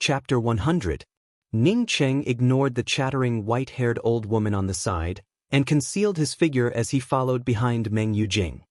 Chapter 100. Ning Cheng ignored the chattering white-haired old woman on the side, and concealed his figure as he followed behind Meng Yujing.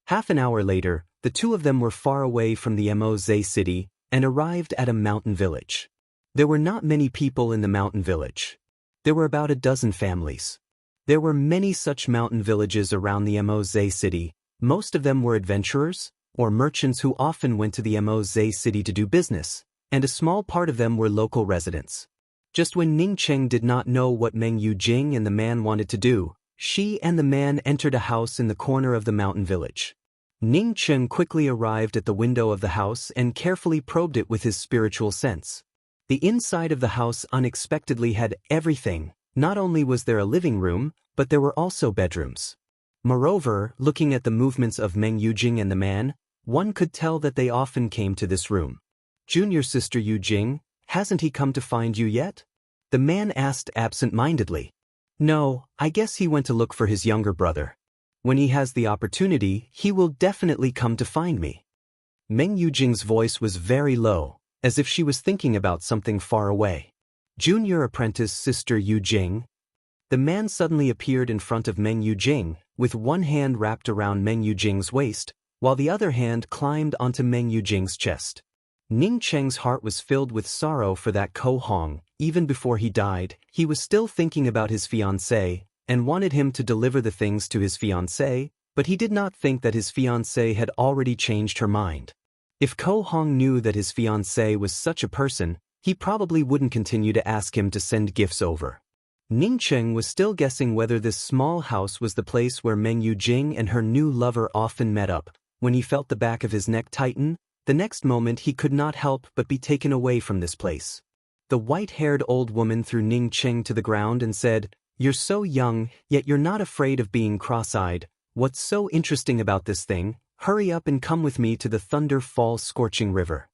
Half an hour later, the two of them were far away from the Moze city, and arrived at a mountain village. There were not many people in the mountain village. There were about a dozen families. There were many such mountain villages around the Moze city. Most of them were adventurers, or merchants who often went to the Moze city to do business, and a small part of them were local residents. Just when Ning Cheng did not know what Meng Yujing and the man wanted to do, she and the man entered a house in the corner of the mountain village. Ning Cheng quickly arrived at the window of the house and carefully probed it with his spiritual sense. The inside of the house unexpectedly had everything. Not only was there a living room, but there were also bedrooms. Moreover, looking at the movements of Meng Yujing and the man, one could tell that they often came to this room. "Junior sister Yujing, hasn't he come to find you yet?" the man asked absent-mindedly. "No, I guess he went to look for his younger brother. When he has the opportunity, he will definitely come to find me." Meng Yujing's voice was very low, as if she was thinking about something far away. "Junior apprentice sister Yujing." The man suddenly appeared in front of Meng Yujing, with one hand wrapped around Meng Yujing's waist, while the other hand climbed onto Meng Yujing's chest. Ning Cheng's heart was filled with sorrow for that Ko Hong. Even before he died, he was still thinking about his fiancée, and wanted him to deliver the things to his fiancée, but he did not think that his fiancée had already changed her mind. If Ko Hong knew that his fiancée was such a person, he probably wouldn't continue to ask him to send gifts over. Ning Cheng was still guessing whether this small house was the place where Meng Yujing and her new lover often met up, when he felt the back of his neck tighten. The next moment he could not help but be taken away from this place. The white-haired old woman threw Ning Cheng to the ground and said, "You're so young, yet you're not afraid of being cross-eyed. What's so interesting about this thing? Hurry up and come with me to the Thunder Falls Scorching River."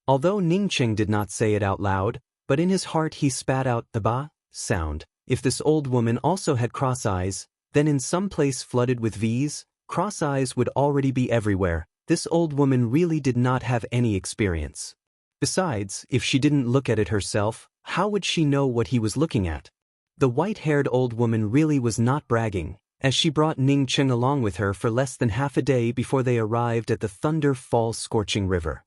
Although Ning Cheng did not say it out loud, but in his heart he spat out the ba sound. If this old woman also had cross eyes, then in some place flooded with V's, cross eyes would already be everywhere. This old woman really did not have any experience. Besides, if she didn't look at it herself, how would she know what he was looking at? The white-haired old woman really was not bragging, as she brought Ning Cheng along with her for less than half a day before they arrived at the Thunder Falls Scorching River.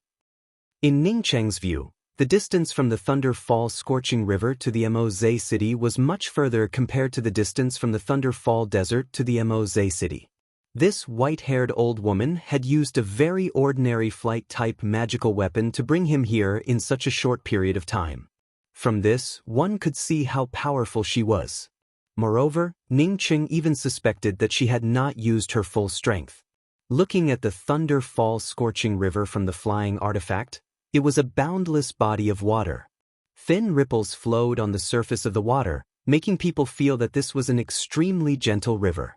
In Ning Cheng's view, the distance from the Thunder Falls Scorching River to the Moze city was much further compared to the distance from the Thunder Fall Desert to the Moze city. This white-haired old woman had used a very ordinary flight-type magical weapon to bring him here in such a short period of time. From this, one could see how powerful she was. Moreover, Ning Cheng even suspected that she had not used her full strength. Looking at the Thunder Falls Scorching River from the flying artifact, it was a boundless body of water. Thin ripples flowed on the surface of the water, making people feel that this was an extremely gentle river.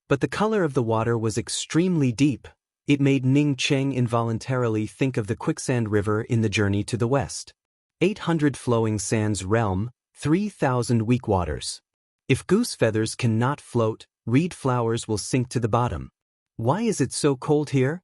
But the color of the water was extremely deep. It made Ning Cheng involuntarily think of the Quicksand River in the Journey to the West. 800 flowing sands realm, 3,000 weak waters. If goose feathers cannot float, reed flowers will sink to the bottom. Why is it so cold here?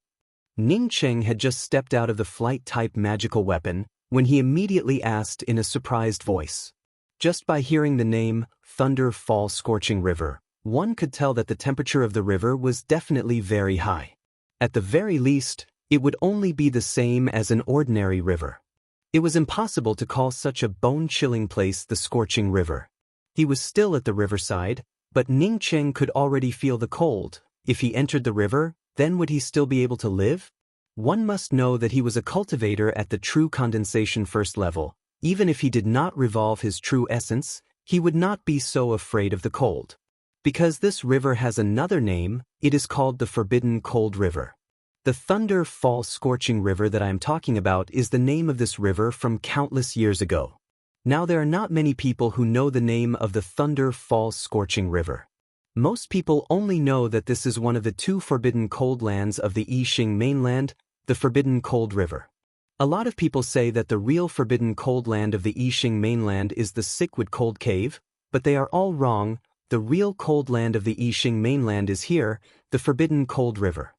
Ning Cheng had just stepped out of the flight-type magical weapon, when he immediately asked in a surprised voice. Just by hearing the name, Thunder Fall Scorching River, one could tell that the temperature of the river was definitely very high. At the very least, it would only be the same as an ordinary river. It was impossible to call such a bone-chilling place the Scorching River. He was still at the riverside, but Ning Cheng could already feel the cold. If he entered the river, then would he still be able to live? One must know that he was a cultivator at the true condensation first level. Even if he did not revolve his true essence, he would not be so afraid of the cold. Because this river has another name, it is called the Forbidden Cold River. The Thunder Fall Scorching River that I am talking about is the name of this river from countless years ago. Now there are not many people who know the name of the Thunder Fall Scorching River. Most people only know that this is one of the two forbidden cold lands of the Yixing mainland, the Forbidden Cold River. A lot of people say that the real forbidden cold land of the Yixing mainland is the Sickwood Cold Cave, but they are all wrong. The real cold land of the Yixing mainland is here, the Forbidden Cold River.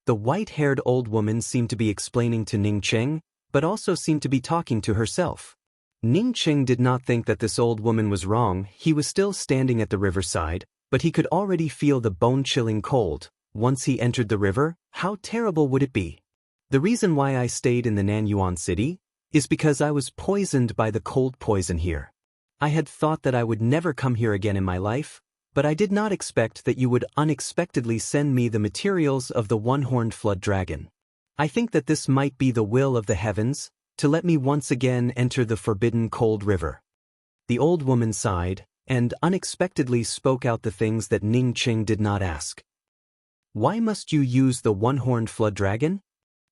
The white-haired old woman seemed to be explaining to Ning Cheng, but also seemed to be talking to herself. Ning Cheng did not think that this old woman was wrong. He was still standing at the riverside, but he could already feel the bone-chilling cold. Once he entered the river, how terrible would it be? The reason why I stayed in the Nanyuan city is because I was poisoned by the cold poison here. I had thought that I would never come here again in my life, but I did not expect that you would unexpectedly send me the materials of the one-horned flood dragon. I think that this might be the will of the heavens, to let me once again enter the forbidden cold river. The old woman sighed, and unexpectedly spoke out the things that Ning Cheng did not ask. Why must you use the one-horned flood dragon?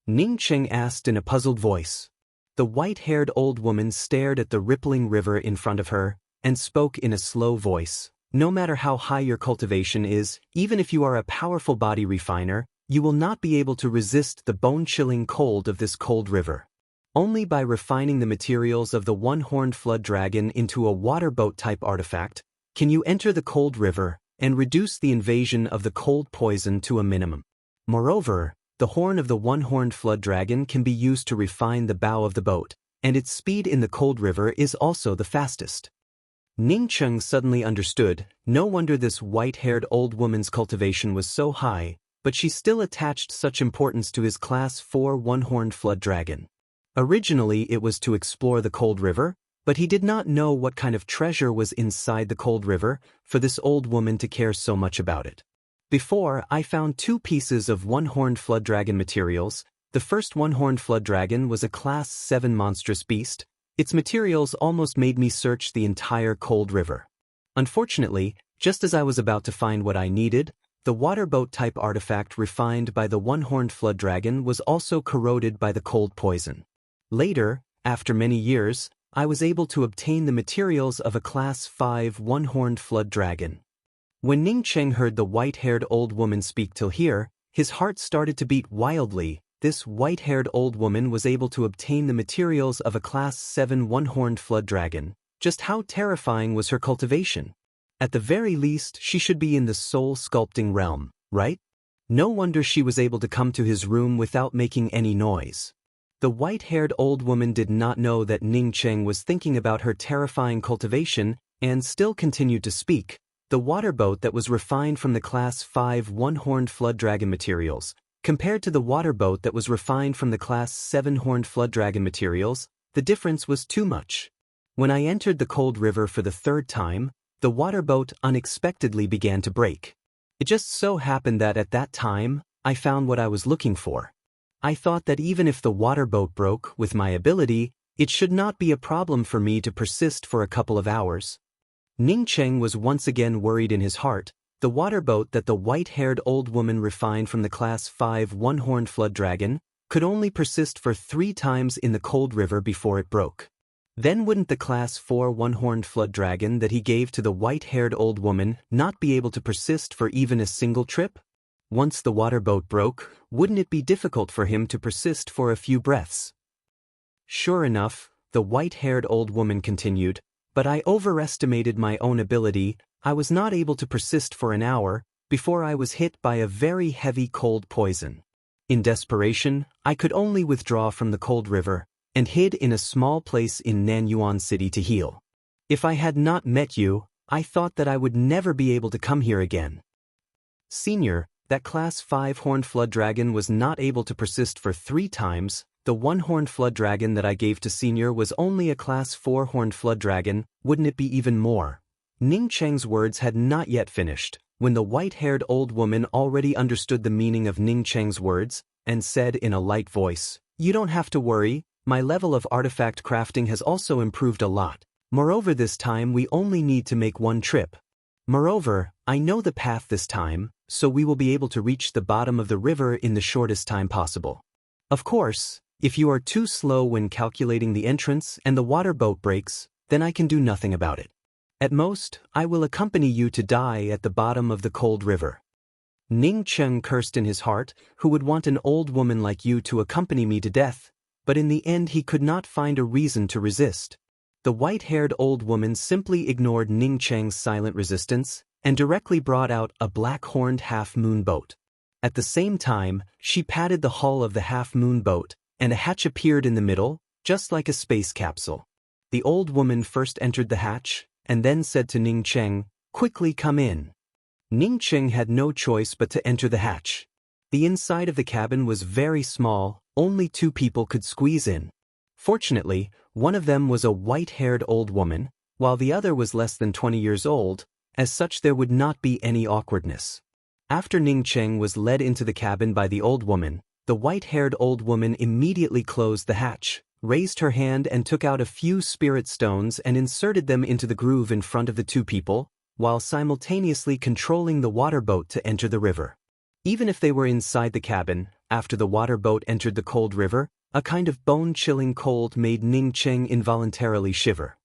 Ning Cheng asked in a puzzled voice. The white-haired old woman stared at the rippling river in front of her, and spoke in a slow voice. No matter how high your cultivation is, even if you are a powerful body refiner, you will not be able to resist the bone-chilling cold of this cold river. Only by refining the materials of the one-horned flood dragon into a water boat-type artifact can you enter the cold river and reduce the invasion of the cold poison to a minimum. Moreover, the horn of the one-horned flood dragon can be used to refine the bow of the boat, and its speed in the cold river is also the fastest. Ning Cheng suddenly understood. No wonder this white-haired old woman's cultivation was so high, but she still attached such importance to his Class 4 one-horned flood dragon. Originally it was to explore the cold river, but he did not know what kind of treasure was inside the cold river for this old woman to care so much about it. Before, I found 2 pieces of one-horned flood dragon materials. The first one-horned flood dragon was a Class 7 monstrous beast. Its materials almost made me search the entire cold river. Unfortunately, just as I was about to find what I needed, the water boat-type artifact refined by the one-horned flood dragon was also corroded by the cold poison. Later, after many years, I was able to obtain the materials of a Class 5 one-horned flood dragon. When Ning Cheng heard the white-haired old woman speak till here, his heart started to beat wildly. This white-haired old woman was able to obtain the materials of a Class 7 one-horned flood dragon. Just how terrifying was her cultivation? At the very least, she should be in the soul-sculpting realm, right? No wonder she was able to come to his room without making any noise. The white-haired old woman did not know that Ning Cheng was thinking about her terrifying cultivation and still continued to speak. The water boat that was refined from the Class 5 one-horned flood dragon materials, compared to the water boat that was refined from the Class 7 horned flood dragon materials, the difference was too much. When I entered the cold river for the 3rd time, the water boat unexpectedly began to break. It just so happened that at that time, I found what I was looking for. I thought that even if the water boat broke with my ability, it should not be a problem for me to persist for a couple of hours. Ning Cheng was once again worried in his heart. The water boat that the white-haired old woman refined from the Class 5 one-horned flood dragon could only persist for 3 times in the cold river before it broke. Then wouldn't the Class 4 one-horned flood dragon that he gave to the white-haired old woman not be able to persist for even a single trip? Once the water boat broke, wouldn't it be difficult for him to persist for a few breaths? Sure enough, the white-haired old woman continued, but I overestimated my own ability. I was not able to persist for an hour before I was hit by a very heavy cold poison. In desperation, I could only withdraw from the cold river and hid in a small place in Nanyuan City to heal. If I had not met you, I thought that I would never be able to come here again. Senior, that Class 5 horned flood dragon was not able to persist for 3 times. The one-horned flood dragon that I gave to Senior was only a Class 4 horned flood dragon. Wouldn't it be even more? Ning Cheng's words had not yet finished, when the white-haired old woman already understood the meaning of Ning Cheng's words, and said in a light voice, "You don't have to worry, my level of artifact crafting has also improved a lot. Moreover, this time we only need to make 1 trip. Moreover, I know the path this time, so we will be able to reach the bottom of the river in the shortest time possible. Of course, if you are too slow when calculating the entrance and the water boat breaks, then I can do nothing about it. At most, I will accompany you to die at the bottom of the cold river." Ning Cheng cursed in his heart, who would want an old woman like you to accompany me to death, but in the end he could not find a reason to resist. The white-haired old woman simply ignored Ning Cheng's silent resistance and directly brought out a black-horned half-moon boat. At the same time, she patted the hull of the half-moon boat, and a hatch appeared in the middle, just like a space capsule. The old woman first entered the hatch, and then said to Ning Cheng, "Quickly come in." Ning Cheng had no choice but to enter the hatch. The inside of the cabin was very small, only 2 people could squeeze in. Fortunately, one of them was a white-haired old woman, while the other was less than 20 years old, as such there would not be any awkwardness. After Ning Cheng was led into the cabin by the old woman, the white-haired old woman immediately closed the hatch, raised her hand and took out a few spirit stones and inserted them into the groove in front of the 2 people, while simultaneously controlling the water boat to enter the river. Even if they were inside the cabin, after the water boat entered the cold river, a kind of bone-chilling cold made Ning Cheng involuntarily shiver.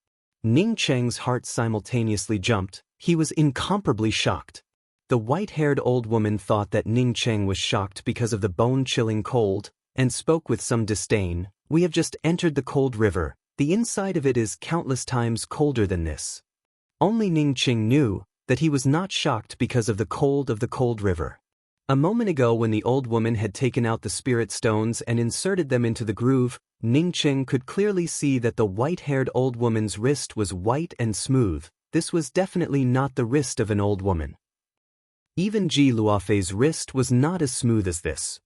Ning Cheng's heart simultaneously jumped. He was incomparably shocked. The white-haired old woman thought that Ning Cheng was shocked because of the bone-chilling cold, and spoke with some disdain. "We have just entered the cold river. The inside of it is countless times colder than this." Only Ning Cheng knew that he was not shocked because of the cold river. A moment ago when the old woman had taken out the spirit stones and inserted them into the groove, Ning Cheng could clearly see that the white-haired old woman's wrist was white and smooth. This was definitely not the wrist of an old woman. Even Ji Luofei's wrist was not as smooth as this.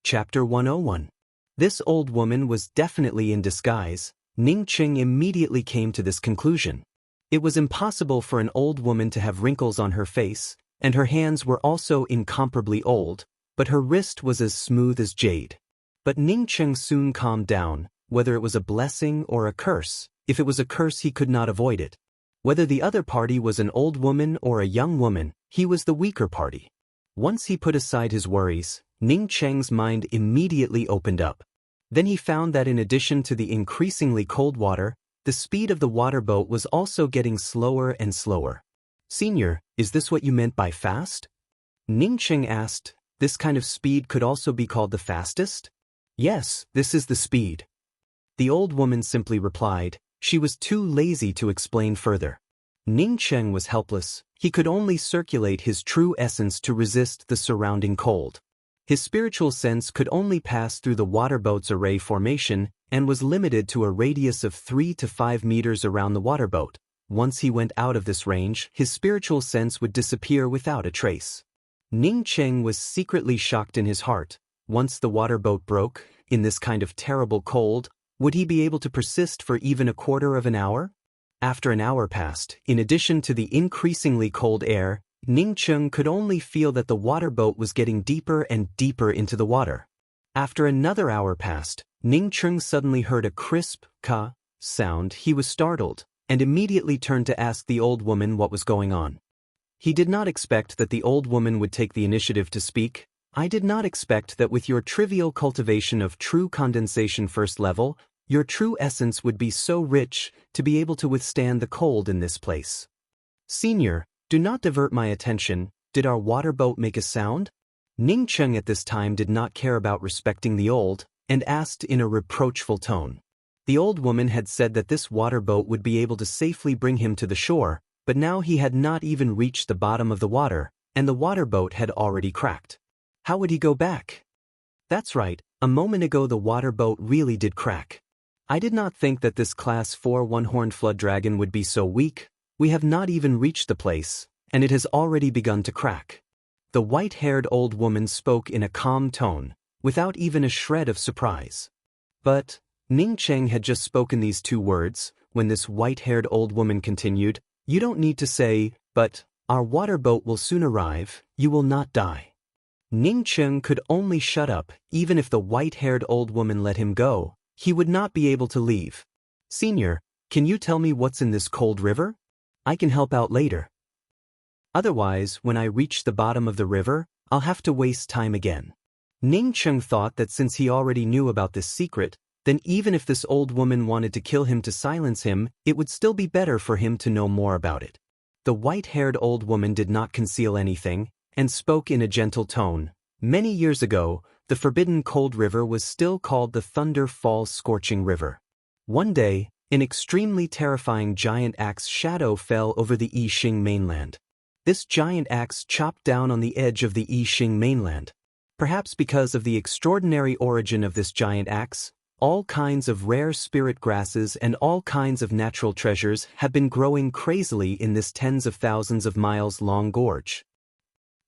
Chapter 101. This old woman was definitely in disguise. Ning Cheng immediately came to this conclusion. It was impossible for an old woman to have wrinkles on her face, and her hands were also incomparably old, but her wrist was as smooth as jade. But Ning Cheng soon calmed down. Whether it was a blessing or a curse, if it was a curse he could not avoid it. Whether the other party was an old woman or a young woman, he was the weaker party. Once he put aside his worries, Ning Cheng's mind immediately opened up. Then he found that in addition to the increasingly cold water, the speed of the water boat was also getting slower and slower. "Senior, is this what you meant by fast?" Ning Cheng asked. "This kind of speed could also be called the fastest?" "Yes, this is the speed." The old woman simply replied. She was too lazy to explain further. Ning Cheng was helpless. He could only circulate his true essence to resist the surrounding cold. His spiritual sense could only pass through the water boat's array formation and was limited to a radius of 3 to 5 meters around the water boat. Once he went out of this range, his spiritual sense would disappear without a trace. Ning Cheng was secretly shocked in his heart. Once the water boat broke, in this kind of terrible cold, would he be able to persist for even a quarter of an hour? After an hour passed, in addition to the increasingly cold air, Ning Cheng could only feel that the water boat was getting deeper and deeper into the water. After another hour passed, Ning Cheng suddenly heard a crisp "ka" sound. He was startled, and immediately turned to ask the old woman what was going on. He did not expect that the old woman would take the initiative to speak. "I did not expect that with your trivial cultivation of true condensation first level, your true essence would be so rich to be able to withstand the cold in this place. Senior, do not divert my attention. Did our water boat make a sound?" Ning Cheng at this time did not care about respecting the old, and asked in a reproachful tone. The old woman had said that this water boat would be able to safely bring him to the shore, but now he had not even reached the bottom of the water, and the water boat had already cracked. How would he go back? That's right, a moment ago the water boat really did crack. I did not think that this Class 4 one-horned flood dragon would be so weak. We have not even reached the place, and it has already begun to crack. The white-haired old woman spoke in a calm tone, without even a shred of surprise. But Ning Cheng had just spoken these 2 words, when this white-haired old woman continued, "You don't need to say, but our water boat will soon arrive, you will not die." Ning Cheng could only shut up. Even if the white-haired old woman let him go, he would not be able to leave. "Senior, can you tell me what's in this cold river? I can help out later. Otherwise, when I reach the bottom of the river, I'll have to waste time again." Ning Cheng thought that since he already knew about this secret, then even if this old woman wanted to kill him to silence him, it would still be better for him to know more about it. The white-haired old woman did not conceal anything, and spoke in a gentle tone. Many years ago, the forbidden cold river was still called the Thunder Falls Scorching River. One day, an extremely terrifying giant axe shadow fell over the Yixing mainland. This giant axe chopped down on the edge of the Yixing mainland. Perhaps because of the extraordinary origin of this giant axe, All kinds of rare spirit grasses and all kinds of natural treasures have been growing crazily in this tens of thousands of miles long gorge.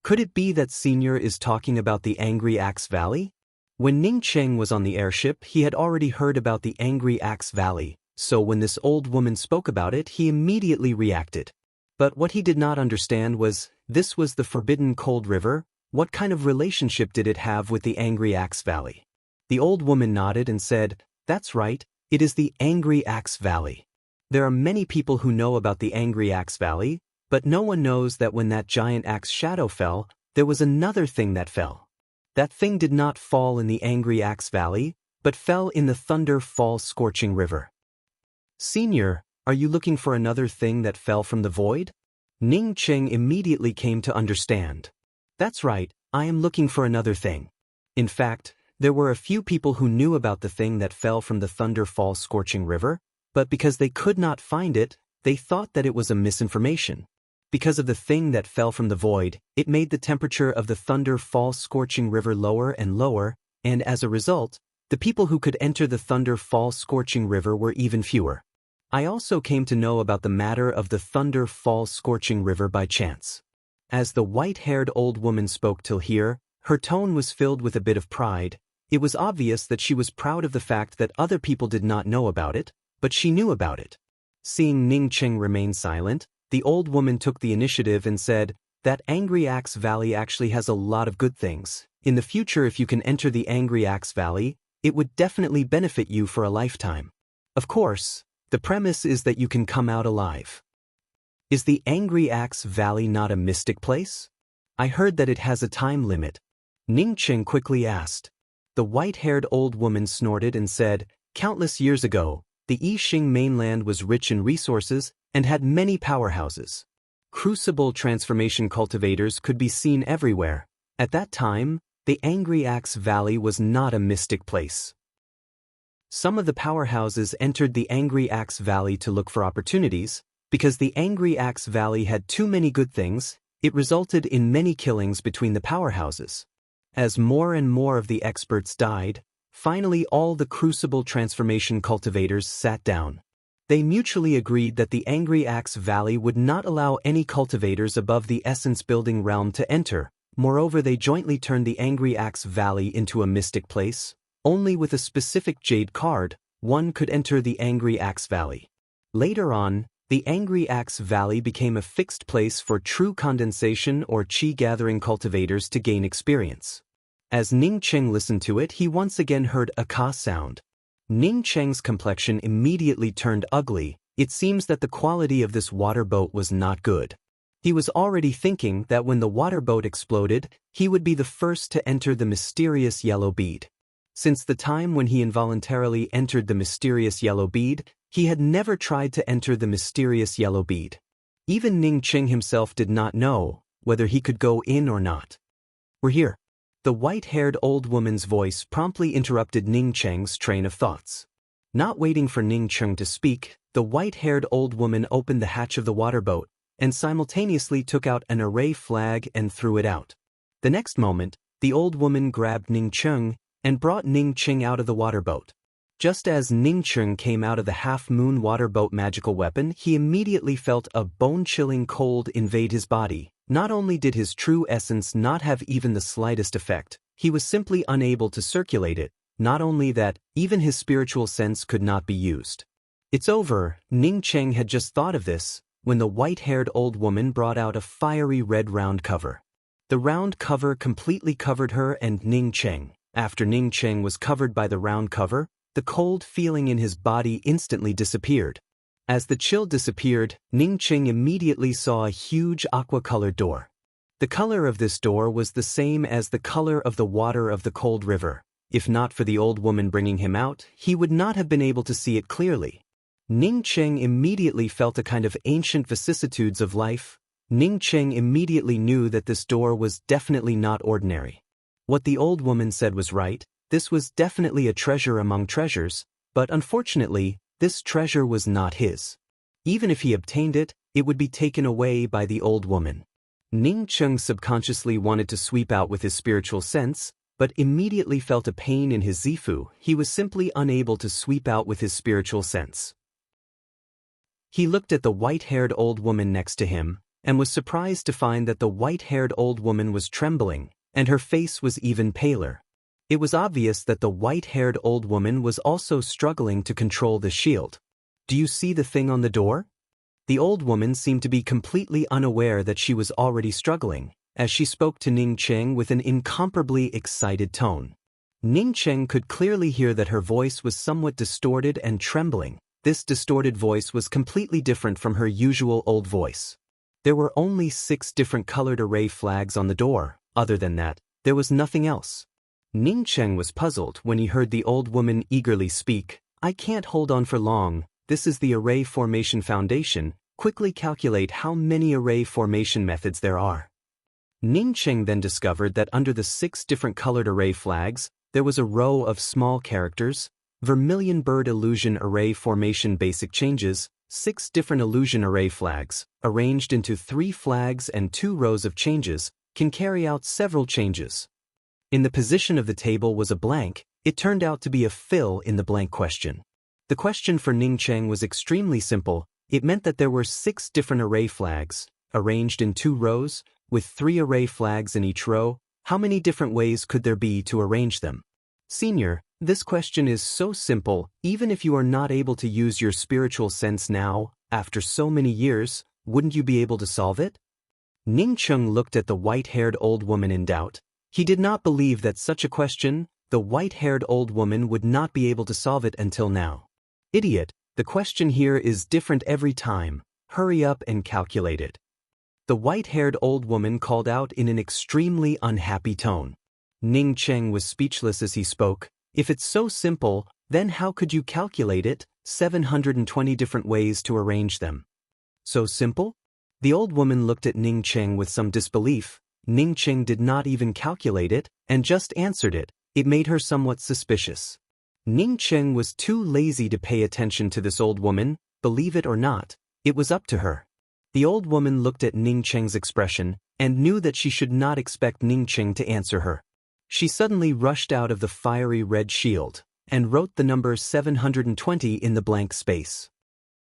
Could it be that Senior is talking about the Angry Axe Valley? When Ning Cheng was on the airship, he had already heard about the Angry Axe Valley, so when this old woman spoke about it, he immediately reacted. But what he did not understand was, this was the Forbidden Cold River. What kind of relationship did it have with the Angry Axe Valley? The old woman nodded and said, "That's right, it is the Angry Axe Valley. There are many people who know about the Angry Axe Valley, but no one knows that when that giant axe shadow fell, there was another thing that fell. That thing did not fall in the Angry Axe Valley, but fell in the Thunder Fall Scorching River." "Senior, are you looking for another thing that fell from the void?" Ning Cheng immediately came to understand. "That's right, I am looking for another thing." In fact, there were a few people who knew about the thing that fell from the Thunder Fall Scorching River, but because they could not find it, they thought that it was a misinformation. Because of the thing that fell from the void, it made the temperature of the Thunder Fall Scorching River lower and lower, and as a result, the people who could enter the Thunder Fall Scorching River were even fewer. I also came to know about the matter of the Thunder Fall Scorching River by chance. As the white-haired old woman spoke till here, her tone was filled with a bit of pride. It was obvious that she was proud of the fact that other people did not know about it, but she knew about it. Seeing Ning Cheng remain silent, the old woman took the initiative and said, "That Angry Axe Valley actually has a lot of good things. In the future, if you can enter the Angry Axe Valley, it would definitely benefit you for a lifetime. Of course, the premise is that you can come out alive." "Is the Angry Axe Valley not a mystic place? I heard that it has a time limit," Ning Cheng quickly asked. The white-haired old woman snorted and said, "Countless years ago, the Yixing mainland was rich in resources and had many powerhouses. Crucible transformation cultivators could be seen everywhere. At that time, the Angry Axe Valley was not a mystic place. Some of the powerhouses entered the Angry Axe Valley to look for opportunities. Because the Angry Axe Valley had too many good things, it resulted in many killings between the powerhouses. As more and more of the experts died, finally all the Crucible transformation cultivators sat down. They mutually agreed that the Angry Axe Valley would not allow any cultivators above the Essence Building realm to enter. Moreover, they jointly turned the Angry Axe Valley into a mystic place. Only with a specific jade card, one could enter the Angry Axe Valley. Later on, the Angry Axe Valley became a fixed place for true condensation or chi-gathering cultivators to gain experience. As Ning Cheng listened to it, he once again heard a ka sound. Ning Cheng's complexion immediately turned ugly. It seems that the quality of this water boat was not good. He was already thinking that when the water boat exploded, he would be the first to enter the mysterious yellow bead. Since the time when he involuntarily entered the mysterious yellow bead, he had never tried to enter the mysterious yellow bead. Even Ning Cheng himself did not know whether he could go in or not. "We're here." The white-haired old woman's voice promptly interrupted Ning Cheng's train of thoughts. Not waiting for Ning Cheng to speak, the white-haired old woman opened the hatch of the water boat and simultaneously took out an array flag and threw it out. The next moment, the old woman grabbed Ning Cheng and brought Ning Cheng out of the water boat. Just as Ning Cheng came out of the half-moon water boat magical weapon, he immediately felt a bone-chilling cold invade his body. Not only did his true essence not have even the slightest effect, he was simply unable to circulate it. Not only that, even his spiritual sense could not be used. "It's over," Ning Cheng had just thought of this, when the white-haired old woman brought out a fiery red round cover. The round cover completely covered her and Ning Cheng. After Ning Cheng was covered by the round cover, the cold feeling in his body instantly disappeared. As the chill disappeared, Ning Cheng immediately saw a huge aqua-colored door. The color of this door was the same as the color of the water of the cold river. If not for the old woman bringing him out, he would not have been able to see it clearly. Ning Cheng immediately felt a kind of ancient vicissitudes of life. Ning Cheng immediately knew that this door was definitely not ordinary. What the old woman said was right. This was definitely a treasure among treasures, but unfortunately, this treasure was not his. Even if he obtained it, it would be taken away by the old woman. Ning Cheng subconsciously wanted to sweep out with his spiritual sense, but immediately felt a pain in his zifu he was simply unable to sweep out with his spiritual sense. He looked at the white-haired old woman next to him, and was surprised to find that the white-haired old woman was trembling, and her face was even paler. It was obvious that the white-haired old woman was also struggling to control the shield. "Do you see the thing on the door?" The old woman seemed to be completely unaware that she was already struggling, as she spoke to Ning Cheng with an incomparably excited tone. Ning Cheng could clearly hear that her voice was somewhat distorted and trembling. This distorted voice was completely different from her usual old voice. There were only 6 different colored array flags on the door. Other than that, there was nothing else. Ning Cheng was puzzled when he heard the old woman eagerly speak. "I can't hold on for long. This is the array formation foundation. Quickly calculate how many array formation methods there are." Ning Cheng then discovered that under the 6 different colored array flags, there was a row of small characters. Vermilion bird illusion array formation basic changes, 6 different illusion array flags, arranged into 3 flags and 2 rows of changes, can carry out several changes. In the position of the table was a blank. It turned out to be a fill in the blank question. The question for Ning Cheng was extremely simple. It meant that there were 6 different array flags, arranged in 2 rows, with 3 array flags in each row. How many different ways could there be to arrange them? Senior, this question is so simple, even if you are not able to use your spiritual sense now, after so many years, wouldn't you be able to solve it? Ning Cheng looked at the white-haired old woman in doubt. He did not believe that such a question, the white-haired old woman would not be able to solve it until now. "Idiot, the question here is different every time. Hurry up and calculate it." The white-haired old woman called out in an extremely unhappy tone. Ning Cheng was speechless as he spoke. "If it's so simple, then how could you calculate it? 720 different ways to arrange them." "So simple?" The old woman looked at Ning Cheng with some disbelief. Ning Cheng did not even calculate it, and just answered it. It made her somewhat suspicious. Ning Cheng was too lazy to pay attention to this old woman. Believe it or not, it was up to her. The old woman looked at Ning Cheng's expression, and knew that she should not expect Ning Cheng to answer her. She suddenly rushed out of the fiery red shield, and wrote the number 720 in the blank space.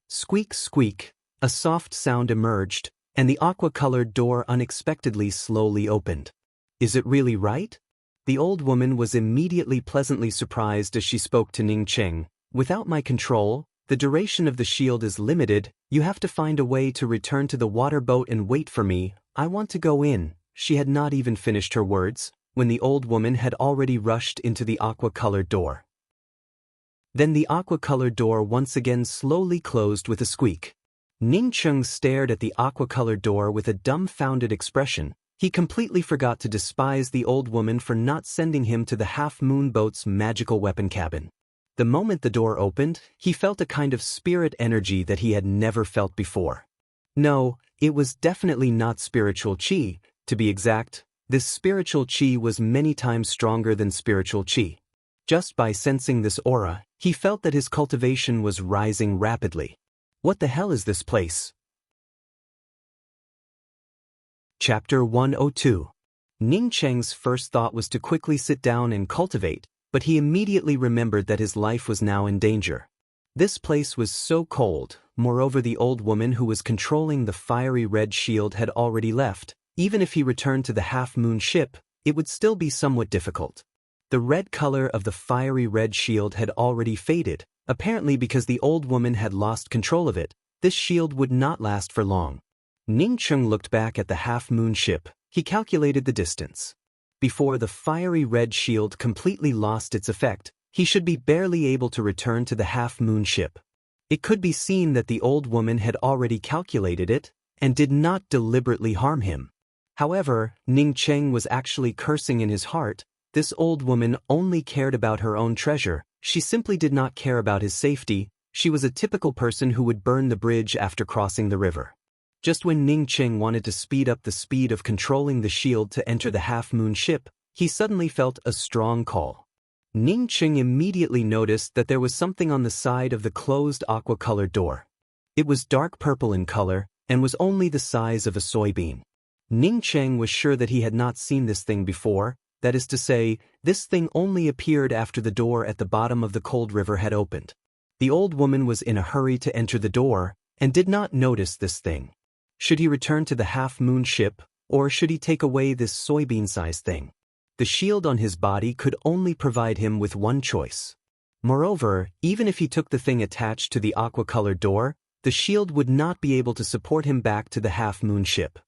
Squeak, squeak, a soft sound emerged, and the aqua-colored door unexpectedly slowly opened. "Is it really right?" The old woman was immediately pleasantly surprised as she spoke to Ning Cheng. "Without my control, the duration of the shield is limited. You have to find a way to return to the water boat and wait for me. I want to go in." She had not even finished her words, when the old woman had already rushed into the aqua-colored door. Then the aqua-colored door once again slowly closed with a squeak. Ning Cheng stared at the aqua-colored door with a dumbfounded expression. He completely forgot to despise the old woman for not sending him to the half-moon boat's magical weapon cabin. The moment the door opened, he felt a kind of spirit energy that he had never felt before. No, it was definitely not spiritual chi. To be exact, this spiritual chi was many times stronger than spiritual chi. Just by sensing this aura, he felt that his cultivation was rising rapidly. What the hell is this place? Chapter 102. Ning Cheng's first thought was to quickly sit down and cultivate, but he immediately remembered that his life was now in danger. This place was so cold. Moreover, the old woman who was controlling the fiery red shield had already left. Even if he returned to the half-moon ship, it would still be somewhat difficult. The red color of the fiery red shield had already faded. Apparently because the old woman had lost control of it, this shield would not last for long. Ning Cheng looked back at the half-moon ship. He calculated the distance. Before the fiery red shield completely lost its effect, he should be barely able to return to the half-moon ship. It could be seen that the old woman had already calculated it, and did not deliberately harm him. However, Ning Cheng was actually cursing in his heart. This old woman only cared about her own treasure. She simply did not care about his safety. She was a typical person who would burn the bridge after crossing the river. Just when Ning Cheng wanted to speed up the speed of controlling the shield to enter the half-moon ship, he suddenly felt a strong call. Ning Cheng immediately noticed that there was something on the side of the closed aqua-colored door. It was dark purple in color, and was only the size of a soybean. Ning Cheng was sure that he had not seen this thing before. that is to say, this thing only appeared after the door at the bottom of the cold river had opened. The old woman was in a hurry to enter the door, and did not notice this thing. Should he return to the half-moon ship, or should he take away this soybean-sized thing? The shield on his body could only provide him with one choice. Moreover, even if he took the thing attached to the aqua-colored door, the shield would not be able to support him back to the half-moon ship.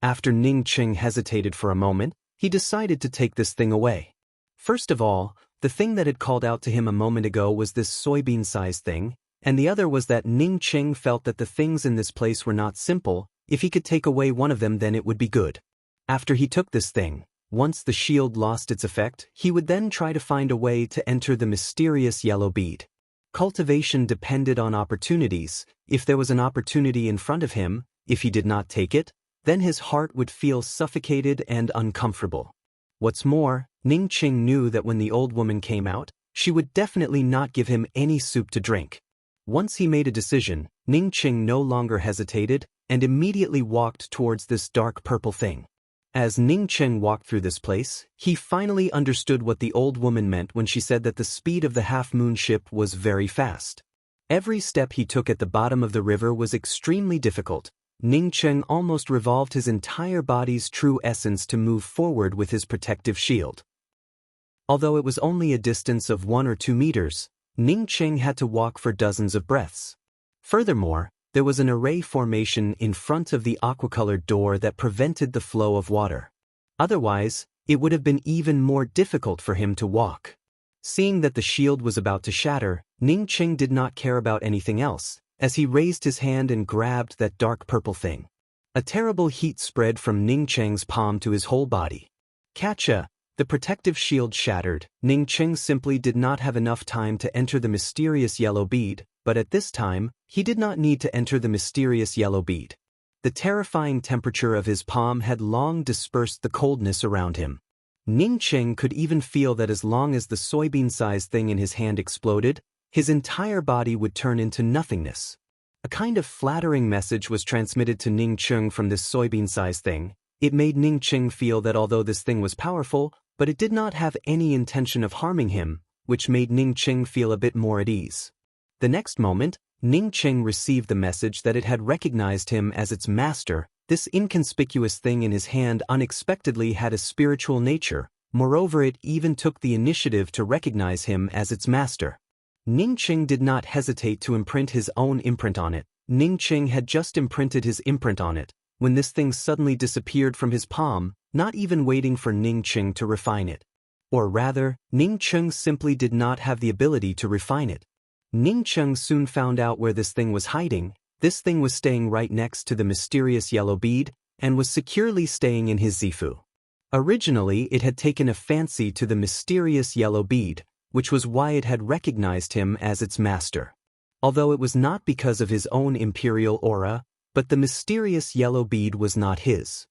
After Ning Ching hesitated for a moment, he decided to take this thing away. First of all, the thing that had called out to him a moment ago was this soybean-sized thing, and the other was that Ning Ching felt that the things in this place were not simple. If he could take away one of them, then it would be good. After he took this thing, once the shield lost its effect, he would then try to find a way to enter the mysterious yellow bead. Cultivation depended on opportunities. If there was an opportunity in front of him, if he did not take it, then his heart would feel suffocated and uncomfortable. What's more, Ning Ching knew that when the old woman came out, she would definitely not give him any soup to drink. Once he made a decision, Ning Ching no longer hesitated, and immediately walked towards this dark purple thing. As Ning Ching walked through this place, he finally understood what the old woman meant when she said that the speed of the half-moon ship was very fast. Every step he took at the bottom of the river was extremely difficult. Ning Ching almost revolved his entire body's true essence to move forward with his protective shield. Although it was only a distance of 1 or 2 meters, Ning Ching had to walk for dozens of breaths. Furthermore, there was an array formation in front of the aqua-colored door that prevented the flow of water. Otherwise, it would have been even more difficult for him to walk. Seeing that the shield was about to shatter, Ning Ching did not care about anything else, as he raised his hand and grabbed that dark purple thing. A terrible heat spread from Ning Ching's palm to his whole body. Catcha! The protective shield shattered. Ning Ching simply did not have enough time to enter the mysterious yellow bead, but at this time, he did not need to enter the mysterious yellow bead. The terrifying temperature of his palm had long dispersed the coldness around him. Ning Ching could even feel that as long as the soybean-sized thing in his hand exploded, his entire body would turn into nothingness. A kind of flattering message was transmitted to Ning Ching from this soybean-sized thing. It made Ning Ching feel that although this thing was powerful, but it did not have any intention of harming him, which made Ning Ching feel a bit more at ease. The next moment, Ning Ching received the message that it had recognized him as its master. This inconspicuous thing in his hand unexpectedly had a spiritual nature. Moreover, it even took the initiative to recognize him as its master. Ning Ching did not hesitate to imprint his own imprint on it. Ning Ching had just imprinted his imprint on it, when this thing suddenly disappeared from his palm, not even waiting for Ning Ching to refine it. Or rather, Ning Ching simply did not have the ability to refine it. Ning Ching soon found out where this thing was hiding. This thing was staying right next to the mysterious yellow bead, and was securely staying in his Zifu. Originally, it had taken a fancy to the mysterious yellow bead, which was why it had recognized him as its master. Although it was not because of his own imperial aura, but the mysterious yellow bead was not his.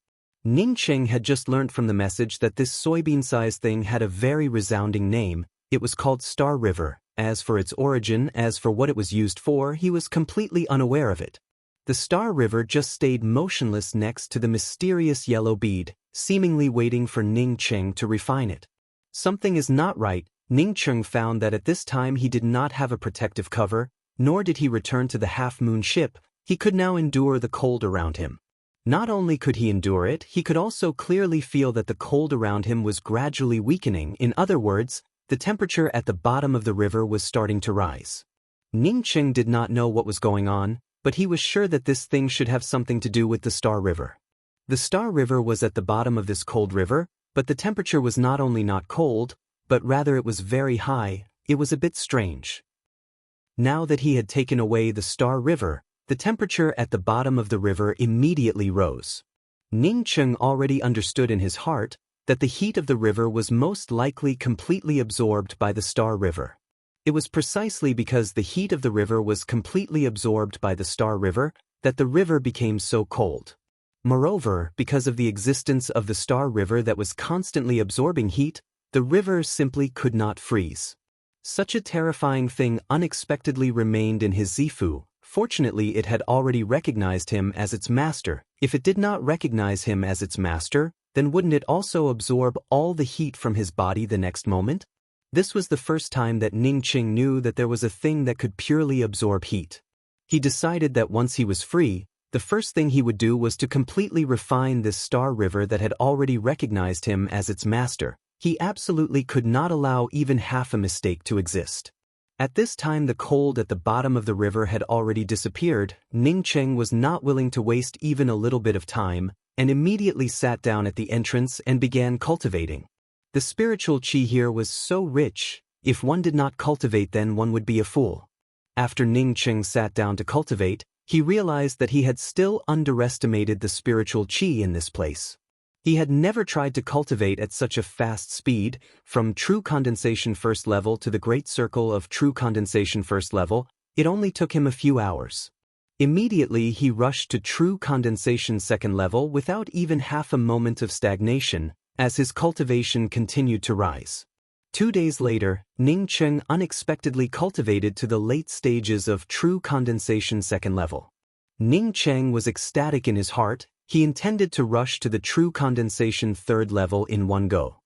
Ning Ching had just learnt from the message that this soybean-sized thing had a very resounding name. It was called Star River. As for its origin, as for what it was used for, he was completely unaware of it. The Star River just stayed motionless next to the mysterious yellow bead, seemingly waiting for Ning Ching to refine it. Something is not right. Ning Ching found that at this time he did not have a protective cover, nor did he return to the half-moon ship. He could now endure the cold around him. Not only could he endure it, he could also clearly feel that the cold around him was gradually weakening. In other words, the temperature at the bottom of the river was starting to rise. Ning Ching did not know what was going on, but he was sure that this thing should have something to do with the Star River. The Star River was at the bottom of this cold river, but the temperature was not only not cold, but rather it was very high. It was a bit strange. Now that he had taken away the Star River, the temperature at the bottom of the river immediately rose. Ning Ching already understood in his heart that the heat of the river was most likely completely absorbed by the Star River. It was precisely because the heat of the river was completely absorbed by the Star River that the river became so cold. Moreover, because of the existence of the Star River that was constantly absorbing heat, the river simply could not freeze. Such a terrifying thing unexpectedly remained in his Zifu. Fortunately, it had already recognized him as its master. If it did not recognize him as its master, then wouldn't it also absorb all the heat from his body the next moment? This was the first time that Ning Qing knew that there was a thing that could purely absorb heat. He decided that once he was free, the first thing he would do was to completely refine this star river that had already recognized him as its master. He absolutely could not allow even half a mistake to exist. At this time the cold at the bottom of the river had already disappeared. Ning Qing was not willing to waste even a little bit of time, and immediately sat down at the entrance and began cultivating. The spiritual qi here was so rich, if one did not cultivate then one would be a fool. After Ning Qing sat down to cultivate, he realized that he had still underestimated the spiritual qi in this place. He had never tried to cultivate at such a fast speed, from true condensation first level to the great circle of true condensation first level. It only took him a few hours. Immediately he rushed to true condensation second level without even half a moment of stagnation, as his cultivation continued to rise. 2 days later, Ning Qing unexpectedly cultivated to the late stages of true condensation second level. Ning Qing was ecstatic in his heart. He intended to rush to the true condensation third level in one go.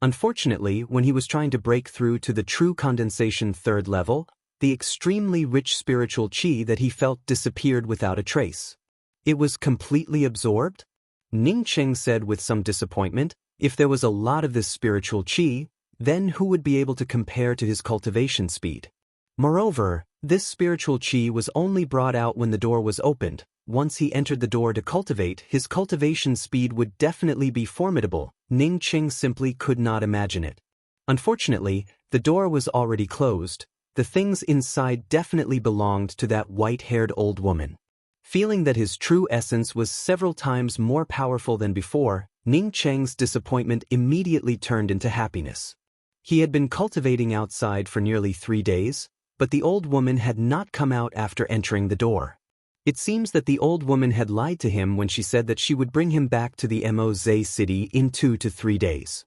Unfortunately, when he was trying to break through to the true condensation third level, the extremely rich spiritual qi that he felt disappeared without a trace. It was completely absorbed? Ning Qing said with some disappointment. If there was a lot of this spiritual qi, then who would be able to compare to his cultivation speed? Moreover, this spiritual qi was only brought out when the door was opened. Once he entered the door to cultivate, his cultivation speed would definitely be formidable. Ning Qing simply could not imagine it. Unfortunately, the door was already closed. The things inside definitely belonged to that white-haired old woman. Feeling that his true essence was several times more powerful than before, Ning Qing's disappointment immediately turned into happiness. He had been cultivating outside for nearly 3 days, but the old woman had not come out after entering the door. It seems that the old woman had lied to him when she said that she would bring him back to the Moze city in 2 to 3 days.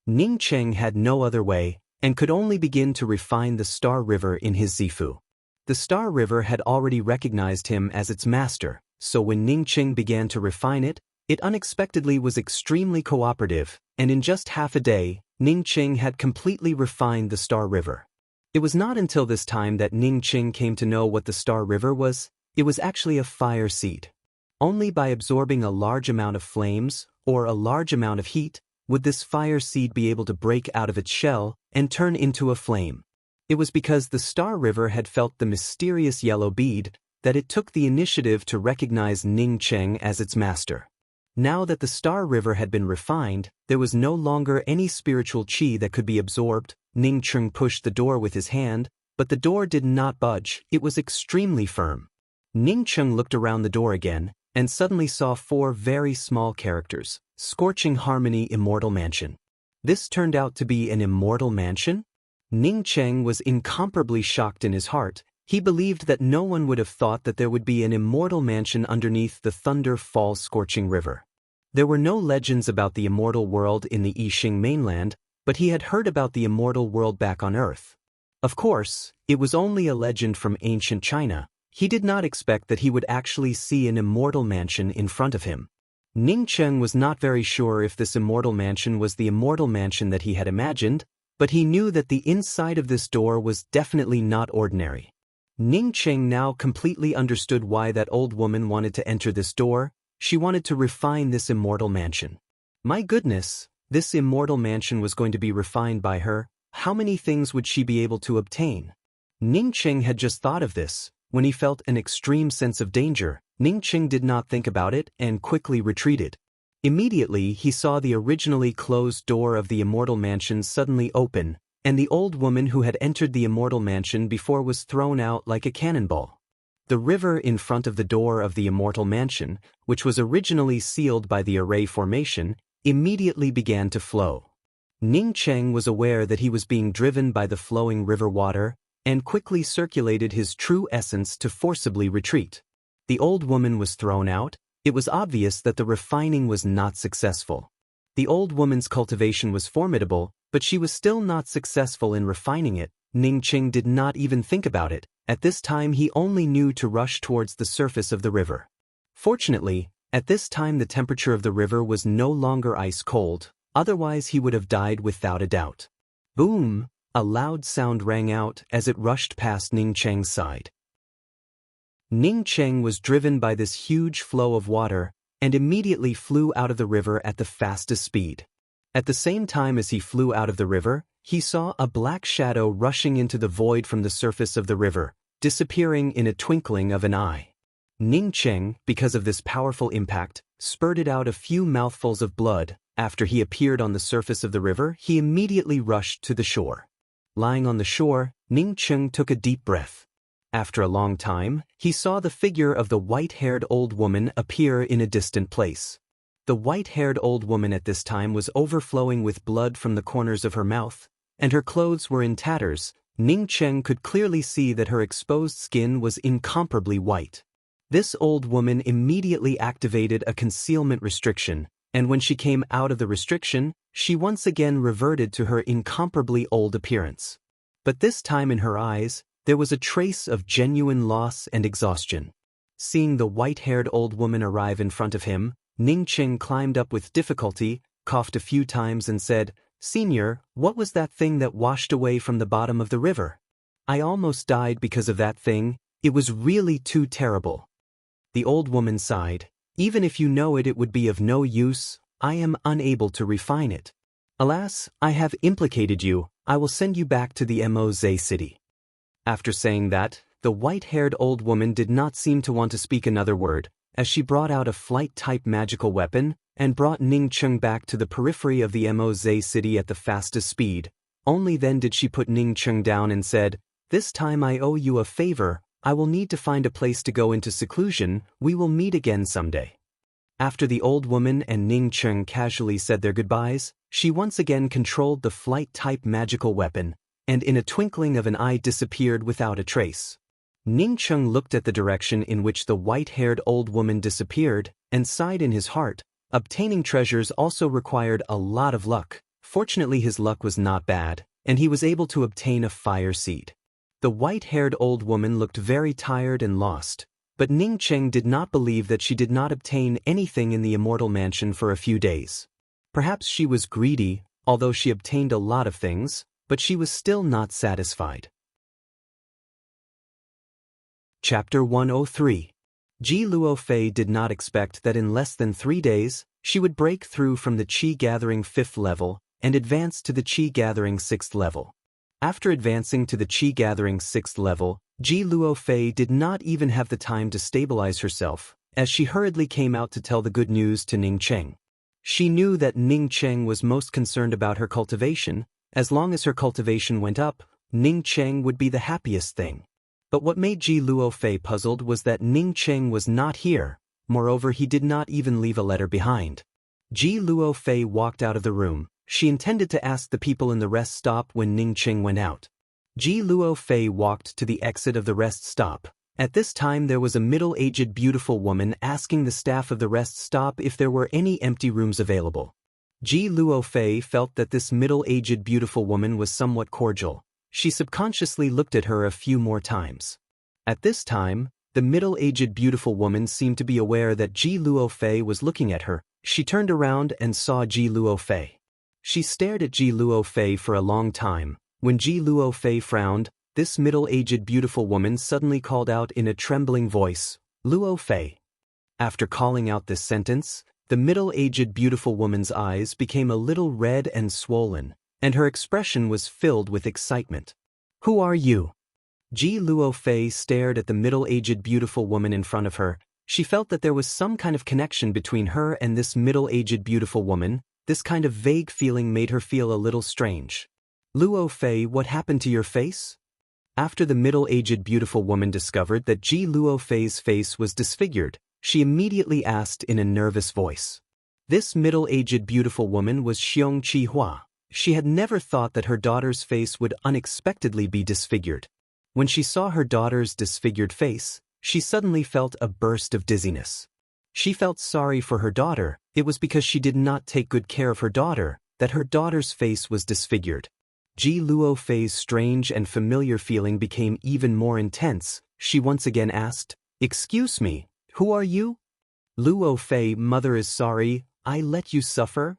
Ning Qing had no other way, and could only begin to refine the Star River in his Zifu. The Star River had already recognized him as its master, so when Ning Qing began to refine it, it unexpectedly was extremely cooperative, and in just half a day, Ning Qing had completely refined the Star River. It was not until this time that Ning Qing came to know what the Star River was. It was actually a fire seed. Only by absorbing a large amount of flames, or a large amount of heat, would this fire seed be able to break out of its shell and turn into a flame. It was because the Star River had felt the mysterious yellow bead that it took the initiative to recognize Ning Qing as its master. Now that the Star River had been refined, there was no longer any spiritual qi that could be absorbed. Ning Qing pushed the door with his hand, but the door did not budge. It was extremely firm. Ning Qing looked around the door again, and suddenly saw 4 very small characters. Scorching Harmony Immortal Mansion. This turned out to be an immortal mansion? Ning Qing was incomparably shocked in his heart. He believed that no one would have thought that there would be an immortal mansion underneath the Thunder Falls Scorching River. There were no legends about the immortal world in the Yixing mainland, but he had heard about the immortal world back on Earth. Of course, it was only a legend from ancient China. He did not expect that he would actually see an immortal mansion in front of him. Ning Qing was not very sure if this immortal mansion was the immortal mansion that he had imagined, but he knew that the inside of this door was definitely not ordinary. Ning Qing now completely understood why that old woman wanted to enter this door. She wanted to refine this immortal mansion. My goodness, this immortal mansion was going to be refined by her. How many things would she be able to obtain? Ning Qing had just thought of this. When he felt an extreme sense of danger, Ning Qing did not think about it and quickly retreated. Immediately he saw the originally closed door of the immortal mansion suddenly open, and the old woman who had entered the immortal mansion before was thrown out like a cannonball. The river in front of the door of the immortal mansion, which was originally sealed by the array formation, immediately began to flow. Ning Qing was aware that he was being driven by the flowing river water, and quickly circulated his true essence to forcibly retreat. The old woman was thrown out. It was obvious that the refining was not successful. The old woman's cultivation was formidable, but she was still not successful in refining it. Ning Qing did not even think about it. At this time he only knew to rush towards the surface of the river. Fortunately, At this time the temperature of the river was no longer ice cold, otherwise he would have died without a doubt. Boom! A loud sound rang out as it rushed past Ning Cheng's side. Ning Cheng was driven by this huge flow of water and immediately flew out of the river at the fastest speed. At the same time as he flew out of the river, he saw a black shadow rushing into the void from the surface of the river, disappearing in a twinkling of an eye. Ning Cheng, because of this powerful impact, spurted out a few mouthfuls of blood. After he appeared on the surface of the river, he immediately rushed to the shore. Lying on the shore, Ning Cheng took a deep breath. After a long time, he saw the figure of the white-haired old woman appear in a distant place. The white-haired old woman at this time was overflowing with blood from the corners of her mouth, and her clothes were in tatters. Ning Cheng could clearly see that her exposed skin was incomparably white. This old woman immediately activated a concealment restriction, and when she came out of the restriction, she once again reverted to her incomparably old appearance. But this time in her eyes, there was a trace of genuine loss and exhaustion. Seeing the white-haired old woman arrive in front of him, Ning Cheng climbed up with difficulty, coughed a few times and said, "Senior, what was that thing that washed away from the bottom of the river? I almost died because of that thing. It was really too terrible." The old woman sighed. "Even if you know it, it would be of no use. I am unable to refine it. Alas, I have implicated you. I will send you back to the Moze city." After saying that, the white-haired old woman did not seem to want to speak another word, as she brought out a flight-type magical weapon and brought Ning Cheng back to the periphery of the Moze city at the fastest speed. Only then did she put Ning Cheng down and said, "This time I owe you a favor. I will need to find a place to go into seclusion. We will meet again someday." After the old woman and Ning Cheng casually said their goodbyes, she once again controlled the flight-type magical weapon, and in a twinkling of an eye disappeared without a trace. Ning Cheng looked at the direction in which the white-haired old woman disappeared, and sighed in his heart. Obtaining treasures also required a lot of luck. Fortunately his luck was not bad, and he was able to obtain a fire seed. The white-haired old woman looked very tired and lost, but Ning Cheng did not believe that she did not obtain anything in the immortal mansion for a few days. Perhaps she was greedy, although she obtained a lot of things, but she was still not satisfied. Chapter 103. Ji Luofei did not expect that in less than 3 days, she would break through from the Qi Gathering 5th level and advance to the Qi Gathering 6th level. After advancing to the Qi Gathering 6th level, Ji Luofei did not even have the time to stabilize herself, as she hurriedly came out to tell the good news to Ning Cheng. She knew that Ning Cheng was most concerned about her cultivation. As long as her cultivation went up, Ning Cheng would be the happiest thing. But what made Ji Luofei puzzled was that Ning Cheng was not here. Moreover, he did not even leave a letter behind. Ji Luofei walked out of the room. She intended to ask the people in the rest stop when Ning Cheng went out. Ji Luofei walked to the exit of the rest stop. At this time there was a middle-aged beautiful woman asking the staff of the rest stop if there were any empty rooms available. Ji Luofei felt that this middle-aged beautiful woman was somewhat cordial. She subconsciously looked at her a few more times. At this time, the middle-aged beautiful woman seemed to be aware that Ji Luofei was looking at her. She turned around and saw Ji Luofei. She stared at Ji Luofei for a long time. When Ji Luofei frowned, this middle-aged beautiful woman suddenly called out in a trembling voice, "Luofei." After calling out this sentence, the middle-aged beautiful woman's eyes became a little red and swollen, and her expression was filled with excitement. "Who are you?" Ji Luofei stared at the middle-aged beautiful woman in front of her. She felt that there was some kind of connection between her and this middle-aged beautiful woman. This kind of vague feeling made her feel a little strange. "Luofei, what happened to your face?" After the middle-aged beautiful woman discovered that Ji Luofei's face was disfigured, she immediately asked in a nervous voice. This middle-aged beautiful woman was Xiong Qihua. She had never thought that her daughter's face would unexpectedly be disfigured. When she saw her daughter's disfigured face, she suddenly felt a burst of dizziness. She felt sorry for her daughter. It was because she did not take good care of her daughter that her daughter's face was disfigured. Ji Luofei's strange and familiar feeling became even more intense. She once again asked, "Excuse me, who are you?" Luo Fei, mother is sorry, I let you suffer?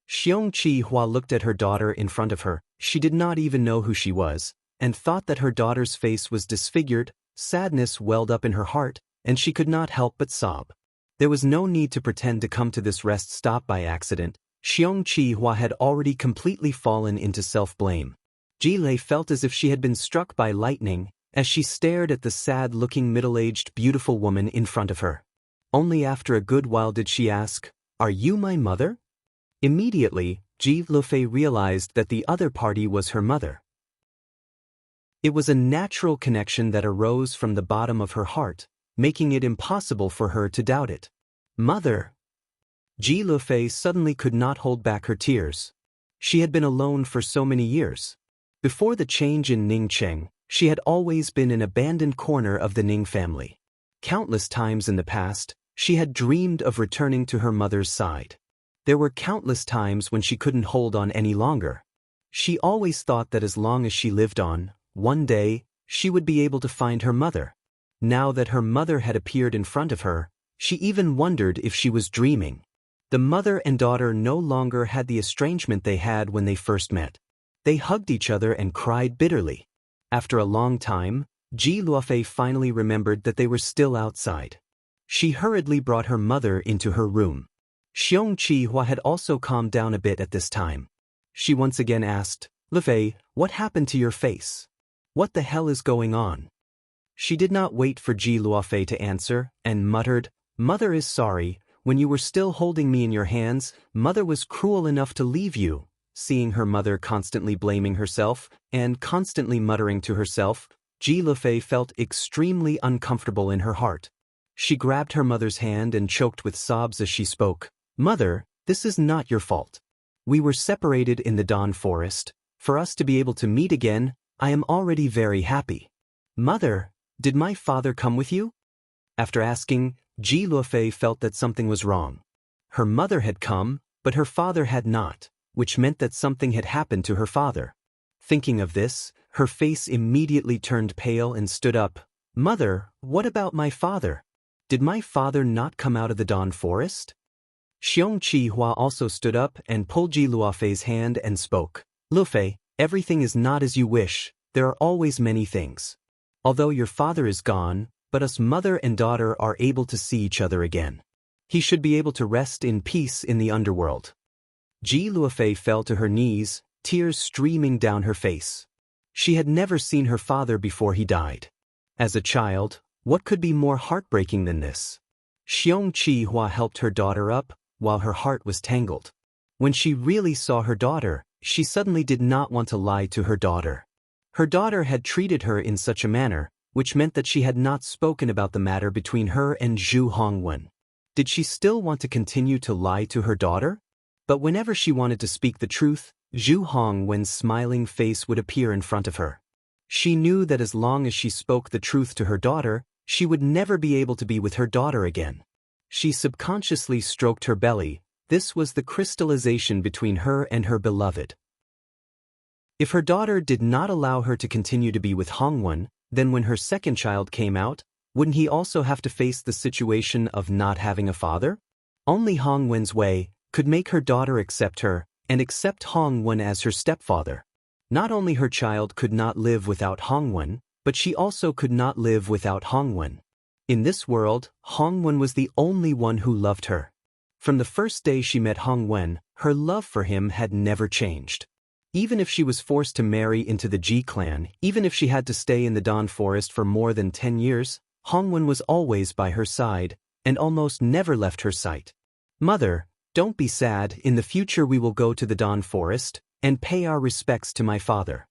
Xiong Chi Hua looked at her daughter in front of her. She did not even know who she was, and thought that her daughter's face was disfigured. Sadness welled up in her heart, and she could not help but sob. There was no need to pretend to come to this rest stop by accident. Xiong Chi Hua had already completely fallen into self-blame. Ji Lei felt as if she had been struck by lightning, as she stared at the sad-looking middle-aged beautiful woman in front of her. Only after a good while did she ask, "Are you my mother?" Immediately, Ji Lufei realized that the other party was her mother. It was a natural connection that arose from the bottom of her heart, making it impossible for her to doubt it. Mother! Ji Lufei suddenly could not hold back her tears. She had been alone for so many years. Before the change in Ningcheng, she had always been an abandoned corner of the Ning family. Countless times in the past, she had dreamed of returning to her mother's side. There were countless times when she couldn't hold on any longer. She always thought that as long as she lived on, one day, she would be able to find her mother. Now that her mother had appeared in front of her, she even wondered if she was dreaming. The mother and daughter no longer had the estrangement they had when they first met. They hugged each other and cried bitterly. After a long time, Ji Luofei finally remembered that they were still outside. She hurriedly brought her mother into her room. Xiong Chi Hua had also calmed down a bit at this time. She once again asked, "Lufei, what happened to your face? What the hell is going on?" She did not wait for Ji Luofei to answer, and muttered, "Mother is sorry, when you were still holding me in your hands, mother was cruel enough to leave you." Seeing her mother constantly blaming herself, and constantly muttering to herself, Ji Lufei felt extremely uncomfortable in her heart. She grabbed her mother's hand and choked with sobs as she spoke. "Mother, this is not your fault. We were separated in the Dawn Forest. For us to be able to meet again, I am already very happy. Mother, did my father come with you?" After asking, Ji Luofei felt that something was wrong. Her mother had come, but her father had not, which meant that something had happened to her father. Thinking of this, her face immediately turned pale and stood up. "Mother, what about my father? Did my father not come out of the Dawn Forest?" Xiong Chi Hua also stood up and pulled Ji Luofei's hand and spoke. "Lufei, everything is not as you wish, there are always many things. Although your father is gone, but us mother and daughter are able to see each other again. He should be able to rest in peace in the underworld." Ji Luofei fell to her knees, tears streaming down her face. She had never seen her father before he died. As a child, what could be more heartbreaking than this? Xiong Chi Hua helped her daughter up, while her heart was tangled. When she really saw her daughter, she suddenly did not want to lie to her daughter. Her daughter had treated her in such a manner, which meant that she had not spoken about the matter between her and Zhu Hongwen. Did she still want to continue to lie to her daughter? But whenever she wanted to speak the truth, Zhu Hongwen's smiling face would appear in front of her. She knew that as long as she spoke the truth to her daughter, she would never be able to be with her daughter again. She subconsciously stroked her belly. This was the crystallization between her and her beloved. If her daughter did not allow her to continue to be with Hongwen, then when her second child came out, wouldn't he also have to face the situation of not having a father? Only Hongwen's way could make her daughter accept her, and accept Hongwen as her stepfather. Not only her child could not live without Hongwen, but she also could not live without Hongwen. In this world, Hongwen was the only one who loved her. From the first day she met Hongwen, her love for him had never changed. Even if she was forced to marry into the Ji clan, even if she had to stay in the Dawn Forest for more than 10 years, Hongwen was always by her side, and almost never left her sight. "Mother, don't be sad, in the future we will go to the Dawn Forest, and pay our respects to my father."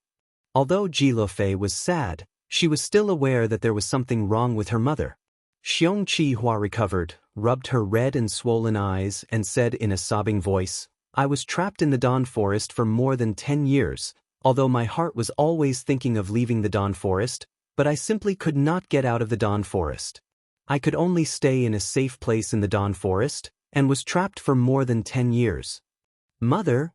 Although Ji Lufei was sad, she was still aware that there was something wrong with her mother. Xiong Chi Hua recovered, rubbed her red and swollen eyes, and said in a sobbing voice, "I was trapped in the Dawn Forest for more than 10 years, although my heart was always thinking of leaving the Dawn Forest, but I simply could not get out of the Dawn Forest. I could only stay in a safe place in the Dawn Forest, and was trapped for more than 10 years. Mother?"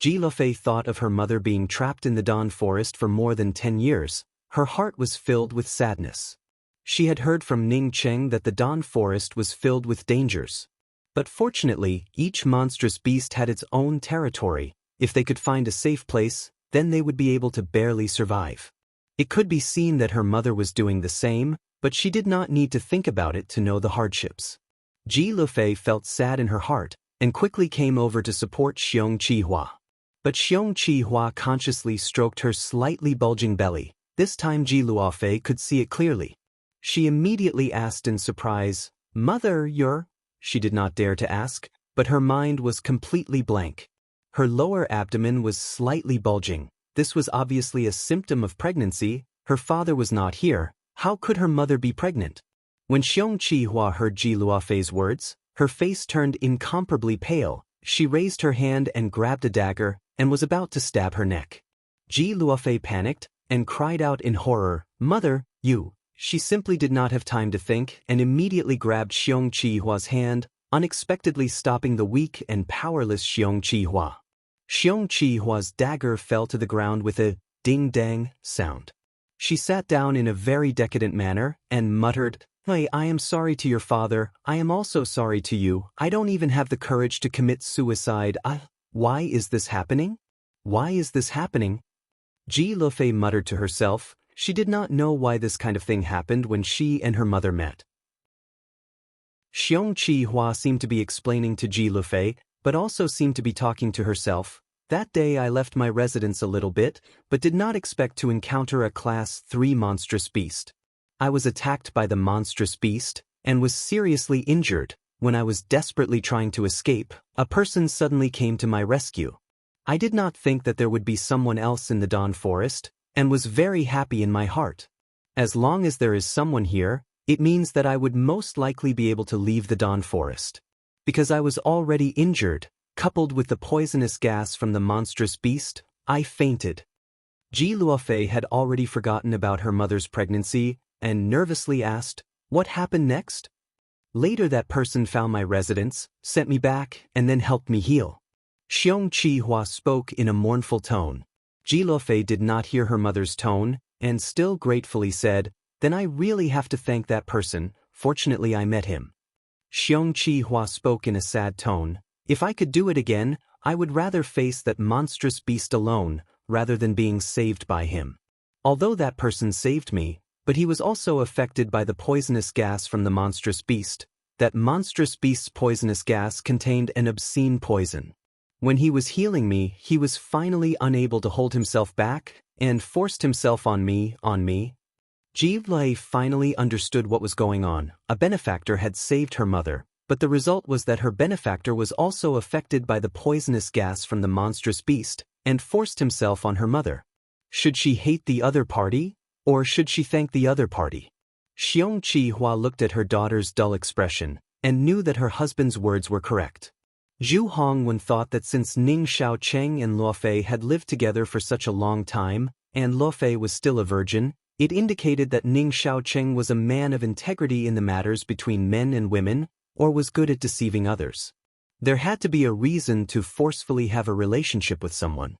Ji Lufei thought of her mother being trapped in the Dawn Forest for more than 10 years. Her heart was filled with sadness. She had heard from Ning Cheng that the Dawn Forest was filled with dangers. But fortunately, each monstrous beast had its own territory. If they could find a safe place, then they would be able to barely survive. It could be seen that her mother was doing the same, but she did not need to think about it to know the hardships. Ji Lufei felt sad in her heart, and quickly came over to support Xiong Qihua. But Xiong Qihua consciously stroked her slightly bulging belly. This time Ji Luofei could see it clearly. She immediately asked in surprise, "Mother, you're—" She did not dare to ask, but her mind was completely blank. Her lower abdomen was slightly bulging. This was obviously a symptom of pregnancy. Her father was not here. How could her mother be pregnant? When Xiong Qihua heard Ji Luofei's words, her face turned incomparably pale. She raised her hand and grabbed a dagger, and was about to stab her neck. Ji Luofei panicked, and cried out in horror, "Mother, you!" She simply did not have time to think, and immediately grabbed Xiong Qihua's hand, unexpectedly stopping the weak and powerless Xiong Qihua. Xiong Qihua's dagger fell to the ground with a ding-dang sound. She sat down in a very decadent manner, and muttered, "Hey, I am sorry to your father, I am also sorry to you, I don't even have the courage to commit suicide. Why is this happening? Why is this happening?" Ji Lufei muttered to herself. She did not know why this kind of thing happened when she and her mother met. Xiong Qihua seemed to be explaining to Ji Lufei, but also seemed to be talking to herself. "That day I left my residence a little bit, but did not expect to encounter a Class 3 monstrous beast. I was attacked by the monstrous beast, and was seriously injured. When I was desperately trying to escape, a person suddenly came to my rescue. I did not think that there would be someone else in the Dawn Forest, and was very happy in my heart. As long as there is someone here, it means that I would most likely be able to leave the Dawn Forest. Because I was already injured, coupled with the poisonous gas from the monstrous beast, I fainted." Ji Luofei had already forgotten about her mother's pregnancy, and nervously asked, "What happened next?" "Later that person found my residence, sent me back, and then helped me heal." Xiong Qihua spoke in a mournful tone. Ji Lufei did not hear her mother's tone, and still gratefully said, "Then I really have to thank that person, fortunately I met him." Xiong Qihua spoke in a sad tone, "If I could do it again, I would rather face that monstrous beast alone, rather than being saved by him. Although that person saved me, but he was also affected by the poisonous gas from the monstrous beast. That monstrous beast's poisonous gas contained an obscene poison. When he was healing me, he was finally unable to hold himself back, and forced himself on me. Ji Lufei finally understood what was going on. A benefactor had saved her mother, but the result was that her benefactor was also affected by the poisonous gas from the monstrous beast, and forced himself on her mother. Should she hate the other party, or should she thank the other party? Xiong Qihua looked at her daughter's dull expression, and knew that her husband's words were correct. Zhu Hongwen thought that since Ning Xiaocheng and Luofei had lived together for such a long time, and Luofei was still a virgin, it indicated that Ning Xiaocheng was a man of integrity in the matters between men and women, or was good at deceiving others. There had to be a reason to forcefully have a relationship with someone.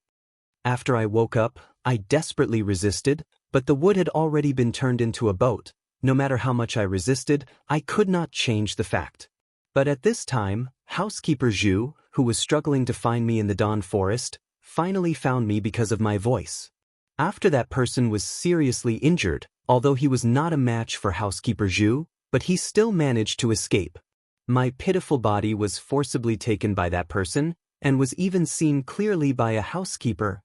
After I woke up, I desperately resisted, but the wood had already been turned into a boat. No matter how much I resisted, I could not change the fact. But at this time, housekeeper Zhu, who was struggling to find me in the Dawn Forest, finally found me because of my voice. After that person was seriously injured, although he was not a match for housekeeper Zhu, but he still managed to escape. My pitiful body was forcibly taken by that person, and was even seen clearly by a housekeeper.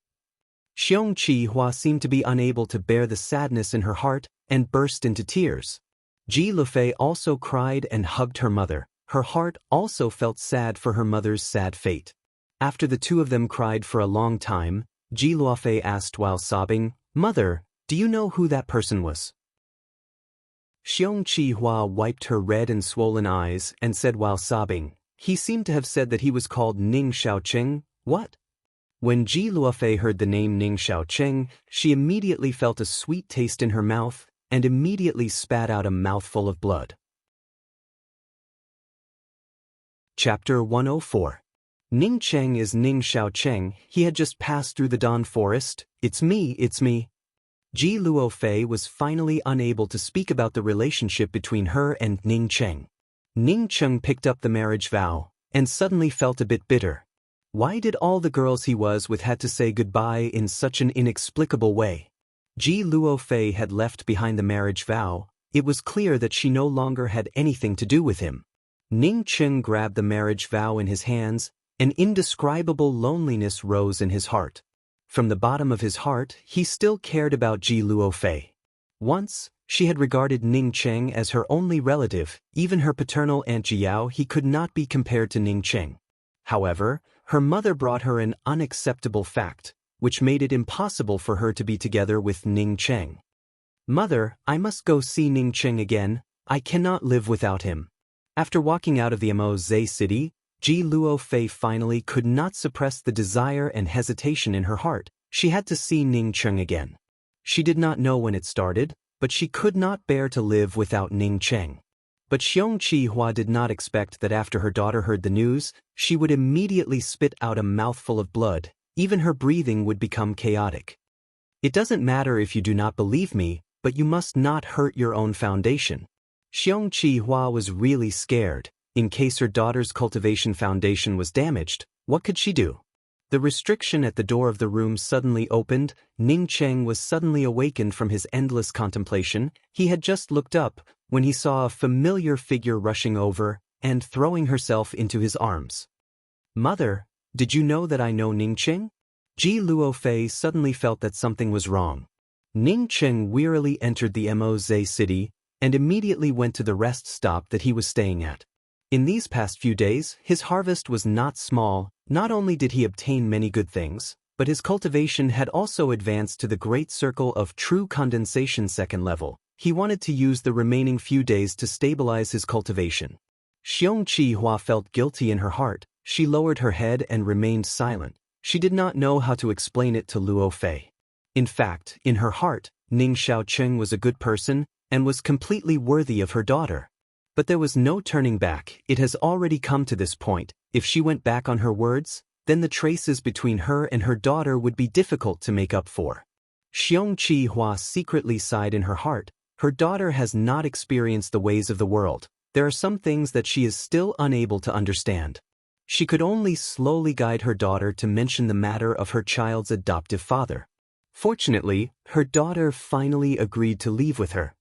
Xiong Qihua seemed to be unable to bear the sadness in her heart, and burst into tears. Ji Lufei also cried and hugged her mother. Her heart also felt sad for her mother's sad fate. After the two of them cried for a long time, Ji Luofei asked while sobbing, "Mother, do you know who that person was?" Xiong Qihua wiped her red and swollen eyes and said while sobbing, "He seemed to have said that he was called Ning Xiaocheng." "What?" When Ji Luofei heard the name Ning Xiaocheng, she immediately felt a sweet taste in her mouth, and immediately spat out a mouthful of blood. Chapter 104. Ning Cheng is Ning Xiaocheng. He had just passed through the Dawn Forest. It's me. Ji Luofei was finally unable to speak about the relationship between her and Ning Cheng. Ning Cheng picked up the marriage vow, and suddenly felt a bit bitter. Why did all the girls he was with had to say goodbye in such an inexplicable way? Ji Luofei had left behind the marriage vow. It was clear that she no longer had anything to do with him. Ning Cheng grabbed the marriage vow in his hands. An indescribable loneliness rose in his heart. From the bottom of his heart, he still cared about Ji Luofei. Once, she had regarded Ning Cheng as her only relative. Even her paternal Aunt Jiao he could not be compared to Ning Cheng. However, her mother brought her an unacceptable fact, which made it impossible for her to be together with Ning Cheng. "Mother, I must go see Ning Cheng again. I cannot live without him." After walking out of the Mo-Zhe city, Ji Luofei finally could not suppress the desire and hesitation in her heart. She had to see Ning Cheng again. She did not know when it started, but she could not bear to live without Ning Cheng. But Xiong Chi-hua did not expect that after her daughter heard the news, she would immediately spit out a mouthful of blood. Even her breathing would become chaotic. "It doesn't matter if you do not believe me, but you must not hurt your own foundation." Xiong Chi-hua was really scared. In case her daughter's cultivation foundation was damaged, what could she do? The restriction at the door of the room suddenly opened. Ning Cheng was suddenly awakened from his endless contemplation. He had just looked up when he saw a familiar figure rushing over and throwing herself into his arms. "Mother, did you know that I know Ning Cheng?" Ji Luofei suddenly felt that something was wrong. Ning Cheng wearily entered the Mo-Zhe city and immediately went to the rest stop that he was staying at. In these past few days, his harvest was not small. Not only did he obtain many good things, but his cultivation had also advanced to the great circle of true condensation second level. He wanted to use the remaining few days to stabilize his cultivation. Xiong Chi-hua felt guilty in her heart. She lowered her head and remained silent. She did not know how to explain it to Luofei. In fact, in her heart, Ning Xiaocheng was a good person and was completely worthy of her daughter. But there was no turning back. It has already come to this point. If she went back on her words, then the traces between her and her daughter would be difficult to make up for. Xiong Chi-hua secretly sighed in her heart. Her daughter has not experienced the ways of the world. There are some things that she is still unable to understand. She could only slowly guide her daughter to mention the matter of her child's adoptive father. Fortunately, her daughter finally agreed to leave with her.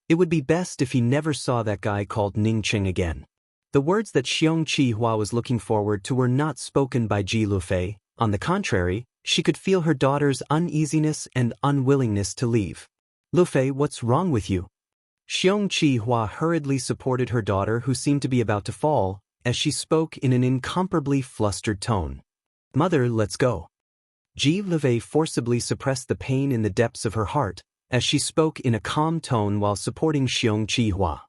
It would be best if he never saw that guy called Ning Cheng again. The words that Xiong Chi-hua was looking forward to were not spoken by Ji Luofei. On the contrary, she could feel her daughter's uneasiness and unwillingness to leave. "Luofei, what's wrong with you?" Xiong Chi-hua hurriedly supported her daughter, who seemed to be about to fall, as she spoke in an incomparably flustered tone. "Mother, let's go." Ji Luofei forcibly suppressed the pain in the depths of her heart, as she spoke in a calm tone while supporting Xiong Chi-hua.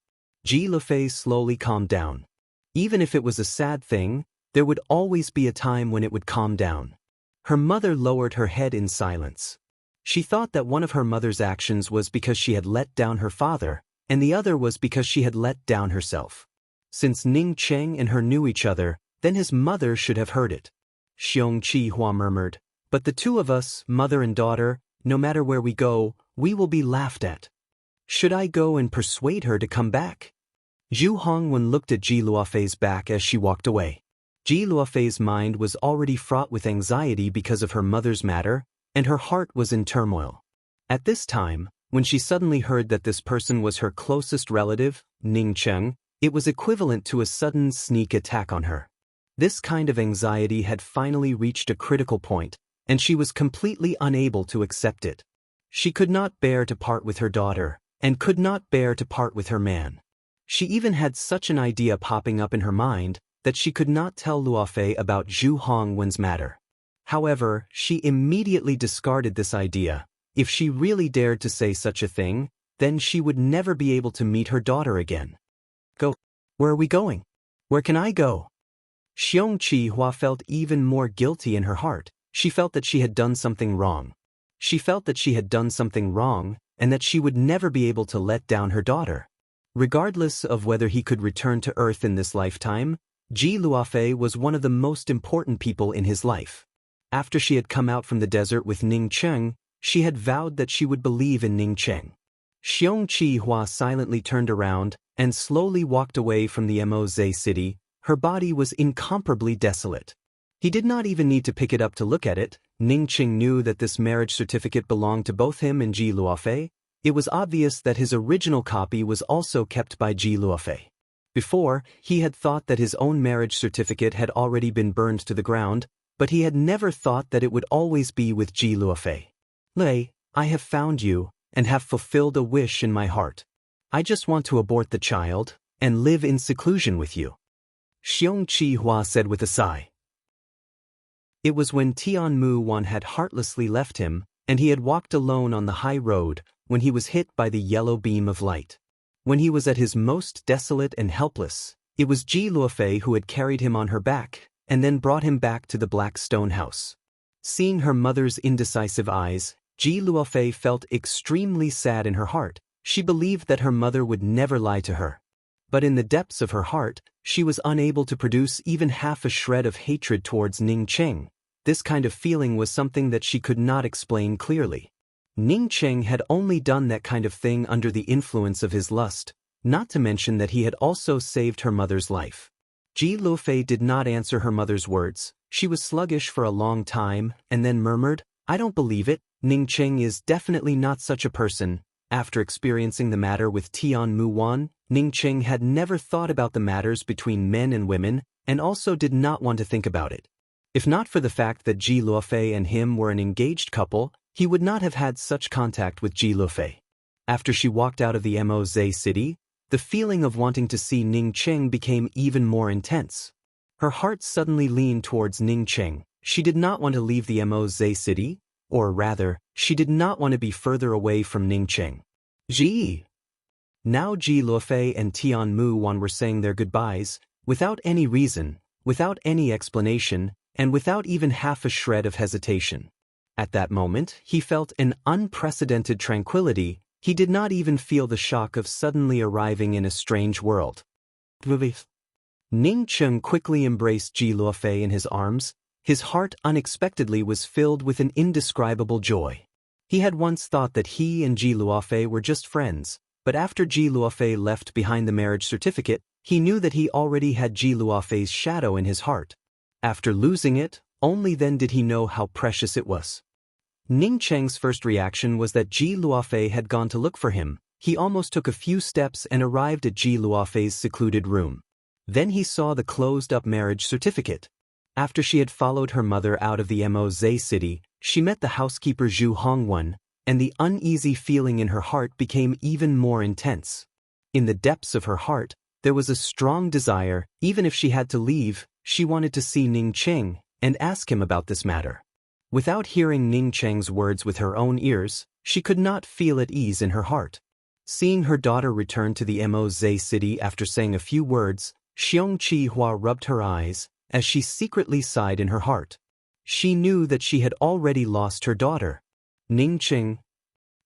Ji Luofei slowly calmed down. Even if it was a sad thing, there would always be a time when it would calm down. Her mother lowered her head in silence. She thought that one of her mother's actions was because she had let down her father, and the other was because she had let down herself. Since Ning Cheng and her knew each other, then his mother should have heard it. Xiong Chi-hua murmured, "But the two of us, mother and daughter, no matter where we go, we will be laughed at. Should I go and persuade her to come back?" Zhu Hongwen looked at Ji Luofei's back as she walked away. Ji Luofei's mind was already fraught with anxiety because of her mother's matter, and her heart was in turmoil. At this time, when she suddenly heard that this person was her closest relative, Ning Cheng, it was equivalent to a sudden sneak attack on her. This kind of anxiety had finally reached a critical point, and she was completely unable to accept it. She could not bear to part with her daughter, and could not bear to part with her man. She even had such an idea popping up in her mind that she could not tell Luofei about Zhu Hongwen's matter. However, she immediately discarded this idea. If she really dared to say such a thing, then she would never be able to meet her daughter again. "Go. Where are we going? Where can I go?" Xiong Chi-hua felt even more guilty in her heart. She felt that she had done something wrong. She felt that she had done something wrong, and that she would never be able to let down her daughter. Regardless of whether he could return to Earth in this lifetime, Ji Luofei was one of the most important people in his life. After she had come out from the desert with Ning Cheng, She had vowed that she would believe in Ning Cheng. Xiong Chi-hua silently turned around and slowly walked away from the Moze city. Her body was incomparably desolate. He did not even need to pick it up to look at it. Ning Cheng knew that this marriage certificate belonged to both him and Ji Luofei. It was obvious that his original copy was also kept by Ji Luofei. Before, he had thought that his own marriage certificate had already been burned to the ground, but he had never thought that it would always be with Ji Luofei. Lei, I have found you, and have fulfilled a wish in my heart. I just want to abort the child, and live in seclusion with you. Xiong Chi-hua said with a sigh. It was when Tian Mu Wan had heartlessly left him, and he had walked alone on the high road, when he was hit by the yellow beam of light. When he was at his most desolate and helpless, it was Ji Luofei who had carried him on her back, and then brought him back to the black stone house. Seeing her mother's indecisive eyes, Ji Luofei felt extremely sad in her heart. She believed that her mother would never lie to her. But in the depths of her heart, she was unable to produce even half a shred of hatred towards Ning Cheng. This kind of feeling was something that she could not explain clearly. Ning Cheng had only done that kind of thing under the influence of his lust, not to mention that he had also saved her mother's life. Ji Luofei did not answer her mother's words. She was sluggish for a long time, and then murmured, "I don't believe it. Ning Cheng is definitely not such a person." After experiencing the matter with Tian Mu Wan, Ning Cheng had never thought about the matters between men and women, and also did not want to think about it. If not for the fact that Ji Luofei and him were an engaged couple, he would not have had such contact with Ji Luofei. After she walked out of the Moze city, the feeling of wanting to see Ning Cheng became even more intense. Her heart suddenly leaned towards Ning Cheng. She did not want to leave the Moze city, or rather, she did not want to be further away from Ning Cheng. Ji! Now Ji Luofei and Tian Mu Wan were saying their goodbyes, without any reason, without any explanation, and without even half a shred of hesitation. At that moment, he felt an unprecedented tranquility. He did not even feel the shock of suddenly arriving in a strange world. Ning Cheng quickly embraced Ji Luofei in his arms. His heart unexpectedly was filled with an indescribable joy. He had once thought that he and Ji Luofei were just friends, but after Ji Luofei left behind the marriage certificate, he knew that he already had Ji Luofei's shadow in his heart. After losing it, only then did he know how precious it was. Ning Cheng's first reaction was that Ji Luofei had gone to look for him. He almost took a few steps and arrived at Ji Luofei's secluded room. Then he saw the closed-up marriage certificate. After she had followed her mother out of the Moze city, she met the housekeeper Zhu Hongwen, and the uneasy feeling in her heart became even more intense. In the depths of her heart, there was a strong desire. Even if she had to leave, she wanted to see Ning Cheng and ask him about this matter. Without hearing Ning Cheng's words with her own ears, she could not feel at ease in her heart. Seeing her daughter return to the Moze city after saying a few words, Xiong Chi-hua rubbed her eyes, as she secretly sighed in her heart. She knew that she had already lost her daughter. Ning Cheng.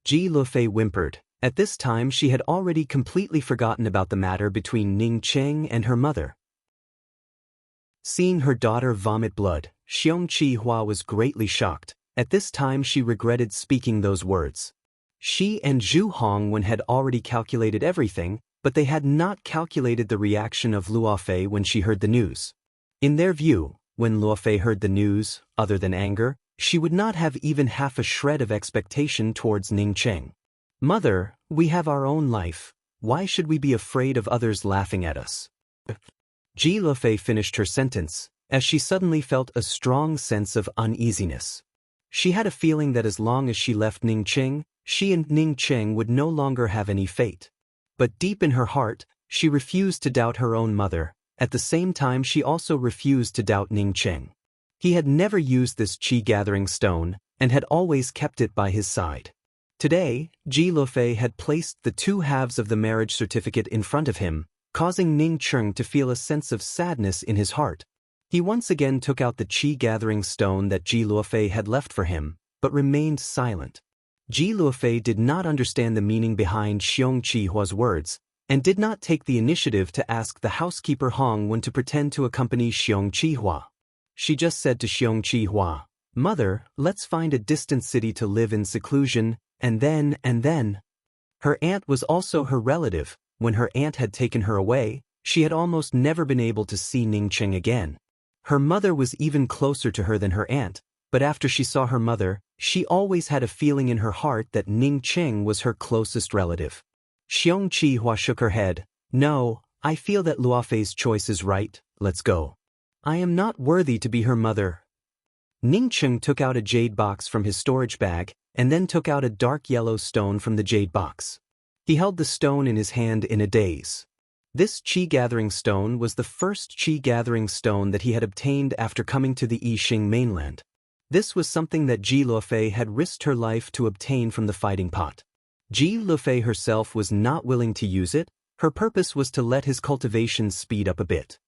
Ji Luofei whimpered. At this time she had already completely forgotten about the matter between Ning Cheng and her mother. Seeing her daughter vomit blood, Xiong Chi-hua was greatly shocked. At this time she regretted speaking those words. She and Zhu Hongwen had already calculated everything, but they had not calculated the reaction of Luofei when she heard the news. In their view, when Luofei heard the news, other than anger, she would not have even half a shred of expectation towards Ning Cheng. "Mother, we have our own life. Why should we be afraid of others laughing at us?" Ji Luofei finished her sentence, as she suddenly felt a strong sense of uneasiness. She had a feeling that as long as she left Ning Cheng, she and Ning Cheng would no longer have any fate. But deep in her heart, she refused to doubt her own mother. At the same time she also refused to doubt Ning Cheng. He had never used this qi-gathering stone, and had always kept it by his side. Today, Ji Luofei had placed the two halves of the marriage certificate in front of him, causing Ning Cheng to feel a sense of sadness in his heart. He once again took out the qi-gathering stone that Ji Luofei had left for him, but remained silent. Ji Luofei did not understand the meaning behind Xiong Chi-hua's words, and did not take the initiative to ask the housekeeper Hong when to pretend to accompany Xiong Chi-hua. She just said to Xiong Chi-hua, "Mother, let's find a distant city to live in seclusion, and then. Her aunt was also her relative. When her aunt had taken her away, she had almost never been able to see Ningqing again. Her mother was even closer to her than her aunt, but after she saw her mother, she always had a feeling in her heart that Ningqing was her closest relative. Xiong Qihua shook her head. "No, I feel that Luofei's choice is right, let's go. I am not worthy to be her mother." Ningqing took out a jade box from his storage bag, and then took out a dark yellow stone from the jade box. He held the stone in his hand in a daze. This qi-gathering stone was the first qi-gathering stone that he had obtained after coming to the Yixing mainland. This was something that Ji Luofei had risked her life to obtain from the fighting pot. Ji Luofei herself was not willing to use it. Her purpose was to let his cultivation speed up a bit.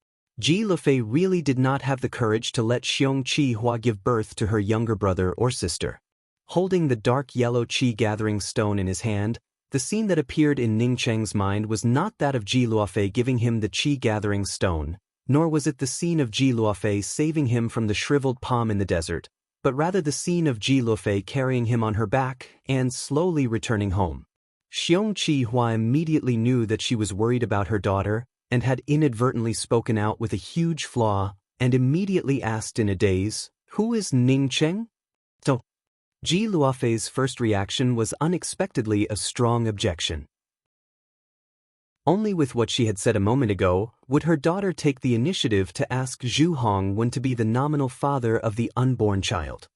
Ji Luofei really did not have the courage to let Xiong Qihua give birth to her younger brother or sister. Holding the dark yellow qi-gathering stone in his hand, the scene that appeared in Ningqing's mind was not that of Ji Luofei giving him the qi-gathering stone, nor was it the scene of Ji Luofei saving him from the shriveled palm in the desert, but rather the scene of Ji Luofei carrying him on her back and slowly returning home. Xiong Qihua immediately knew that she was worried about her daughter and had inadvertently spoken out with a huge flaw, and immediately asked in a daze, "Who is Ningqing?" So, Ji Luofei's first reaction was unexpectedly a strong objection. Only with what she had said a moment ago would her daughter take the initiative to ask Zhu Hong when to be the nominal father of the unborn child.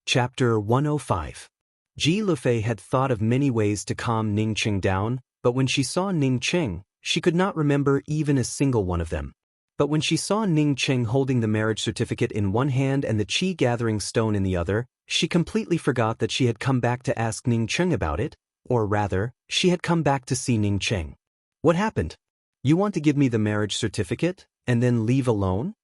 Chapter 105. Ji Luofei had thought of many ways to calm Ningqing down, but when she saw Ningqing, she could not remember even a single one of them. But when she saw Ningqing holding the marriage certificate in one hand and the qi-gathering stone in the other, she completely forgot that she had come back to ask Ningqing about it, or rather, she had come back to see Ningqing. "What happened? You want to give me the marriage certificate, and then leave alone?"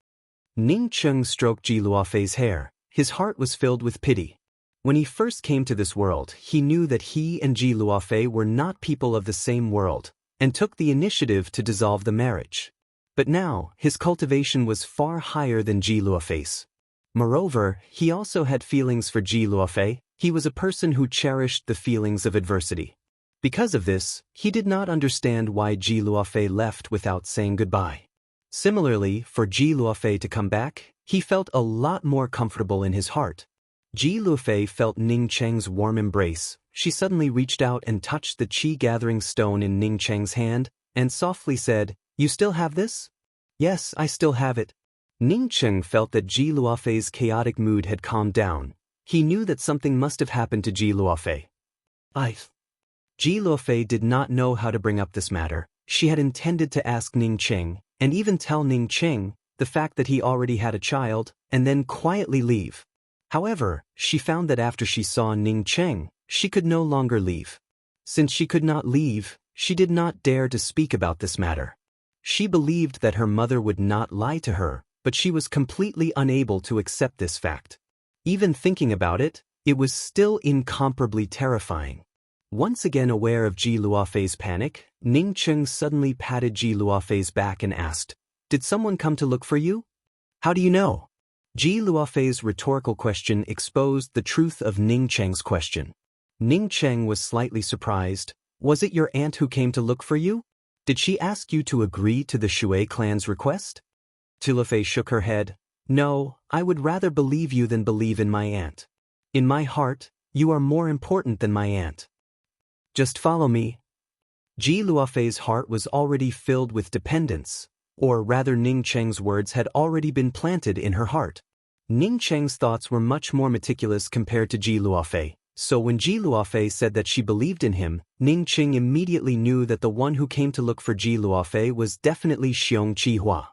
Ningqing stroked Ji Luofei's hair. His heart was filled with pity. When he first came to this world, he knew that he and Ji Luofei were not people of the same world, and took the initiative to dissolve the marriage. But now, his cultivation was far higher than Ji Luofei's. Moreover, he also had feelings for Ji Luofei. He was a person who cherished the feelings of adversity. Because of this, he did not understand why Ji Luofei left without saying goodbye. Similarly, for Ji Luofei to come back, he felt a lot more comfortable in his heart. Ji Luofei felt Ningqing's warm embrace. She suddenly reached out and touched the qi-gathering stone in Ningqing's hand, and softly said, "You still have this?" "Yes, I still have it." Ningqing felt that Ji Luofei's chaotic mood had calmed down. He knew that something must have happened to Ji Luofei. Ji Luofei did not know how to bring up this matter. She had intended to ask Ningqing, and even tell Ningqing, the fact that he already had a child, and then quietly leave. However, she found that after she saw Ningqing, she could no longer leave. Since she could not leave, she did not dare to speak about this matter. She believed that her mother would not lie to her, but she was completely unable to accept this fact. Even thinking about it, it was still incomparably terrifying. Once again aware of Ji Luofei's panic, Ningqing suddenly patted Ji Luofei's back and asked, "Did someone come to look for you?" "How do you know?" Ji Luofei's rhetorical question exposed the truth of Ningqing's question. Ningqing was slightly surprised. "Was it your aunt who came to look for you? Did she ask you to agree to the Shui clan's request?" Ji Luofei shook her head. "No, I would rather believe you than believe in my aunt. In my heart, you are more important than my aunt. Just follow me." Ji Luofei's heart was already filled with dependence, or rather Ningqing's words had already been planted in her heart. Ningqing's thoughts were much more meticulous compared to Ji Luofei, so when Ji Luofei said that she believed in him, Ningqing immediately knew that the one who came to look for Ji Luofei was definitely Xiong Qihua.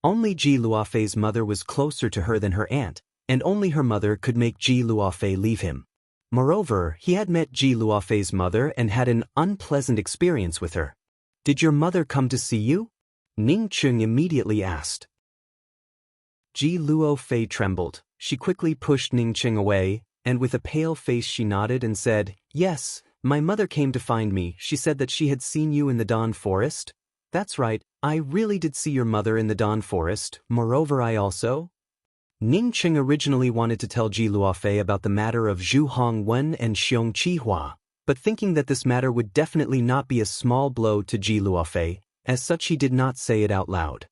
Only Ji Luofei's mother was closer to her than her aunt, and only her mother could make Ji Luofei leave him. Moreover, he had met Ji Luofei's mother and had an unpleasant experience with her. "Did your mother come to see you?" Ningqing immediately asked. Ji Luofei trembled. She quickly pushed Ningqing away, and with a pale face she nodded and said, "Yes, my mother came to find me. She said that she had seen you in the Dawn Forest." That's right, I really did see your mother in the Dawn Forest, moreover I also. Ning Qing originally wanted to tell Ji Luofei about the matter of Zhu Hongwen and Xiong Qihua, but thinking that this matter would definitely not be a small blow to Ji Luofei, as such he did not say it out loud.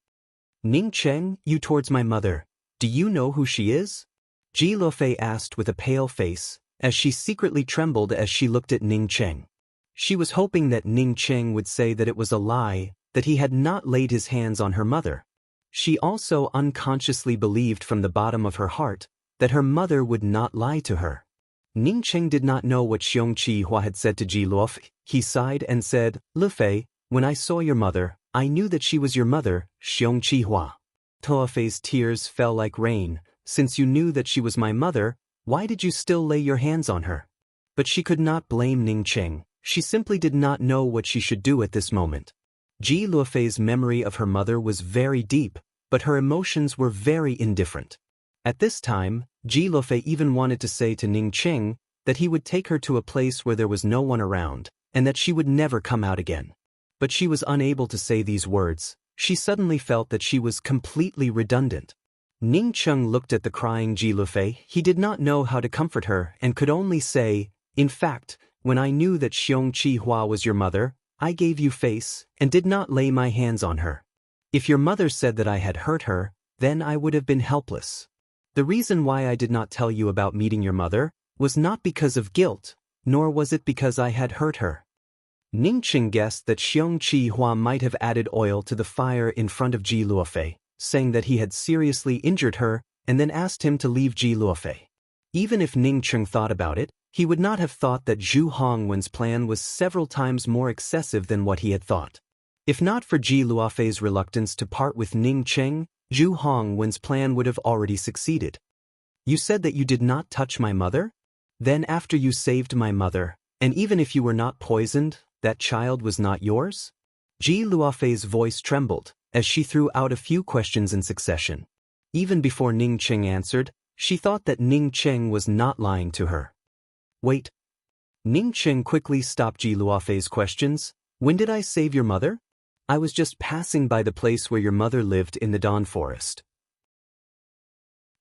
Ning Cheng, you towards my mother, do you know who she is? Ji Luofei asked with a pale face, as she secretly trembled as she looked at Ning Cheng. She was hoping that Ning Cheng would say that it was a lie, that he had not laid his hands on her mother. She also unconsciously believed from the bottom of her heart that her mother would not lie to her. Ning Cheng did not know what Xiong Qihua had said to Ji Luofei. He sighed and said, Luofei, when I saw your mother, I knew that she was your mother, Xiong Qihua. Luofei's tears fell like rain. Since you knew that she was my mother, why did you still lay your hands on her? But she could not blame Ning Cheng. She simply did not know what she should do at this moment. Ji Luofei's memory of her mother was very deep, but her emotions were very indifferent. At this time, Ji Luofei even wanted to say to Ning Cheng that he would take her to a place where there was no one around, and that she would never come out again. But she was unable to say these words. She suddenly felt that she was completely redundant. Ning Cheng looked at the crying Ji Luofei. He did not know how to comfort her and could only say, in fact, when I knew that Xiong Qihua was your mother, I gave you face and did not lay my hands on her. If your mother said that I had hurt her, then I would have been helpless. The reason why I did not tell you about meeting your mother was not because of guilt, nor was it because I had hurt her. Ning Cheng guessed that Xiong Qihua might have added oil to the fire in front of Ji Luofei, saying that he had seriously injured her and then asked him to leave Ji Luofei. Even if Ning Cheng thought about it, he would not have thought that Zhu Hongwen's plan was several times more excessive than what he had thought. If not for Ji Luofei's reluctance to part with Ning Cheng, Zhu Hongwen's plan would have already succeeded. You said that you did not touch my mother? Then after you saved my mother, and even if you were not poisoned, that child was not yours? Ji Luofei's voice trembled as she threw out a few questions in succession. Even before Ning Cheng answered, she thought that Ning Cheng was not lying to her. Wait. Ning Cheng quickly stopped Ji Luofei's questions. When did I save your mother? I was just passing by the place where your mother lived in the Dawn Forest.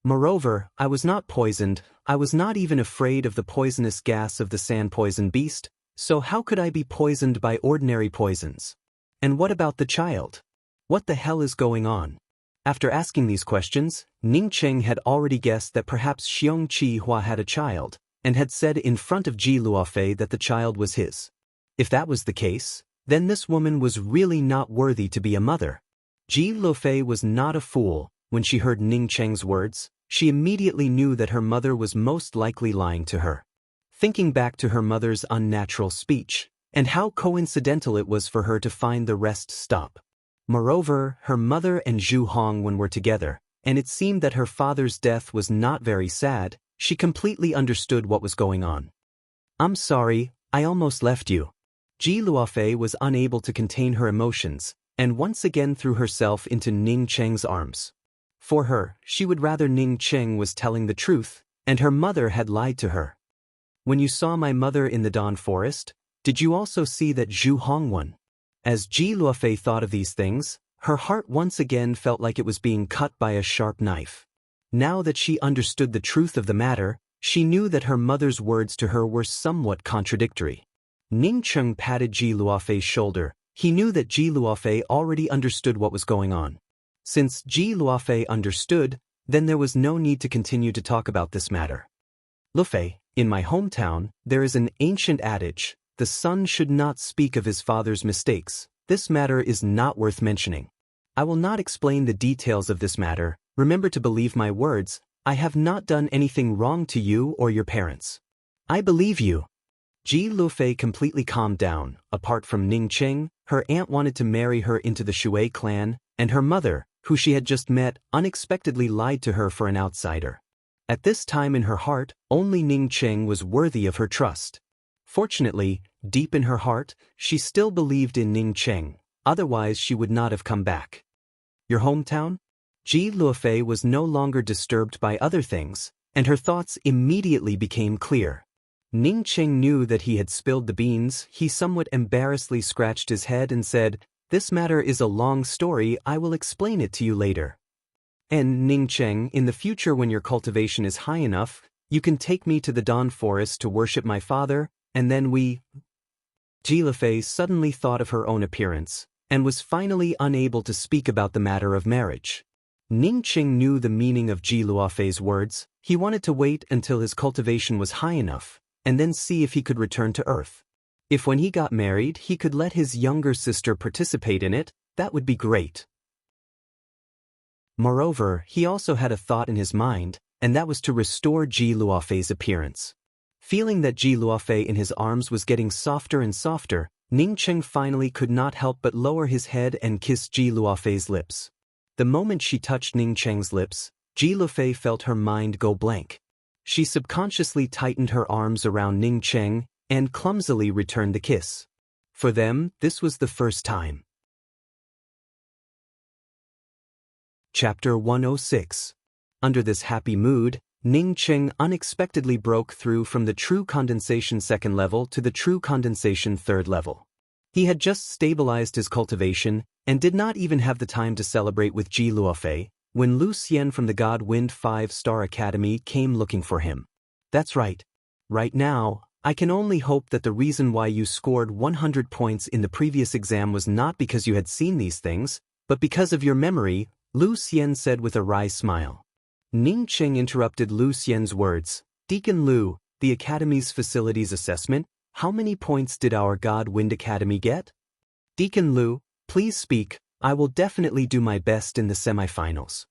Moreover, I was not poisoned. I was not even afraid of the poisonous gas of the sand poison beast, so how could I be poisoned by ordinary poisons? And what about the child? What the hell is going on? After asking these questions, Ning Cheng had already guessed that perhaps Xiong Qihua had a child, and had said in front of Ji Luofei that the child was his. If that was the case, then this woman was really not worthy to be a mother. Ji Luofei was not a fool. When she heard Ning Cheng's words, she immediately knew that her mother was most likely lying to her. Thinking back to her mother's unnatural speech, and how coincidental it was for her to find the rest stop. Moreover, her mother and Zhu Hongwen were together, and it seemed that her father's death was not very sad. She completely understood what was going on. I'm sorry, I almost left you. Ji Luofei was unable to contain her emotions, and once again threw herself into Ning Cheng's arms. For her, she would rather Ning Cheng was telling the truth, and her mother had lied to her. When you saw my mother in the Dawn Forest, did you also see that Zhu Hongwen? As Ji Luofei thought of these things, her heart once again felt like it was being cut by a sharp knife. Now that she understood the truth of the matter, she knew that her mother's words to her were somewhat contradictory. Ning Cheng patted Ji Luofei's shoulder. He knew that Ji Luofei already understood what was going on. Since Ji Luofei understood, then there was no need to continue to talk about this matter. Luofei, in my hometown, there is an ancient adage, the son should not speak of his father's mistakes. This matter is not worth mentioning. I will not explain the details of this matter. Remember to believe my words. I have not done anything wrong to you or your parents. I believe you. Ji Luofei completely calmed down. Apart from Ning Cheng, her aunt wanted to marry her into the Shui clan, and her mother, who she had just met, unexpectedly lied to her for an outsider. At this time in her heart, only Ning Cheng was worthy of her trust. Fortunately, deep in her heart, she still believed in Ning Cheng, otherwise she would not have come back. Your hometown? Ji Luofei was no longer disturbed by other things, and her thoughts immediately became clear. Ning Cheng knew that he had spilled the beans. He somewhat embarrassedly scratched his head and said, This matter is a long story, I will explain it to you later. And Ningcheng, in the future when your cultivation is high enough, you can take me to the Dawn Forest to worship my father, and then we... Ji Lufei suddenly thought of her own appearance, and was finally unable to speak about the matter of marriage. Ningcheng knew the meaning of Ji Luofei's words. He wanted to wait until his cultivation was high enough, and then see if he could return to Earth. If when he got married he could let his younger sister participate in it, that would be great. Moreover, he also had a thought in his mind, and that was to restore Ji Luofei's appearance. Feeling that Ji Luofei in his arms was getting softer and softer, Ningcheng finally could not help but lower his head and kiss Ji Luofei's lips. The moment she touched Ningcheng's lips, Ji Lufei felt her mind go blank. She subconsciously tightened her arms around Ningcheng and clumsily returned the kiss. For them, this was the first time. Chapter 106. Under this happy mood, Ningcheng unexpectedly broke through from the true condensation second level to the true condensation third level. He had just stabilized his cultivation and did not even have the time to celebrate with Ji Luofei when Lu Xian from the God Wind 5-Star Academy came looking for him. That's right. Right now, I can only hope that the reason why you scored 100 points in the previous exam was not because you had seen these things, but because of your memory, Lu Xian said with a wry smile. Ningcheng interrupted Lu Xian's words. Deacon Lu, the Academy's facilities assessment, how many points did our God Wind Academy get? Deacon Lu, please speak, I will definitely do my best in the semifinals.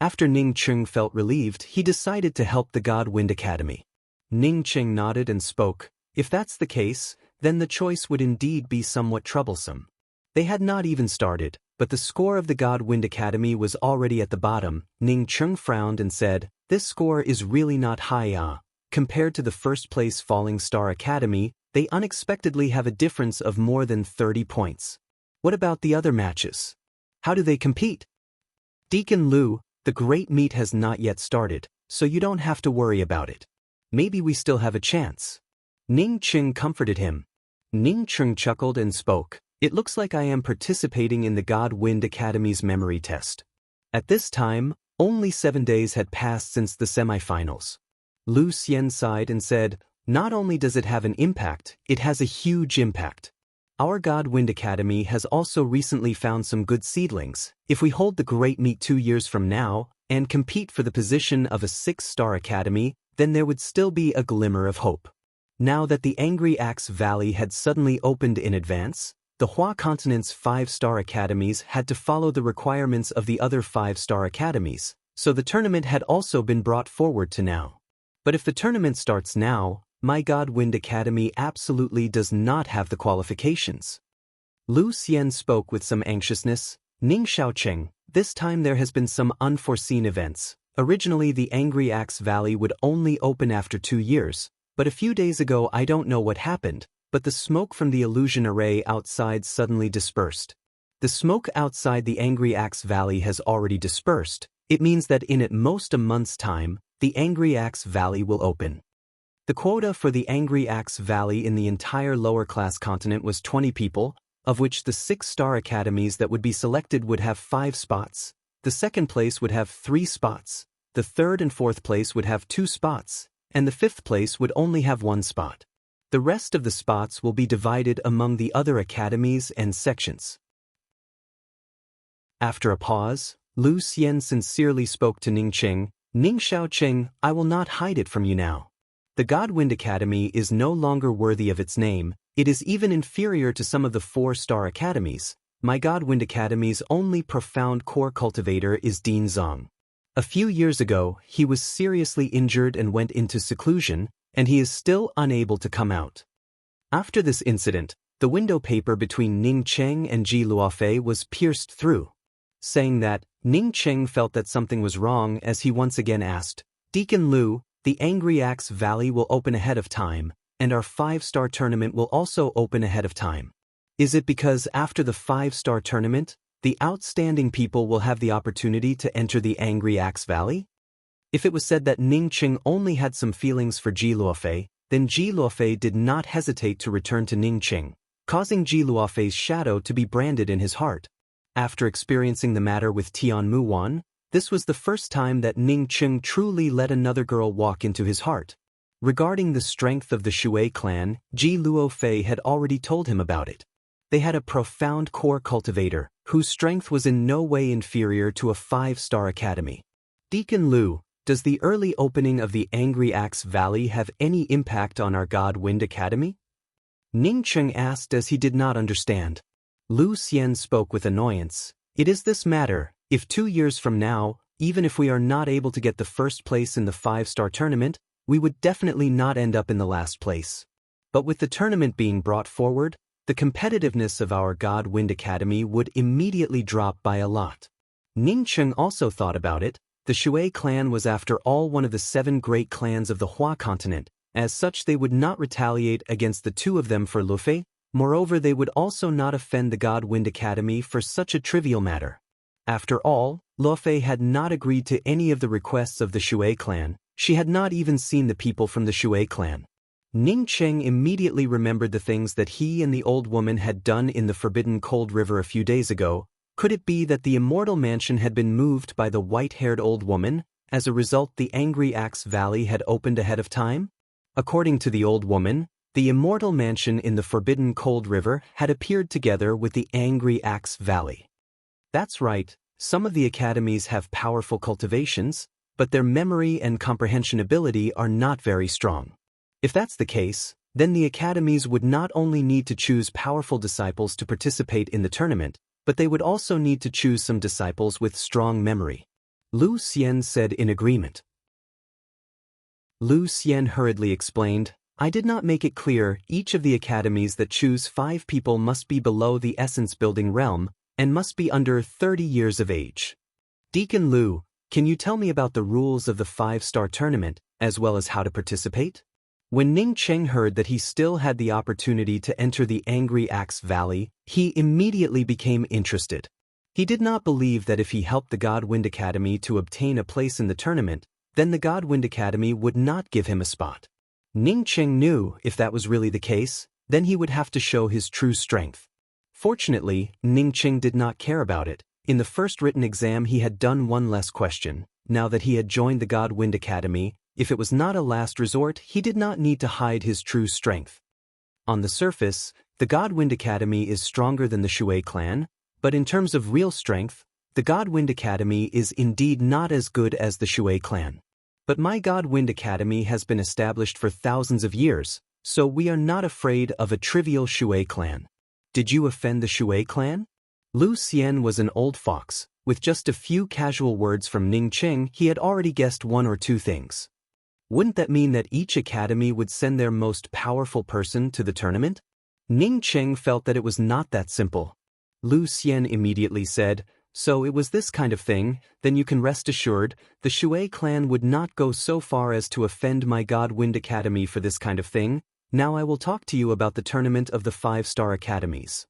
After Ningcheng felt relieved, he decided to help the God Wind Academy. Ningcheng nodded and spoke. If that's the case, then the choice would indeed be somewhat troublesome. They had not even started, but the score of the God Wind Academy was already at the bottom. Ningcheng frowned and said, this score is really not high. Compared to the first-place Falling Star Academy, they unexpectedly have a difference of more than 30 points. What about the other matches? How do they compete? Deacon Lu, the great meet has not yet started, so you don't have to worry about it. Maybe we still have a chance. Ningcheng comforted him. Ningcheng chuckled and spoke. It looks like I am participating in the God Wind Academy's memory test. At this time, only 7 days had passed since the semifinals. Lu Xian sighed and said, not only does it have an impact, it has a huge impact. Our God Wind Academy has also recently found some good seedlings. If we hold the great meet 2 years from now, and compete for the position of a 6-star academy, then there would still be a glimmer of hope. Now that the Angry Axe Valley had suddenly opened in advance, the Hua Continent's 5-star academies had to follow the requirements of the other 5-star academies, so the tournament had also been brought forward to now. But if the tournament starts now, my God Wind Academy absolutely does not have the qualifications. Lu Xian spoke with some anxiousness. Ning Xiaocheng, this time there has been some unforeseen events. Originally the Angry Axe Valley would only open after 2 years, but a few days ago I don't know what happened, but the smoke from the illusion array outside suddenly dispersed. The smoke outside the Angry Axe Valley has already dispersed. It means that in at most a month's time, the Angry Axe Valley will open. The quota for the Angry Axe Valley in the entire lower-class continent was 20 people, of which the 6-star academies that would be selected would have 5 spots. The second place would have 3 spots, the third and fourth place would have 2 spots, and the fifth place would only have 1 spot. The rest of the spots will be divided among the other academies and sections. After a pause, Lu Xian sincerely spoke to Ningcheng. Ning Xiaocheng, I will not hide it from you now. The God Wind Academy is no longer worthy of its name, it is even inferior to some of the 4-star academies. My God Wind Academy's only profound core cultivator is Dean Zong. A few years ago, he was seriously injured and went into seclusion, and he is still unable to come out. After this incident, the window paper between Ningcheng and Ji Luofei was pierced through. Saying that, Ningcheng felt that something was wrong as he once again asked, Deacon Lu, the Angry Axe Valley will open ahead of time, and our 5-star tournament will also open ahead of time. Is it because after the 5-star tournament, the outstanding people will have the opportunity to enter the Angry Axe Valley? If it was said that Ningcheng only had some feelings for Ji Luofei, then Ji Luofei did not hesitate to return to Ningcheng. causing Ji Luofei's shadow to be branded in his heart. After experiencing the matter with Tian Muwan, this was the first time that Ning Cheng truly let another girl walk into his heart. Regarding the strength of the Shui clan, Ji Luofei had already told him about it. They had a profound core cultivator, whose strength was in no way inferior to a 5-star academy. Deacon Lu, does the early opening of the Angry Axe Valley have any impact on our God Wind Academy? Ning Cheng asked as he did not understand. Lu Xian spoke with annoyance. It is this matter, if 2 years from now, even if we are not able to get the first place in the 5-star tournament, we would definitely not end up in the last place. But with the tournament being brought forward, the competitiveness of our God Wind Academy would immediately drop by a lot. Ning Cheng also thought about it. The Shui clan was after all one of the 7 great clans of the Hua continent. As such, they would not retaliate against the 2 of them for Luofei. Moreover, they would also not offend the God Wind Academy for such a trivial matter. After all, Luofei had not agreed to any of the requests of the Shui clan. She had not even seen the people from the Shui clan. Ning Cheng immediately remembered the things that he and the old woman had done in the Forbidden Cold River a few days ago. Could it be that the immortal mansion had been moved by the white-haired old woman? As a result, the Angry Axe Valley had opened ahead of time? According to the old woman, the immortal mansion in the Forbidden Cold River had appeared together with the Angry Axe Valley. That's right, some of the academies have powerful cultivations, but their memory and comprehension ability are not very strong. If that's the case, then the academies would not only need to choose powerful disciples to participate in the tournament, but they would also need to choose some disciples with strong memory. Lu Xian said in agreement. Lu Xian hurriedly explained, I did not make it clear, each of the academies that choose 5 people must be below the essence-building realm, and must be under 30 years of age. Deacon Lu, can you tell me about the rules of the 5-star tournament, as well as how to participate? When Ning Cheng heard that he still had the opportunity to enter the Angry Axe Valley, he immediately became interested. He did not believe that if he helped the God Wind Academy to obtain a place in the tournament, then the God Wind Academy would not give him a spot. Ning Cheng knew if that was really the case, then he would have to show his true strength. Fortunately, Ning Cheng did not care about it. In the first written exam he had done one less question. Now that he had joined the God Wind Academy, if it was not a last resort, he did not need to hide his true strength. On the surface, the God Wind Academy is stronger than the Shui clan, but in terms of real strength, the God Wind Academy is indeed not as good as the Shui clan. But my God Wind Academy has been established for thousands of years, so we are not afraid of a trivial Shui clan. Did you offend the Shui clan? Lu Xian was an old fox. With just a few casual words from Ning Cheng, he had already guessed 1 or 2 things. Wouldn't that mean that each academy would send their most powerful person to the tournament? Ning Cheng felt that it was not that simple. Lu Xian immediately said, so it was this kind of thing, then you can rest assured, the Shui clan would not go so far as to offend my God Wind Academy for this kind of thing. Now I will talk to you about the tournament of the 5-star academies.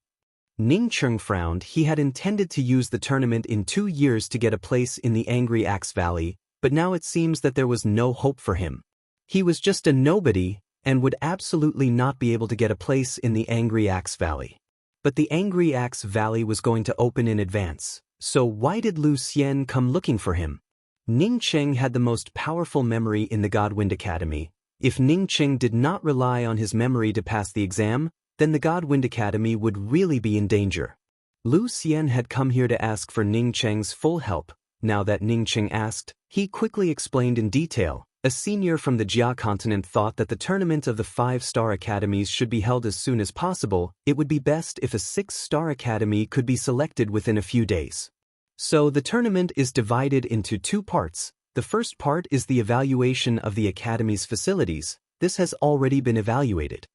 Ning Cheng frowned. He had intended to use the tournament in 2 years to get a place in the Angry Axe Valley, but now it seems that there was no hope for him. He was just a nobody, and would absolutely not be able to get a place in the Angry Axe Valley. But the Angry Axe Valley was going to open in advance, so why did Lu Xian come looking for him? Ning Cheng had the most powerful memory in the God Wind Academy. If Ning Cheng did not rely on his memory to pass the exam, then the God Wind Academy would really be in danger. Lu Xian had come here to ask for Ning Cheng's full help. Now that Ning Cheng asked, he quickly explained in detail. A senior from the Jia continent thought that the tournament of the 5-star academies should be held as soon as possible. It would be best if a 6-star academy could be selected within a few days. So the tournament is divided into 2 parts. The first part is the evaluation of the academy's facilities. This has already been evaluated.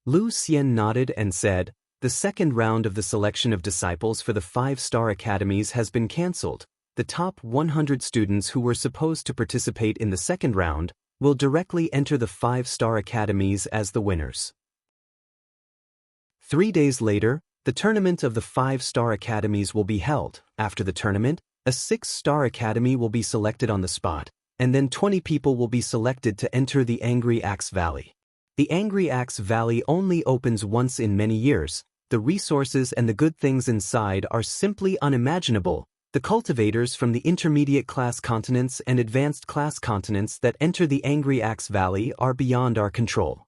Lu Xian nodded and said, the second round of the selection of disciples for the 5-star academies has been cancelled. The top 100 students who were supposed to participate in the second round will directly enter the 5-star academies as the winners. 3 days later, the tournament of the 5-star academies will be held. After the tournament, a 6-star academy will be selected on the spot, and then 20 people will be selected to enter the Angry Axe Valley. The Angry Axe Valley only opens once in many years. The resources and the good things inside are simply unimaginable. The cultivators from the intermediate class continents and advanced class continents that enter the Angry Axe Valley are beyond our control.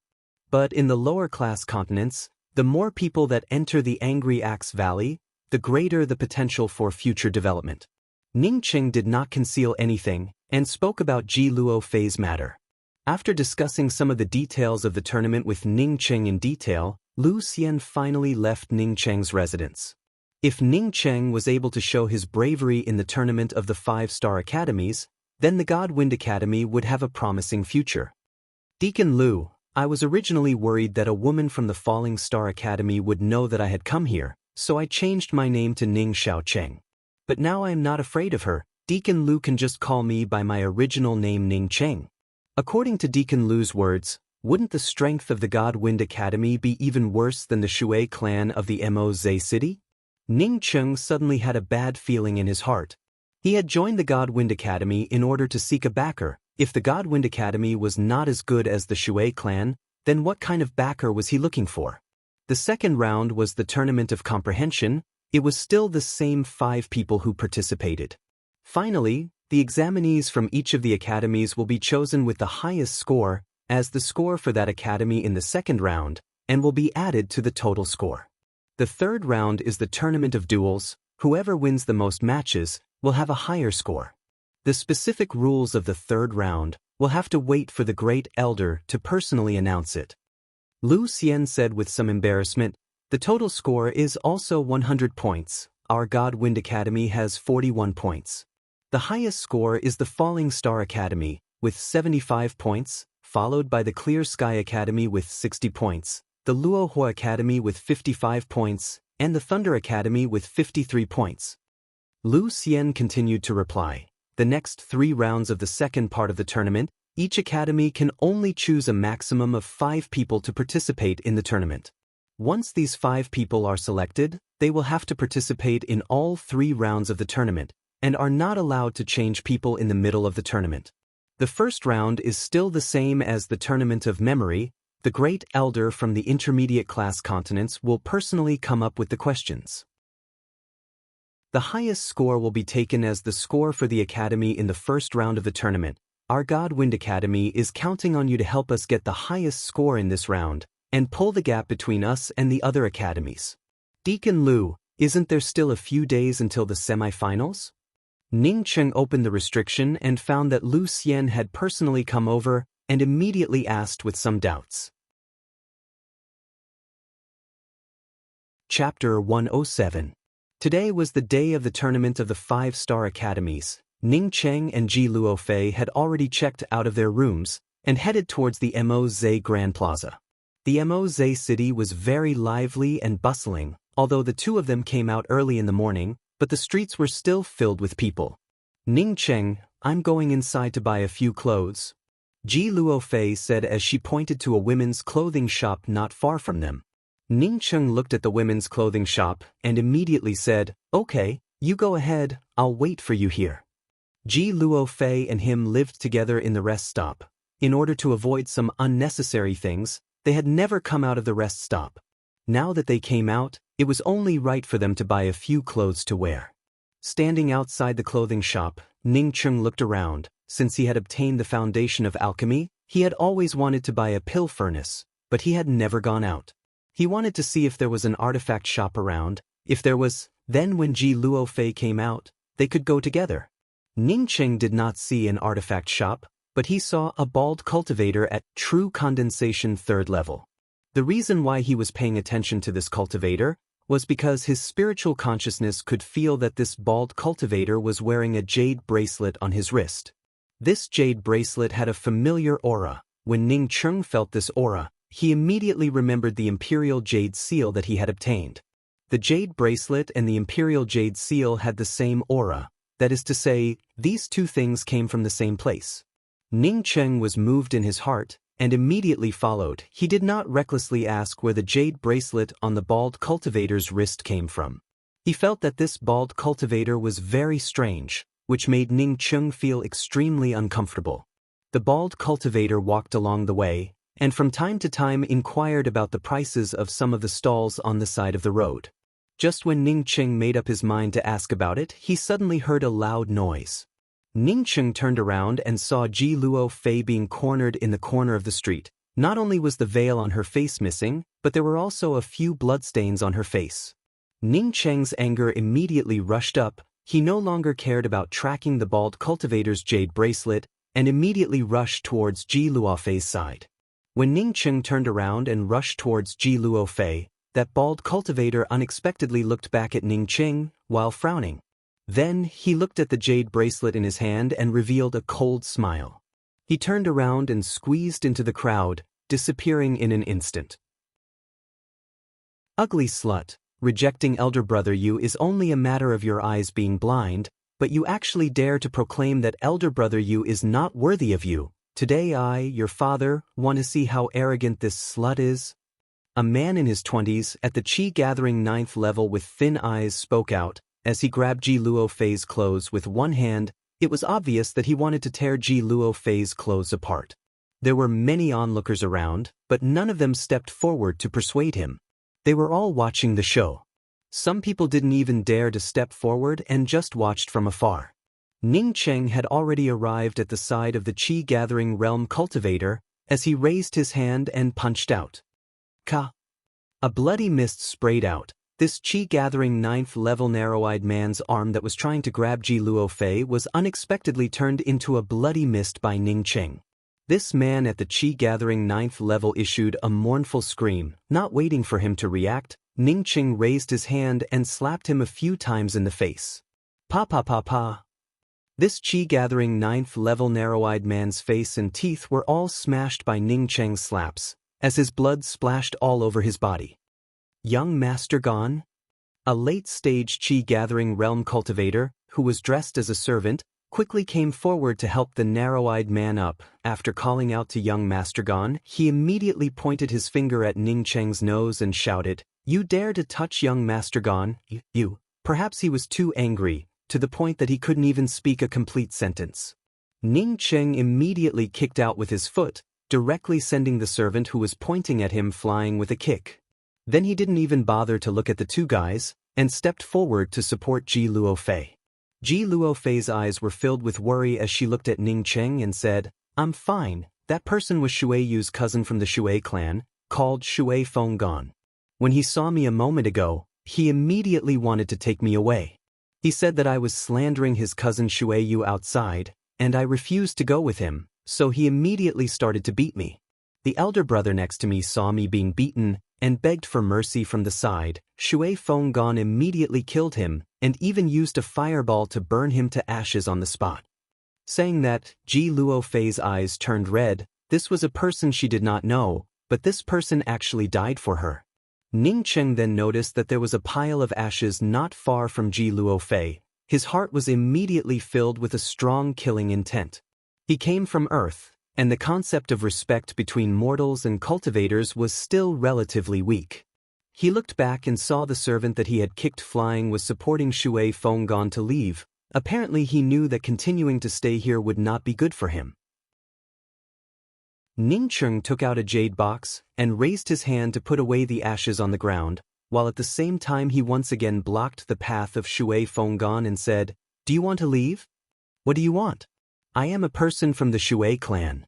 But in the lower class continents, the more people that enter the Angry Axe Valley, the greater the potential for future development. Ning Qing did not conceal anything and spoke about Ji Luo Fei's matter. After discussing some of the details of the tournament with Ning Qing in detail, Lu Xian finally left Ning Cheng's residence. If Ning Cheng was able to show his bravery in the tournament of the 5-star academies, then the Godwind Academy would have a promising future. Deacon Lu, I was originally worried that a woman from the Falling Star Academy would know that I had come here, so I changed my name to Ning Xiaocheng. But now I am not afraid of her. Deacon Lu can just call me by my original name Ning Cheng. According to Deacon Lu's words, wouldn't the strength of the Godwind Academy be even worse than the Shui clan of the Moze city? Ning Cheng suddenly had a bad feeling in his heart. He had joined the Godwind Academy in order to seek a backer. If the Godwind Academy was not as good as the Shui clan, then what kind of backer was he looking for? The second round was the Tournament of Comprehension. It was still the same 5 people who participated. Finally, the examinees from each of the academies will be chosen with the highest score as the score for that academy in the second round and will be added to the total score. The third round is the Tournament of Duels. Whoever wins the most matches will have a higher score. The specific rules of the third round will have to wait for the Great Elder to personally announce it. Lu Xian said with some embarrassment, the total score is also 100 points. Our Godwind Academy has 41 points. The highest score is the Falling Star Academy, with 75 points, followed by the Clear Sky Academy with 60 points, the Luohua Academy with 55 points, and the Thunder Academy with 53 points. Lu Xian continued to reply, the next 3 rounds of the second part of the tournament, each academy can only choose a maximum of 5 people to participate in the tournament. Once these 5 people are selected, they will have to participate in all 3 rounds of the tournament, and are not allowed to change people in the middle of the tournament. The first round is still the same as the Tournament of Memory. The Great Elder from the intermediate class continents will personally come up with the questions. The highest score will be taken as the score for the academy in the first round of the tournament. Our Godwind Academy is counting on you to help us get the highest score in this round and pull the gap between us and the other academies. Deacon Lu, isn't there still a few days until the semifinals? Ning Cheng opened the restriction and found that Lu Xian had personally come over and immediately asked with some doubts. Chapter 107. Today was the day of the tournament of the 5-star academies. Ning Cheng and Ji Luo Fei had already checked out of their rooms and headed towards the Moze Grand Plaza. The Moze city was very lively and bustling, although the two of them came out early in the morning, but the streets were still filled with people. Ning Cheng, I'm going inside to buy a few clothes. Ji Luo Fei said as she pointed to a women's clothing shop not far from them. Ning Cheng looked at the women's clothing shop and immediately said, okay, you go ahead, I'll wait for you here. Ji Luo Fei and him lived together in the rest stop. In order to avoid some unnecessary things, they had never come out of the rest stop. Now that they came out, it was only right for them to buy a few clothes to wear. Standing outside the clothing shop, Ning Cheng looked around. Since he had obtained the foundation of alchemy, he had always wanted to buy a pill furnace, but he had never gone out. He wanted to see if there was an artifact shop around. If there was, then when Ji Luo Fei came out, they could go together. Ning Cheng did not see an artifact shop, but he saw a bald cultivator at true condensation 3rd level. The reason why he was paying attention to this cultivator was because his spiritual consciousness could feel that this bald cultivator was wearing a jade bracelet on his wrist. This jade bracelet had a familiar aura. When Ning Cheng felt this aura, he immediately remembered the imperial jade seal that he had obtained. The jade bracelet and the imperial jade seal had the same aura. That is to say, these two things came from the same place. Ning Cheng was moved in his heart and immediately followed. He did not recklessly ask where the jade bracelet on the bald cultivator's wrist came from. He felt that this bald cultivator was very strange, which made Ning Cheng feel extremely uncomfortable. The bald cultivator walked along the way, and from time to time inquired about the prices of some of the stalls on the side of the road. Just when Ning Cheng made up his mind to ask about it, he suddenly heard a loud noise. Ning Cheng turned around and saw Ji Luo Fei being cornered in the corner of the street. Not only was the veil on her face missing, but there were also a few bloodstains on her face. Ning Cheng's anger immediately rushed up. He no longer cared about tracking the bald cultivator's jade bracelet and immediately rushed towards Ji Luo Fei's side. When Ning Cheng turned around and rushed towards Ji Luo Fei, that bald cultivator unexpectedly looked back at Ning Cheng while frowning. Then he looked at the jade bracelet in his hand and revealed a cold smile. He turned around and squeezed into the crowd, disappearing in an instant. Ugly slut, rejecting elder brother you is only a matter of your eyes being blind, but you actually dare to proclaim that elder brother you is not worthy of you. Today I, your father, want to see how arrogant this slut is. A man in his 20s at the Qi Gathering 9th level with thin eyes spoke out, as he grabbed Ji Luo Fei's clothes with one hand. It was obvious that he wanted to tear Ji Luo Fei's clothes apart. There were many onlookers around, but none of them stepped forward to persuade him. They were all watching the show. Some people didn't even dare to step forward and just watched from afar. Ning Cheng had already arrived at the side of the Qi Gathering Realm cultivator as he raised his hand and punched out. Ka! A bloody mist sprayed out. This Qi Gathering 9th level narrow-eyed man's arm that was trying to grab Ji Luo Fei was unexpectedly turned into a bloody mist by Ning Cheng. This man at the Qi Gathering 9th level issued a mournful scream. Not waiting for him to react, Ning Cheng raised his hand and slapped him a few times in the face. Pa pa pa pa. This Qi Gathering 9th level narrow-eyed man's face and teeth were all smashed by Ning Cheng's slaps, as his blood splashed all over his body. Young Master gone? A late-stage Qi Gathering Realm cultivator, who was dressed as a servant, quickly came forward to help the narrow-eyed man up. After calling out to young Master gone, he immediately pointed his finger at Ning Cheng's nose and shouted, "You dare to touch young Master gone, you." Perhaps he was too angry, to the point that he couldn't even speak a complete sentence. Ning Cheng immediately kicked out with his foot, directly sending the servant who was pointing at him flying with a kick. Then he didn't even bother to look at the two guys, and stepped forward to support Ji Luo Fei. Ji Luo Fei's eyes were filled with worry as she looked at Ning Cheng and said, "I'm fine, that person was Shui Yu's cousin from the Shui clan, called Shui Fenggan. When he saw me a moment ago, he immediately wanted to take me away. He said that I was slandering his cousin Shui Yu outside, and I refused to go with him, so he immediately started to beat me. The elder brother next to me saw me being beaten, and begged for mercy from the side. Shui Fenggan immediately killed him, and even used a fireball to burn him to ashes on the spot." Saying that, Ji Luo Fei's eyes turned red. This was a person she did not know, but this person actually died for her. Ning Cheng then noticed that there was a pile of ashes not far from Ji Luo Fei. His heart was immediately filled with a strong killing intent. He came from Earth, and the concept of respect between mortals and cultivators was still relatively weak. He looked back and saw the servant that he had kicked flying was supporting Shui Fenggan to leave. Apparently he knew that continuing to stay here would not be good for him. Ning Cheng took out a jade box and raised his hand to put away the ashes on the ground, while at the same time he once again blocked the path of Shui Fenggan and said, "Do you want to leave? What do you want? I am a person from the Shui clan."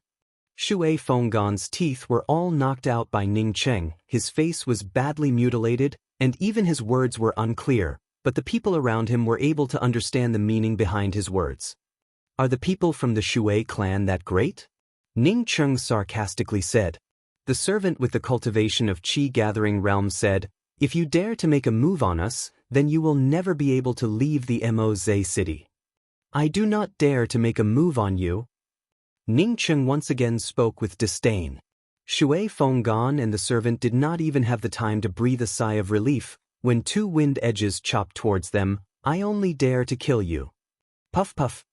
Shui Fenggan's teeth were all knocked out by Ning Cheng, his face was badly mutilated, and even his words were unclear, but the people around him were able to understand the meaning behind his words. "Are the people from the Shui clan that great?" Ning Cheng sarcastically said. The servant with the cultivation of Qi Gathering Realm said, "If you dare to make a move on us, then you will never be able to leave the Moze city." "I do not dare to make a move on you." Ning Cheng once again spoke with disdain. Shui Fenggan and the servant did not even have the time to breathe a sigh of relief when two wind edges chopped towards them. "I only dare to kill you." Puff puff.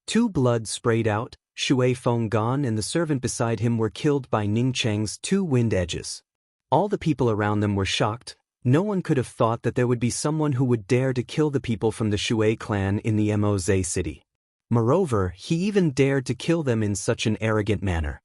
Two blood sprayed out. Shui Fenggan and the servant beside him were killed by Ning Cheng's two wind edges. All the people around them were shocked. No one could have thought that there would be someone who would dare to kill the people from the Shui clan in the Moze city. Moreover, he even dared to kill them in such an arrogant manner.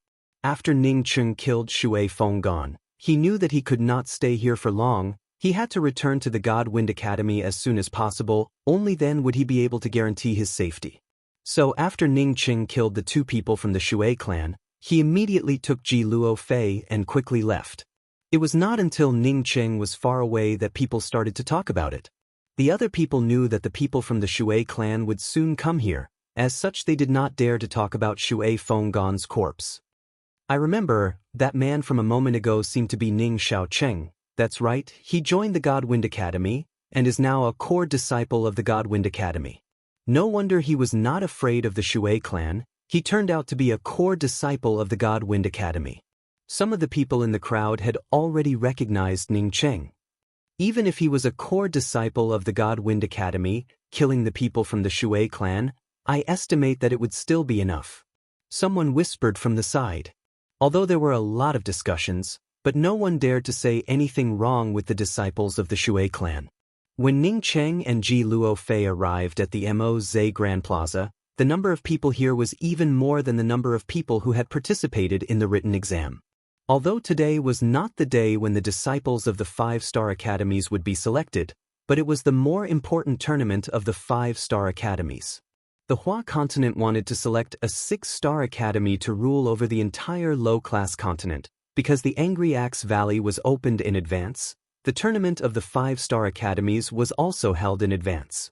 After Ning Cheng killed Shui Fenggan, he knew that he could not stay here for long. He had to return to the God Wind Academy as soon as possible, only then would he be able to guarantee his safety. So after Ning Cheng killed the two people from the Shui clan, he immediately took Ji Luo Fei and quickly left. It was not until Ning Cheng was far away that people started to talk about it. The other people knew that the people from the Shui clan would soon come here, as such they did not dare to talk about Shui Fenggan's corpse. I remember, that man from a moment ago seemed to be Ning Xiaocheng. That's right, he joined the God Wind Academy, and is now a core disciple of the God Wind Academy. No wonder he was not afraid of the Shui clan. He turned out to be a core disciple of the God Wind Academy. Some of the people in the crowd had already recognized Ning Cheng. Even if he was a core disciple of the God Wind Academy, killing the people from the Shui clan, I estimate that it would still be enough. Someone whispered from the side. Although there were a lot of discussions, but no one dared to say anything wrong with the disciples of the Shui clan. When Ning Cheng and Ji Luo Fei arrived at the Moze Grand Plaza, the number of people here was even more than the number of people who had participated in the written exam. Although today was not the day when the disciples of the 5-star academies would be selected, but it was the more important tournament of the 5-star academies. The Hua continent wanted to select a 6-star academy to rule over the entire low-class continent. Because the Angry Axe Valley was opened in advance, the tournament of the 5-star academies was also held in advance.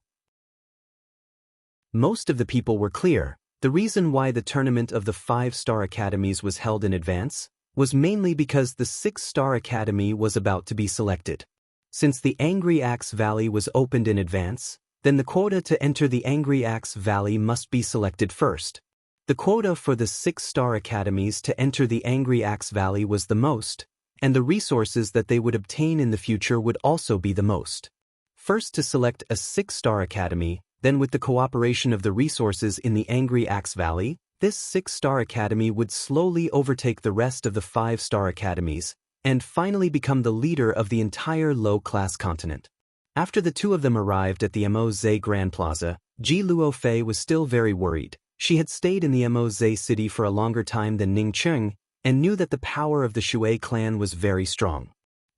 Most of the people were clear. The reason why the tournament of the 5-star academies was held in advance was mainly because the 6-star academy was about to be selected. Since the Angry Axe Valley was opened in advance, then the quota to enter the Angry Axe Valley must be selected first. The quota for the 6-star academies to enter the Angry Axe Valley was the most, and the resources that they would obtain in the future would also be the most. First to select a 6-star academy, then with the cooperation of the resources in the Angry Axe Valley, this 6-star academy would slowly overtake the rest of the 5-star academies, and finally become the leader of the entire low-class continent. After the two of them arrived at the Moze Grand Plaza, Ji Luo Fei was still very worried. She had stayed in the Moze city for a longer time than Ning Cheng, and knew that the power of the Shui clan was very strong.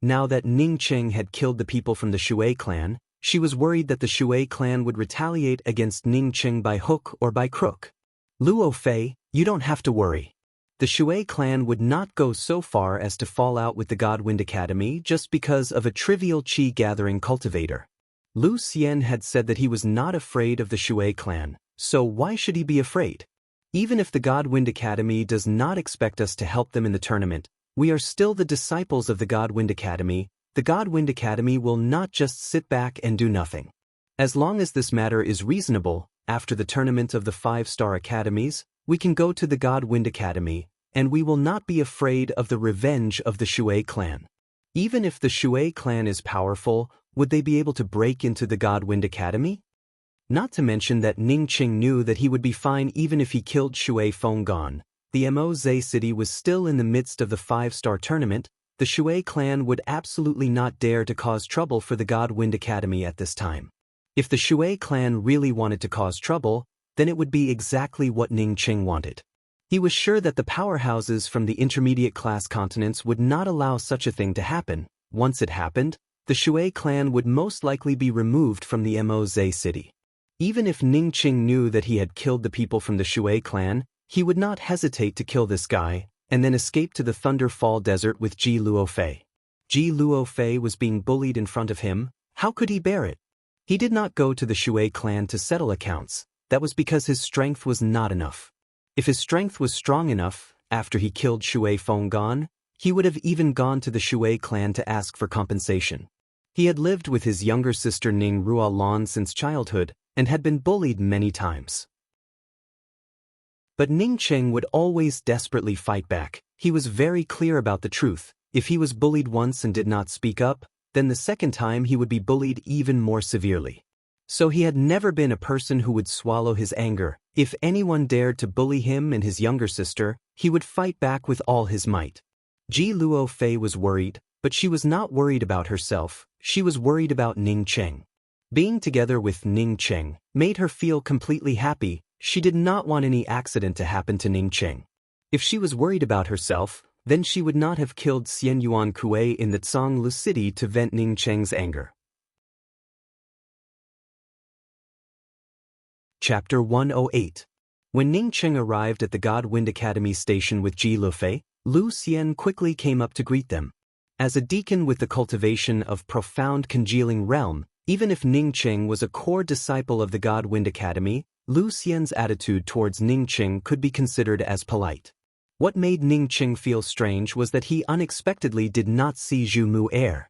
Now that Ning Cheng had killed the people from the Shui clan, she was worried that the Shui clan would retaliate against Ning Cheng by hook or by crook. Luo Fei, you don't have to worry. The Shui clan would not go so far as to fall out with the God Wind Academy just because of a trivial qi-gathering cultivator. Lu Xian had said that he was not afraid of the Shui clan, so why should he be afraid? Even if the God Wind Academy does not expect us to help them in the tournament, we are still the disciples of the God Wind Academy. The God Wind Academy will not just sit back and do nothing. As long as this matter is reasonable, after the tournament of the 5-star academies, we can go to the God Wind Academy, and we will not be afraid of the revenge of the Shui clan. Even if the Shui clan is powerful, would they be able to break into the God Wind Academy? Not to mention that Ning Cheng knew that he would be fine even if he killed Shui Fenggan. The Moze city was still in the midst of the 5-star tournament. The Shui clan would absolutely not dare to cause trouble for the God Wind Academy at this time. If the Shui clan really wanted to cause trouble, then it would be exactly what Ning Cheng wanted. He was sure that the powerhouses from the intermediate class continents would not allow such a thing to happen. Once it happened, the Shui clan would most likely be removed from the Moze city. Even if Ning Cheng knew that he had killed the people from the Shui clan, he would not hesitate to kill this guy, and then escape to the Thunder Fall Desert with Ji Luo Fei. Ji Luo Fei was being bullied in front of him. How could he bear it? He did not go to the Shui clan to settle accounts. That was because his strength was not enough. If his strength was strong enough, after he killed Shui Fenggan, he would have even gone to the Shui clan to ask for compensation. He had lived with his younger sister Ning Ruolan since childhood, and had been bullied many times. But Ning Cheng would always desperately fight back. He was very clear about the truth. If he was bullied once and did not speak up, then the second time he would be bullied even more severely. So he had never been a person who would swallow his anger. If anyone dared to bully him and his younger sister, he would fight back with all his might. Ji Luo Fei was worried, but she was not worried about herself. She was worried about Ning Cheng. Being together with Ning Cheng made her feel completely happy. She did not want any accident to happen to Ning Cheng. If she was worried about herself, then she would not have killed Xian Yuan Kuei in the Zhonglu city to vent Ning Cheng's anger. Chapter 108. When Ning Cheng arrived at the God Wind Academy station with Ji Lufei, Lu Xian quickly came up to greet them. As a deacon with the cultivation of profound congealing realm, even if Ning Cheng was a core disciple of the God Wind Academy, Lu Xian's attitude towards Ning Cheng could be considered as polite. What made Ning Cheng feel strange was that he unexpectedly did not see Zhu Mu'er.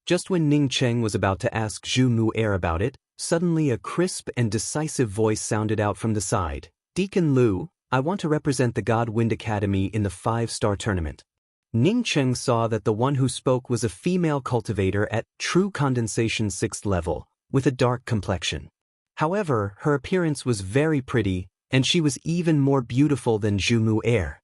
Just when Ning Cheng was about to ask Zhu Mu'er about it, suddenly a crisp and decisive voice sounded out from the side. "Deacon Lu, I want to represent the God Wind Academy in the 5-star tournament." Ning Cheng saw that the one who spoke was a female cultivator at true condensation 6th level, with a dark complexion. However, her appearance was very pretty, and she was even more beautiful than Zhu Mu'er.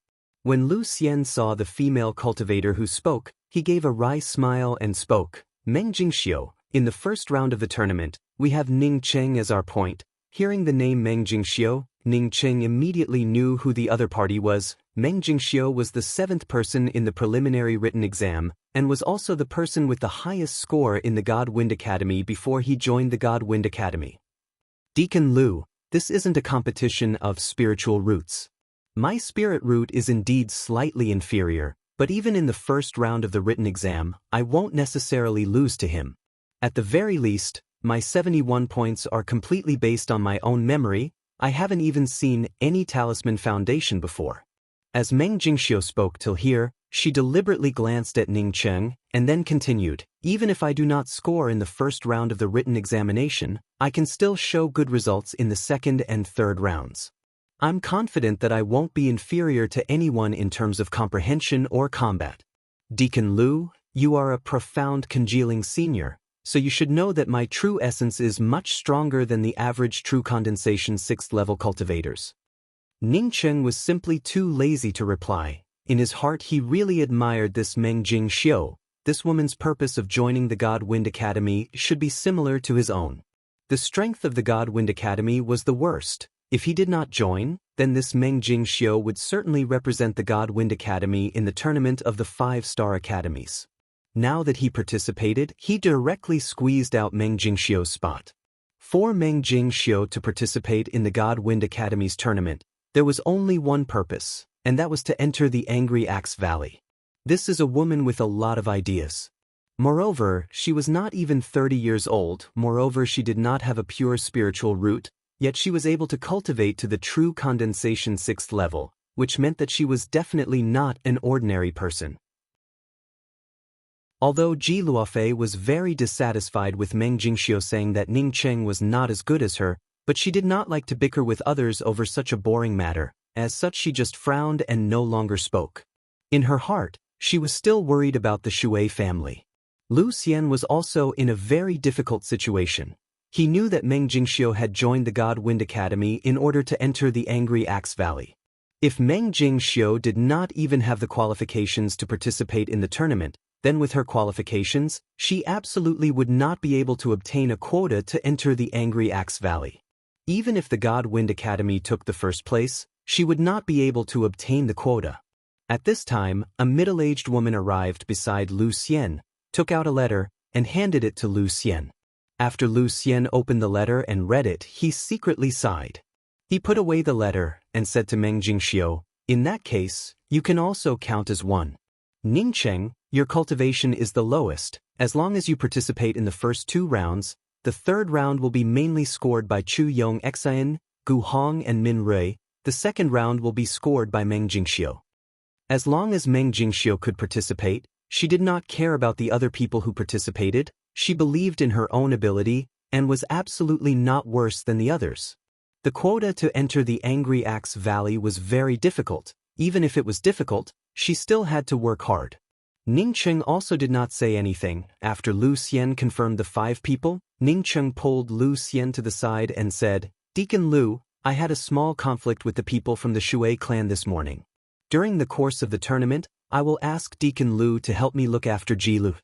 When Lu Xian saw the female cultivator who spoke, he gave a wry smile and spoke. "Meng Jingxiu, in the first round of the tournament, we have Ning Cheng as our point." Hearing the name Meng Jingxiu, Ning Cheng immediately knew who the other party was. Meng Jingxiu was the 7th person in the preliminary written exam, and was also the person with the highest score in the God Wind Academy before he joined the God Wind Academy. "Deacon Lu, this isn't a competition of spiritual roots. My spirit root is indeed slightly inferior, but even in the first round of the written exam, I won't necessarily lose to him. At the very least, my 71 points are completely based on my own memory. I haven't even seen any talisman foundation before." As Meng Jingxiu spoke till here, she deliberately glanced at Ning Cheng, and then continued, "Even if I do not score in the first round of the written examination, I can still show good results in the second and third rounds. I'm confident that I won't be inferior to anyone in terms of comprehension or combat. Deacon Lu, you are a profound congealing senior, so you should know that my true essence is much stronger than the average true condensation 6th level cultivators." Ning Cheng was simply too lazy to reply. In his heart he really admired this Meng Jingxiu. This woman's purpose of joining the God Wind Academy should be similar to his own. The strength of the God Wind Academy was the worst. If he did not join, then this Meng Jingxiu would certainly represent the God Wind Academy in the tournament of the 5-star academies. Now that he participated, he directly squeezed out Meng Jingxiu's spot. For Meng Jingxiu to participate in the God Wind Academy's tournament, there was only one purpose, and that was to enter the Angry Axe Valley. This is a woman with a lot of ideas. Moreover, she was not even 30 years old. Moreover, she did not have a pure spiritual root, yet she was able to cultivate to the true condensation 6th level, which meant that she was definitely not an ordinary person. Although Ji Luofei was very dissatisfied with Meng Jingxiu saying that Ning Cheng was not as good as her, but she did not like to bicker with others over such a boring matter. As such, she just frowned and no longer spoke. In her heart, she was still worried about the Shui family. Lu Xian was also in a very difficult situation. He knew that Meng Jingxiu had joined the God Wind Academy in order to enter the Angry Axe Valley. If Meng Jingxiu did not even have the qualifications to participate in the tournament, then with her qualifications, she absolutely would not be able to obtain a quota to enter the Angry Axe Valley. Even if the God Wind Academy took the first place, she would not be able to obtain the quota. At this time, a middle-aged woman arrived beside Lu Xian, took out a letter, and handed it to Lu Xian. After Lu Xian opened the letter and read it, he secretly sighed. He put away the letter and said to Meng Jingxiu, "In that case, you can also count as one. Ning Cheng, your cultivation is the lowest. As long as you participate in the first 2 rounds, the third round will be mainly scored by Chu Yong Xian, Gu Hong and Min Rui. The second round will be scored by Meng Jingxiu." As long as Meng Jingxiu could participate, she did not care about the other people who participated. She believed in her own ability, and was absolutely not worse than the others. The quota to enter the Angry Axe Valley was very difficult. Even if it was difficult, she still had to work hard. Ning Cheng also did not say anything. After Lu Xian confirmed the 5 people, Ning Cheng pulled Lu Xian to the side and said, "Deacon Lu, I had a small conflict with the people from the Shui clan this morning. During the course of the tournament, I will ask Deacon Lu to help me look after Ji Lu."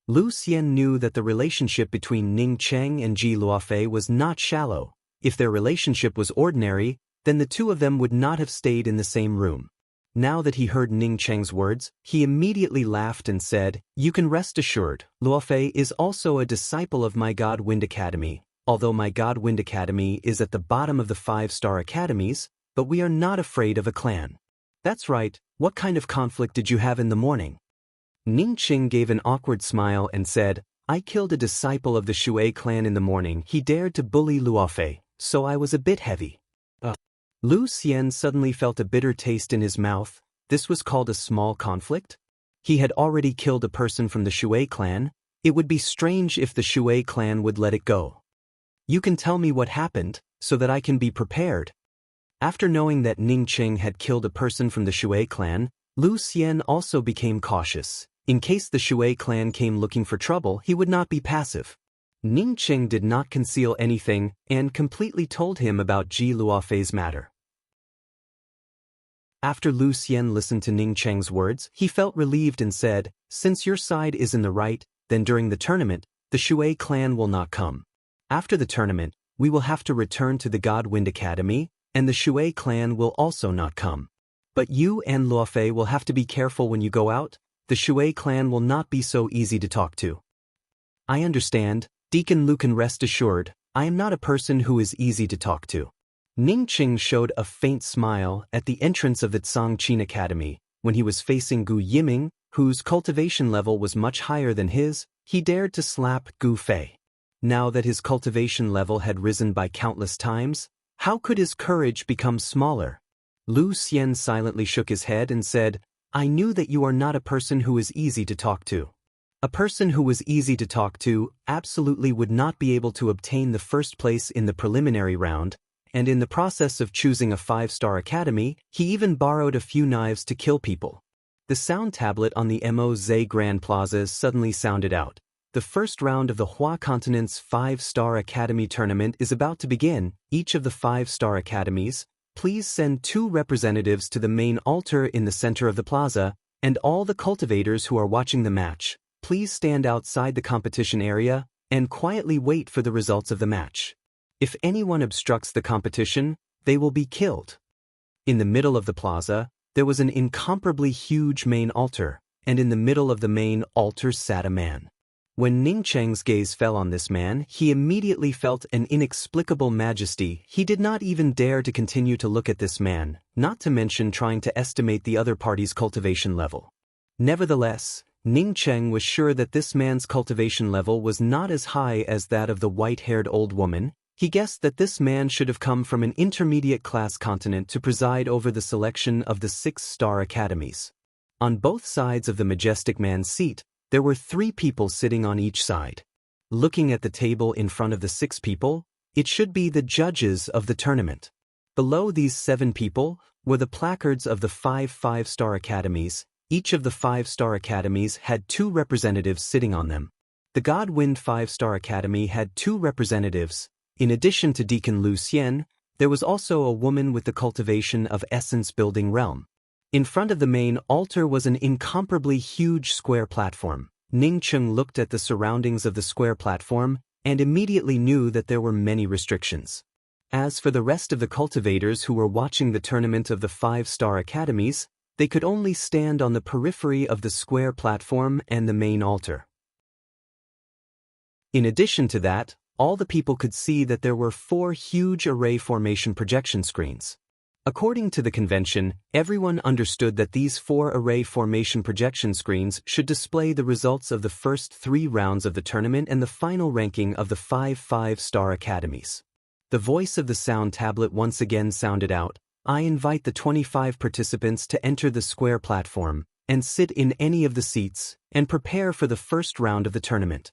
Lu Xian knew that the relationship between Ning Cheng and Ji Luofei was not shallow. If their relationship was ordinary, then the two of them would not have stayed in the same room. Now that he heard Ning Cheng's words, he immediately laughed and said, "You can rest assured, Luofei is also a disciple of my God Wind Academy, although my God Wind Academy is at the bottom of the 5-star academies, but we are not afraid of a clan." "That's right, what kind of conflict did you have in the morning?" Ning Cheng gave an awkward smile and said, "I killed a disciple of the Shui clan in the morning. He dared to bully Luofei, so I was a bit heavy." Lu Xian suddenly felt a bitter taste in his mouth. This was called a small conflict? He had already killed a person from the Shui clan. It would be strange if the Shui clan would let it go. "You can tell me what happened, so that I can be prepared." After knowing that Ning Cheng had killed a person from the Shui clan, Lu Xian also became cautious. In case the Shui clan came looking for trouble, he would not be passive. Ning Cheng did not conceal anything and completely told him about Ji Luofei's matter. After Lu Xian listened to Ning Cheng's words, he felt relieved and said, "Since your side is in the right, then during the tournament, the Shui clan will not come. After the tournament, we will have to return to the God Wind Academy, and the Shui clan will also not come. But you and Luofei will have to be careful when you go out. The Shui clan will not be so easy to talk to." "I understand. Deacon Lu can rest assured, I am not a person who is easy to talk to." Ning Cheng showed a faint smile at the entrance of the Tsangqin Academy. When he was facing Gu Yiming, whose cultivation level was much higher than his, he dared to slap Gu Fei. Now that his cultivation level had risen by countless times, how could his courage become smaller? Lu Xian silently shook his head and said, "I knew that you are not a person who is easy to talk to." A person who was easy to talk to absolutely would not be able to obtain the first place in the preliminary round, and in the process of choosing a 5-star academy, he even borrowed a few knives to kill people. The sound tablet on the Moze Grand Plaza suddenly sounded out. The first round of the Hua Continent's 5-star academy tournament is about to begin. Each of the 5-star academies, please send 2 representatives to the main altar in the center of the plaza, and all the cultivators who are watching the match, please stand outside the competition area and quietly wait for the results of the match. If anyone obstructs the competition, they will be killed. In the middle of the plaza, there was an incomparably huge main altar, and in the middle of the main altar sat a man. When Ning Cheng's gaze fell on this man, he immediately felt an inexplicable majesty. He did not even dare to continue to look at this man, not to mention trying to estimate the other party's cultivation level. Nevertheless, Ning Cheng was sure that this man's cultivation level was not as high as that of the white-haired old woman. He guessed that this man should have come from an intermediate-class continent to preside over the selection of the 6-star academies. On both sides of the majestic man's seat, there were 3 people sitting on each side. Looking at the table in front of the 6 people, it should be the judges of the tournament. Below these 7 people were the placards of the 5 5-star academies. Each of the 5-star academies had 2 representatives sitting on them. The Godwind 5-star Academy had 2 representatives. In addition to Deacon Lu Xian, there was also a woman with the cultivation of essence building realm. In front of the main altar was an incomparably huge square platform. Ning Cheng looked at the surroundings of the square platform and immediately knew that there were many restrictions. As for the rest of the cultivators who were watching the tournament of the 5-star academies, they could only stand on the periphery of the square platform and the main altar. In addition to that, all the people could see that there were 4 huge array formation projection screens. According to the convention, everyone understood that these 4 array formation projection screens should display the results of the first 3 rounds of the tournament and the final ranking of the 5 5-star academies. The voice of the sound tablet once again sounded out. "I invite the 25 participants to enter the square platform and sit in any of the seats and prepare for the first round of the tournament."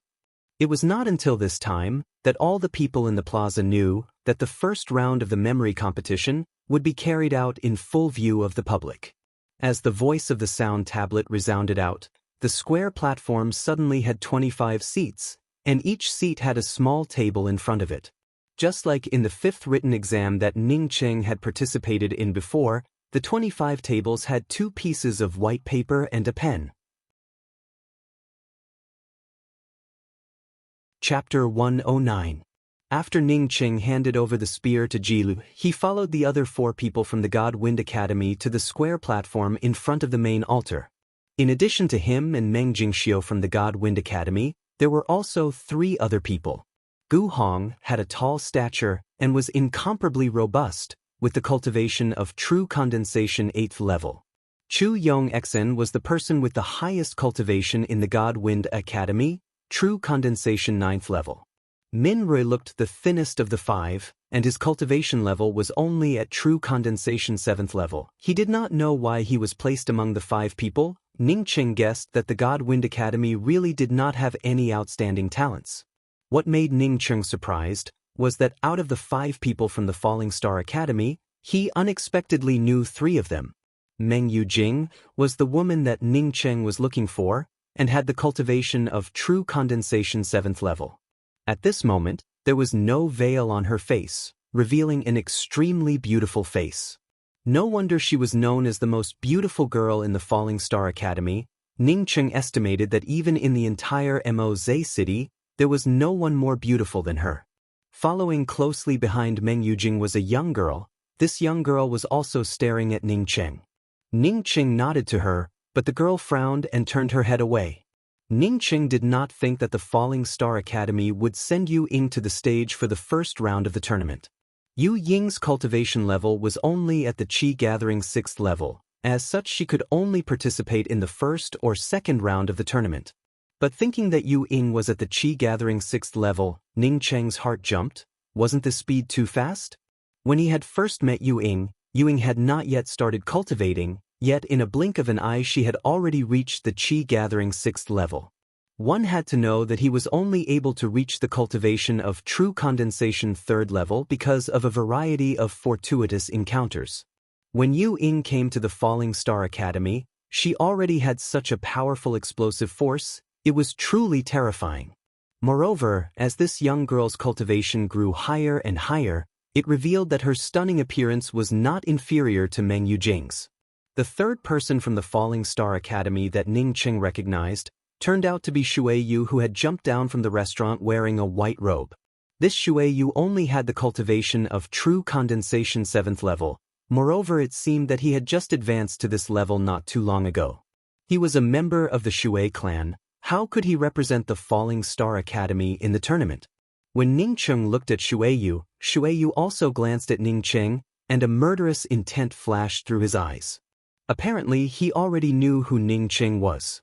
It was not until this time that all the people in the plaza knew that the first round of the memory competition would be carried out in full view of the public. As the voice of the sound tablet resounded out, the square platform suddenly had 25 seats, and each seat had a small table in front of it. Just like in the 5th written exam that Ning Cheng had participated in before, the 25 tables had 2 pieces of white paper and a pen. Chapter 109. After Ning Qing handed over the spear to Jilu, he followed the other 4 people from the God Wind Academy to the square platform in front of the main altar. In addition to him and Meng Jingxiu from the God Wind Academy, there were also 3 other people. Gu Hong had a tall stature and was incomparably robust, with the cultivation of true condensation 8th level. Chu Yong Xen was the person with the highest cultivation in the God Wind Academy, true condensation 9th level. Min Rui looked the thinnest of the 5, and his cultivation level was only at true condensation 7th level. He did not know why he was placed among the 5 people. Ning Qing guessed that the God Wind Academy really did not have any outstanding talents. What made Ning Qing surprised was that out of the 5 people from the Falling Star Academy, he unexpectedly knew 3 of them. Meng Yujing was the woman that Ning Qing was looking for, and had the cultivation of true condensation 7th level. At this moment, there was no veil on her face, revealing an extremely beautiful face. No wonder she was known as the most beautiful girl in the Falling Star Academy. Ning Qing estimated that even in the entire Moze city, there was no one more beautiful than her. Following closely behind Meng Yujing was a young girl. This young girl was also staring at Ning Qing. Ning Qing nodded to her, but the girl frowned and turned her head away. Ning Qing did not think that the Falling Star Academy would send Yu Ying to the stage for the first round of the tournament. Yu Ying's cultivation level was only at the Qi Gathering 6th level, as such she could only participate in the first or second round of the tournament. But thinking that Yu Ying was at the Qi Gathering 6th level, Ning Qing's heart jumped. Wasn't the speed too fast? When he had first met Yu Ying had not yet started cultivating, yet in a blink of an eye she had already reached the Qi Gathering 6th level. One had to know that he was only able to reach the cultivation of true condensation 3rd level because of a variety of fortuitous encounters. When Yu Ying came to the Falling Star Academy, she already had such a powerful explosive force, it was truly terrifying. Moreover, as this young girl's cultivation grew higher and higher, it revealed that her stunning appearance was not inferior to Meng Yujing's. The 3rd person from the Falling Star Academy that Ning Qing recognized turned out to be Shui Yu, who had jumped down from the restaurant wearing a white robe. This Shui Yu only had the cultivation of true condensation 7th level. Moreover, it seemed that he had just advanced to this level not too long ago. He was a member of the Shui clan. How could he represent the Falling Star Academy in the tournament? When Ning Qing looked at Shui Yu also glanced at Ning Qing, and a murderous intent flashed through his eyes. Apparently, he already knew who Ning Qing was.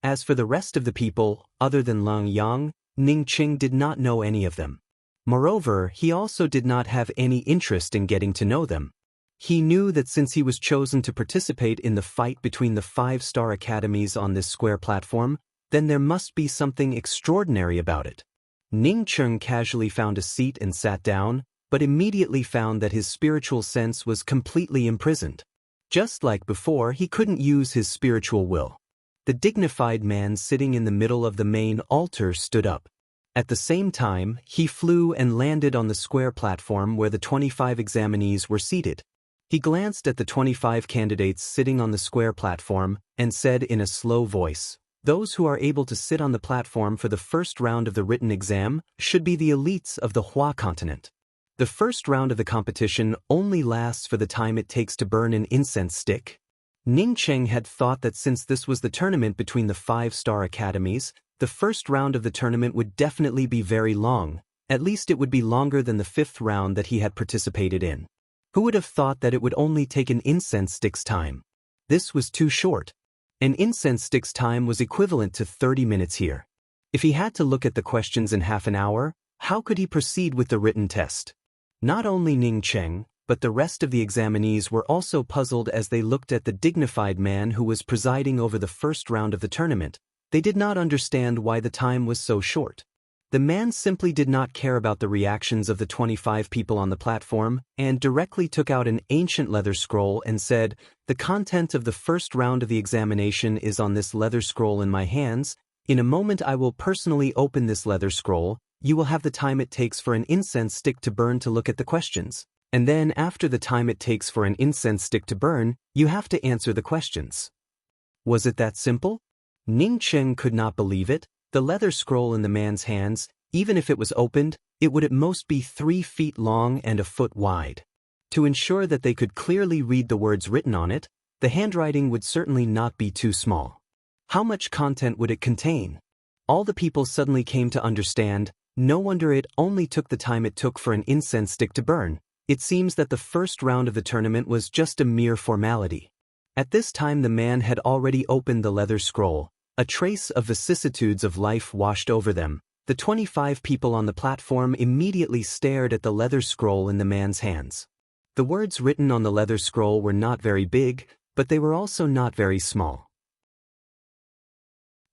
As for the rest of the people, other than Lang Yang, Ning Qing did not know any of them. Moreover, he also did not have any interest in getting to know them. He knew that since he was chosen to participate in the fight between the 5-star academies on this square platform, then there must be something extraordinary about it. Ning Qing casually found a seat and sat down, but immediately found that his spiritual sense was completely imprisoned. Just like before, he couldn't use his spiritual will. The dignified man sitting in the middle of the main altar stood up. At the same time, he flew and landed on the square platform where the 25 examinees were seated. He glanced at the 25 candidates sitting on the square platform and said in a slow voice, "Those who are able to sit on the platform for the first round of the written exam should be the elites of the Hua continent. The first round of the competition only lasts for the time it takes to burn an incense stick." Ning Qing had thought that since this was the tournament between the 5-star academies, the first round of the tournament would definitely be very long. At least it would be longer than the 5th round that he had participated in. Who would have thought that it would only take an incense stick's time? This was too short. An incense stick's time was equivalent to 30 minutes here. If he had to look at the questions in half an hour, how could he proceed with the written test? Not only Ning Qing, but the rest of the examinees were also puzzled as they looked at the dignified man who was presiding over the first round of the tournament. They did not understand why the time was so short. The man simply did not care about the reactions of the 25 people on the platform and directly took out an ancient leather scroll and said, "The content of the first round of the examination is on this leather scroll in my hands. In a moment I will personally open this leather scroll. You will have the time it takes for an incense stick to burn to look at the questions. And then after the time it takes for an incense stick to burn, you have to answer the questions." Was it that simple? Ning Qing could not believe it. The leather scroll in the man's hands, Even if it was opened, it would at most be 3 feet long and a foot wide. To ensure that they could clearly read the words written on it, the handwriting would certainly not be too small. How much content would it contain? All the people suddenly came to understand. No wonder it only took the time it took for an incense stick to burn. It seems that the first round of the tournament was just a mere formality. At this time the man had already opened the leather scroll. A trace of vicissitudes of life washed over them. The 25 people on the platform immediately stared at the leather scroll in the man's hands. The words written on the leather scroll were not very big, but they were also not very small.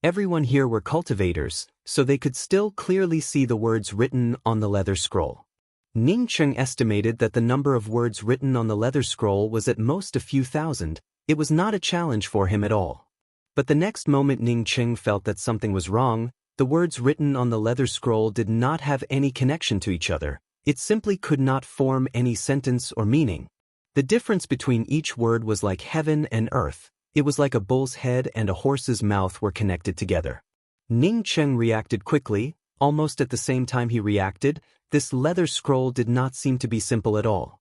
Everyone here were cultivators, so they could still clearly see the words written on the leather scroll. Ning Cheng estimated that the number of words written on the leather scroll was at most a few thousand. It was not a challenge for him at all. But the next moment Ning Cheng felt that something was wrong. The words written on the leather scroll did not have any connection to each other. It simply could not form any sentence or meaning. The difference between each word was like heaven and earth. It was like a bull's head and a horse's mouth were connected together. Ning Cheng reacted quickly. Almost at the same time he reacted, this leather scroll did not seem to be simple at all.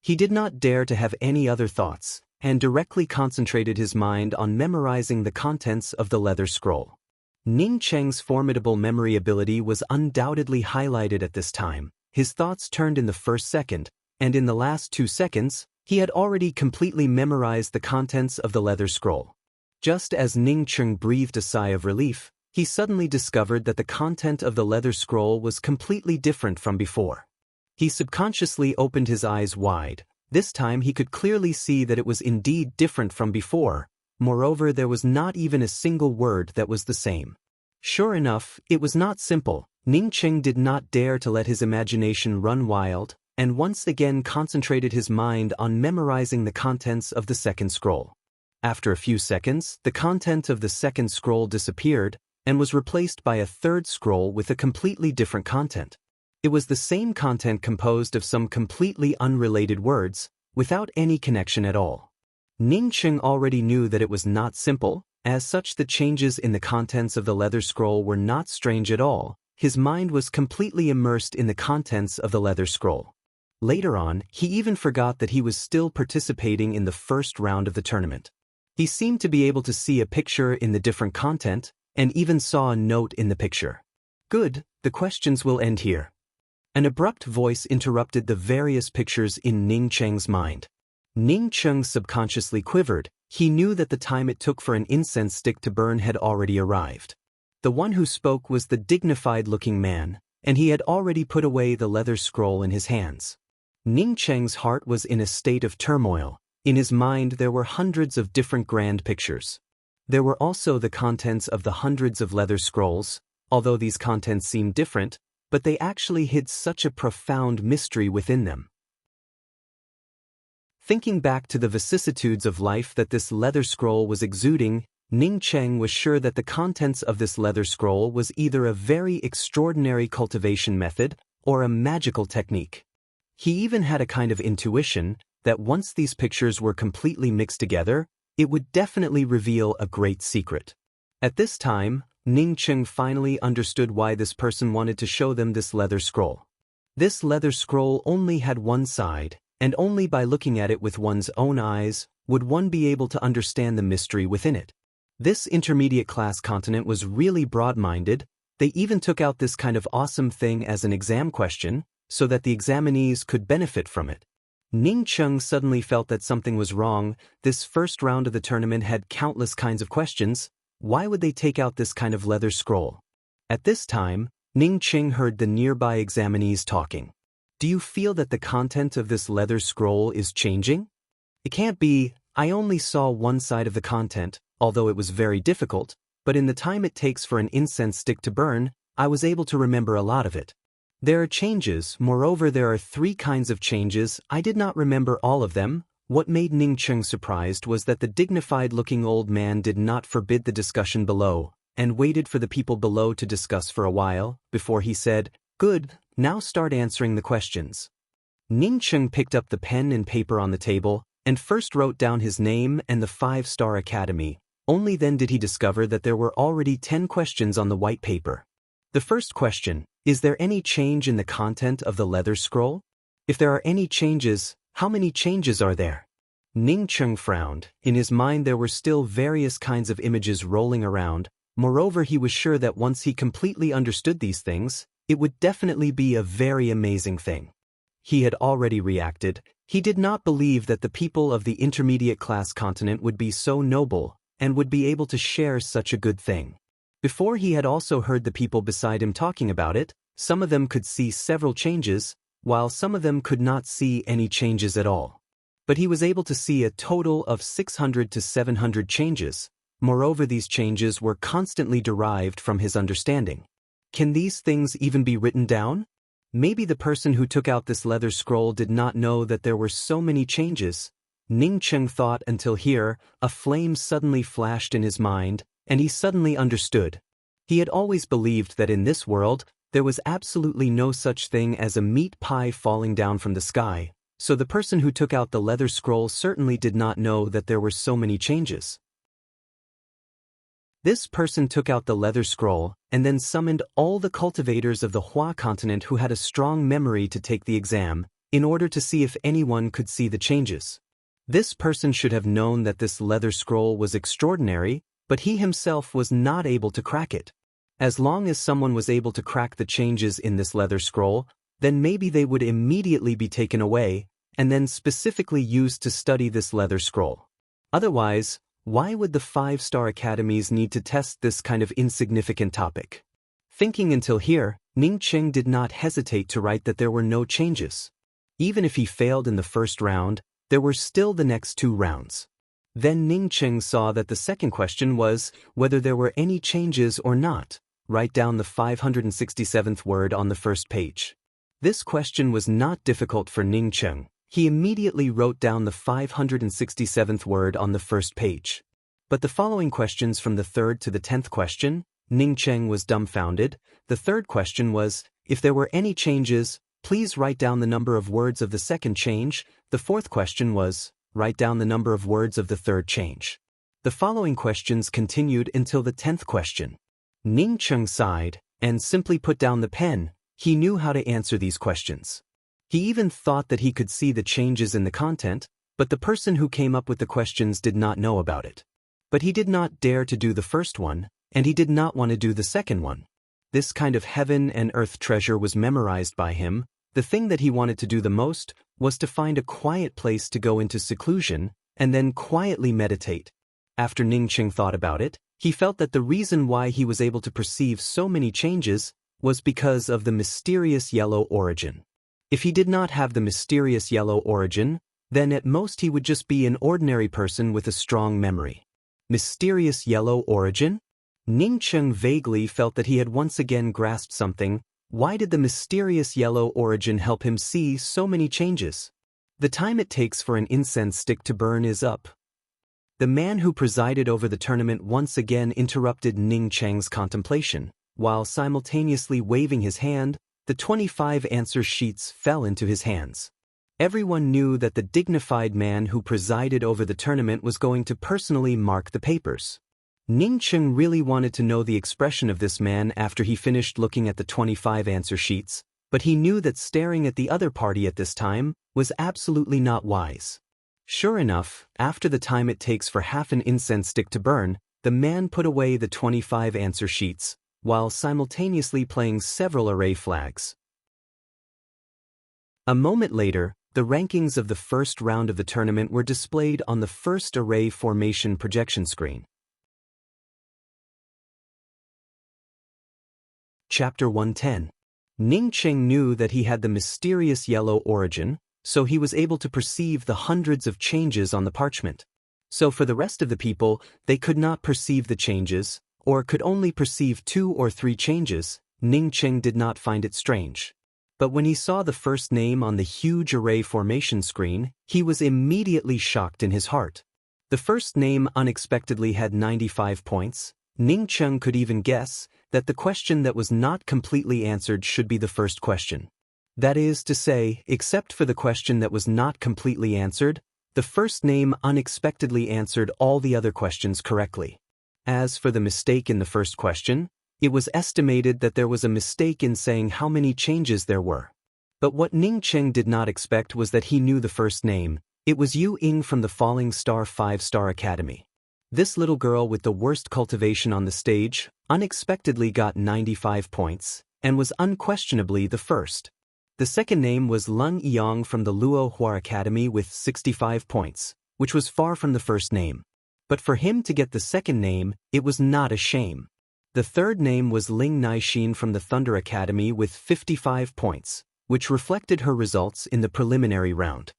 He did not dare to have any other thoughts, and directly concentrated his mind on memorizing the contents of the leather scroll. Ning Cheng's formidable memory ability was undoubtedly highlighted at this time. His thoughts turned in the first second, and in the last 2 seconds, he had already completely memorized the contents of the leather scroll. Just as Ning Cheng breathed a sigh of relief, he suddenly discovered that the content of the leather scroll was completely different from before. He subconsciously opened his eyes wide. This time he could clearly see that it was indeed different from before. Moreover, there was not even a single word that was the same. Sure enough, it was not simple. Ning Cheng did not dare to let his imagination run wild, and once again concentrated his mind on memorizing the contents of the second scroll. After a few seconds, the content of the second scroll disappeared, and was replaced by a third scroll with a completely different content. It was the same content composed of some completely unrelated words, without any connection at all. Ning Cheng already knew that it was not simple. As such, the changes in the contents of the leather scroll were not strange at all. His mind was completely immersed in the contents of the leather scroll. Later on, he even forgot that he was still participating in the first round of the tournament. He seemed to be able to see a picture in the different content, and even saw a note in the picture. Good, the questions will end here. An abrupt voice interrupted the various pictures in Ning Cheng's mind. Ning Cheng subconsciously quivered. He knew that the time it took for an incense stick to burn had already arrived. The one who spoke was the dignified-looking man, and he had already put away the leather scroll in his hands. Ning Cheng's heart was in a state of turmoil. In his mind there were hundreds of different grand pictures. There were also the contents of the hundreds of leather scrolls. Although these contents seemed different, but they actually hid such a profound mystery within them. Thinking back to the vicissitudes of life that this leather scroll was exuding, Ning Cheng was sure that the contents of this leather scroll was either a very extraordinary cultivation method or a magical technique. He even had a kind of intuition that once these pictures were completely mixed together, it would definitely reveal a great secret. At this time, Ning Cheng finally understood why this person wanted to show them this leather scroll. This leather scroll only had one side, and only by looking at it with one's own eyes would one be able to understand the mystery within it. This intermediate class continent was really broad-minded. They even took out this kind of awesome thing as an exam question, so that the examinees could benefit from it. Ning Cheng suddenly felt that something was wrong. This first round of the tournament had countless kinds of questions. Why would they take out this kind of leather scroll? At this time, Ning Cheng heard the nearby examinees talking. Do you feel that the content of this leather scroll is changing? It can't be. I only saw one side of the content, although it was very difficult, but in the time it takes for an incense stick to burn, I was able to remember a lot of it. There are changes. Moreover, there are 3 kinds of changes. I did not remember all of them. What made Ning Cheng surprised was that the dignified-looking old man did not forbid the discussion below, and waited for the people below to discuss for a while, before he said, "Good, now start answering the questions." Ning Cheng picked up the pen and paper on the table, and first wrote down his name and the 5-star academy. Only then did he discover that there were already 10 questions on the white paper. The first question, is there any change in the content of the leather scroll? If there are any changes, how many changes are there? Ning Cheng frowned. In his mind there were still various kinds of images rolling around. Moreover, he was sure that once he completely understood these things, it would definitely be a very amazing thing. He had already reacted. He did not believe that the people of the intermediate class continent would be so noble and would be able to share such a good thing. Before, he had also heard the people beside him talking about it. Some of them could see several changes, while some of them could not see any changes at all. But he was able to see a total of 600 to 700 changes. Moreover, these changes were constantly derived from his understanding. Can these things even be written down? Maybe the person who took out this leather scroll did not know that there were so many changes. Ning Cheng thought until here, a flame suddenly flashed in his mind, and he suddenly understood. He had always believed that in this world, there was absolutely no such thing as a meat pie falling down from the sky, so the person who took out the leather scroll certainly did not know that there were so many changes. This person took out the leather scroll and then summoned all the cultivators of the Hua continent who had a strong memory to take the exam, in order to see if anyone could see the changes. This person should have known that this leather scroll was extraordinary, but he himself was not able to crack it. As long as someone was able to crack the changes in this leather scroll, then maybe they would immediately be taken away, and then specifically used to study this leather scroll. Otherwise, why would the 5-star academies need to test this kind of insignificant topic? Thinking until here, Ning Cheng did not hesitate to write that there were no changes. Even if he failed in the first round, there were still the next 2 rounds. Then Ning Cheng saw that the second question was whether there were any changes or not. Write down the 567th word on the first page. This question was not difficult for Ning Cheng. He immediately wrote down the 567th word on the first page. But the following questions from the 3rd to the 10th question, Ning Cheng was dumbfounded. The 3rd question was, if there were any changes, please write down the number of words of the second change. The 4th question was, write down the number of words of the 3rd change. The following questions continued until the 10th question. Ning Cheng sighed and simply put down the pen. He knew how to answer these questions. He even thought that he could see the changes in the content, but the person who came up with the questions did not know about it. But he did not dare to do the first one, and he did not want to do the second one. This kind of heaven and earth treasure was memorized by him. The thing that he wanted to do the most was to find a quiet place to go into seclusion and then quietly meditate. After Ning Cheng thought about it, he felt that the reason why he was able to perceive so many changes was because of the mysterious yellow origin. If he did not have the mysterious yellow origin, then at most he would just be an ordinary person with a strong memory. Mysterious yellow origin? Ning Cheng vaguely felt that he had once again grasped something. Why did the mysterious yellow origin help him see so many changes? The time it takes for an incense stick to burn is up. The man who presided over the tournament once again interrupted Ning Cheng's contemplation. While simultaneously waving his hand, the 25 answer sheets fell into his hands. Everyone knew that the dignified man who presided over the tournament was going to personally mark the papers. Ning Cheng really wanted to know the expression of this man after he finished looking at the 25 answer sheets, but he knew that staring at the other party at this time was absolutely not wise. Sure enough, after the time it takes for half an incense stick to burn, the man put away the 25 answer sheets, while simultaneously playing several array flags. A moment later, the rankings of the first round of the tournament were displayed on the first array formation projection screen. Chapter 110. Ning Cheng knew that he had the mysterious yellow origin, so he was able to perceive the hundreds of changes on the parchment. So for the rest of the people, they could not perceive the changes, or could only perceive 2 or 3 changes. Ning Cheng did not find it strange. But when he saw the first name on the huge array formation screen, he was immediately shocked in his heart. The first name unexpectedly had 95 points. Ning Cheng could even guess that the question that was not completely answered should be the first question. That is to say, except for the question that was not completely answered, the first name unexpectedly answered all the other questions correctly. As for the mistake in the first question, It was estimated that there was a mistake in saying how many changes there were. But what Ning Cheng did not expect was that he knew the first name. It was Yu Ying from the Falling Star 5-Star Academy. This little girl with the worst cultivation on the stage unexpectedly got 95 points and was unquestionably the first. The second name was Lung Yang from the Luo Hua Academy with 65 points, which was far from the first name. But for him to get the second name, it was not a shame. The third name was Ling Naixin from the Thunder Academy with 55 points, which reflected her results in the preliminary round.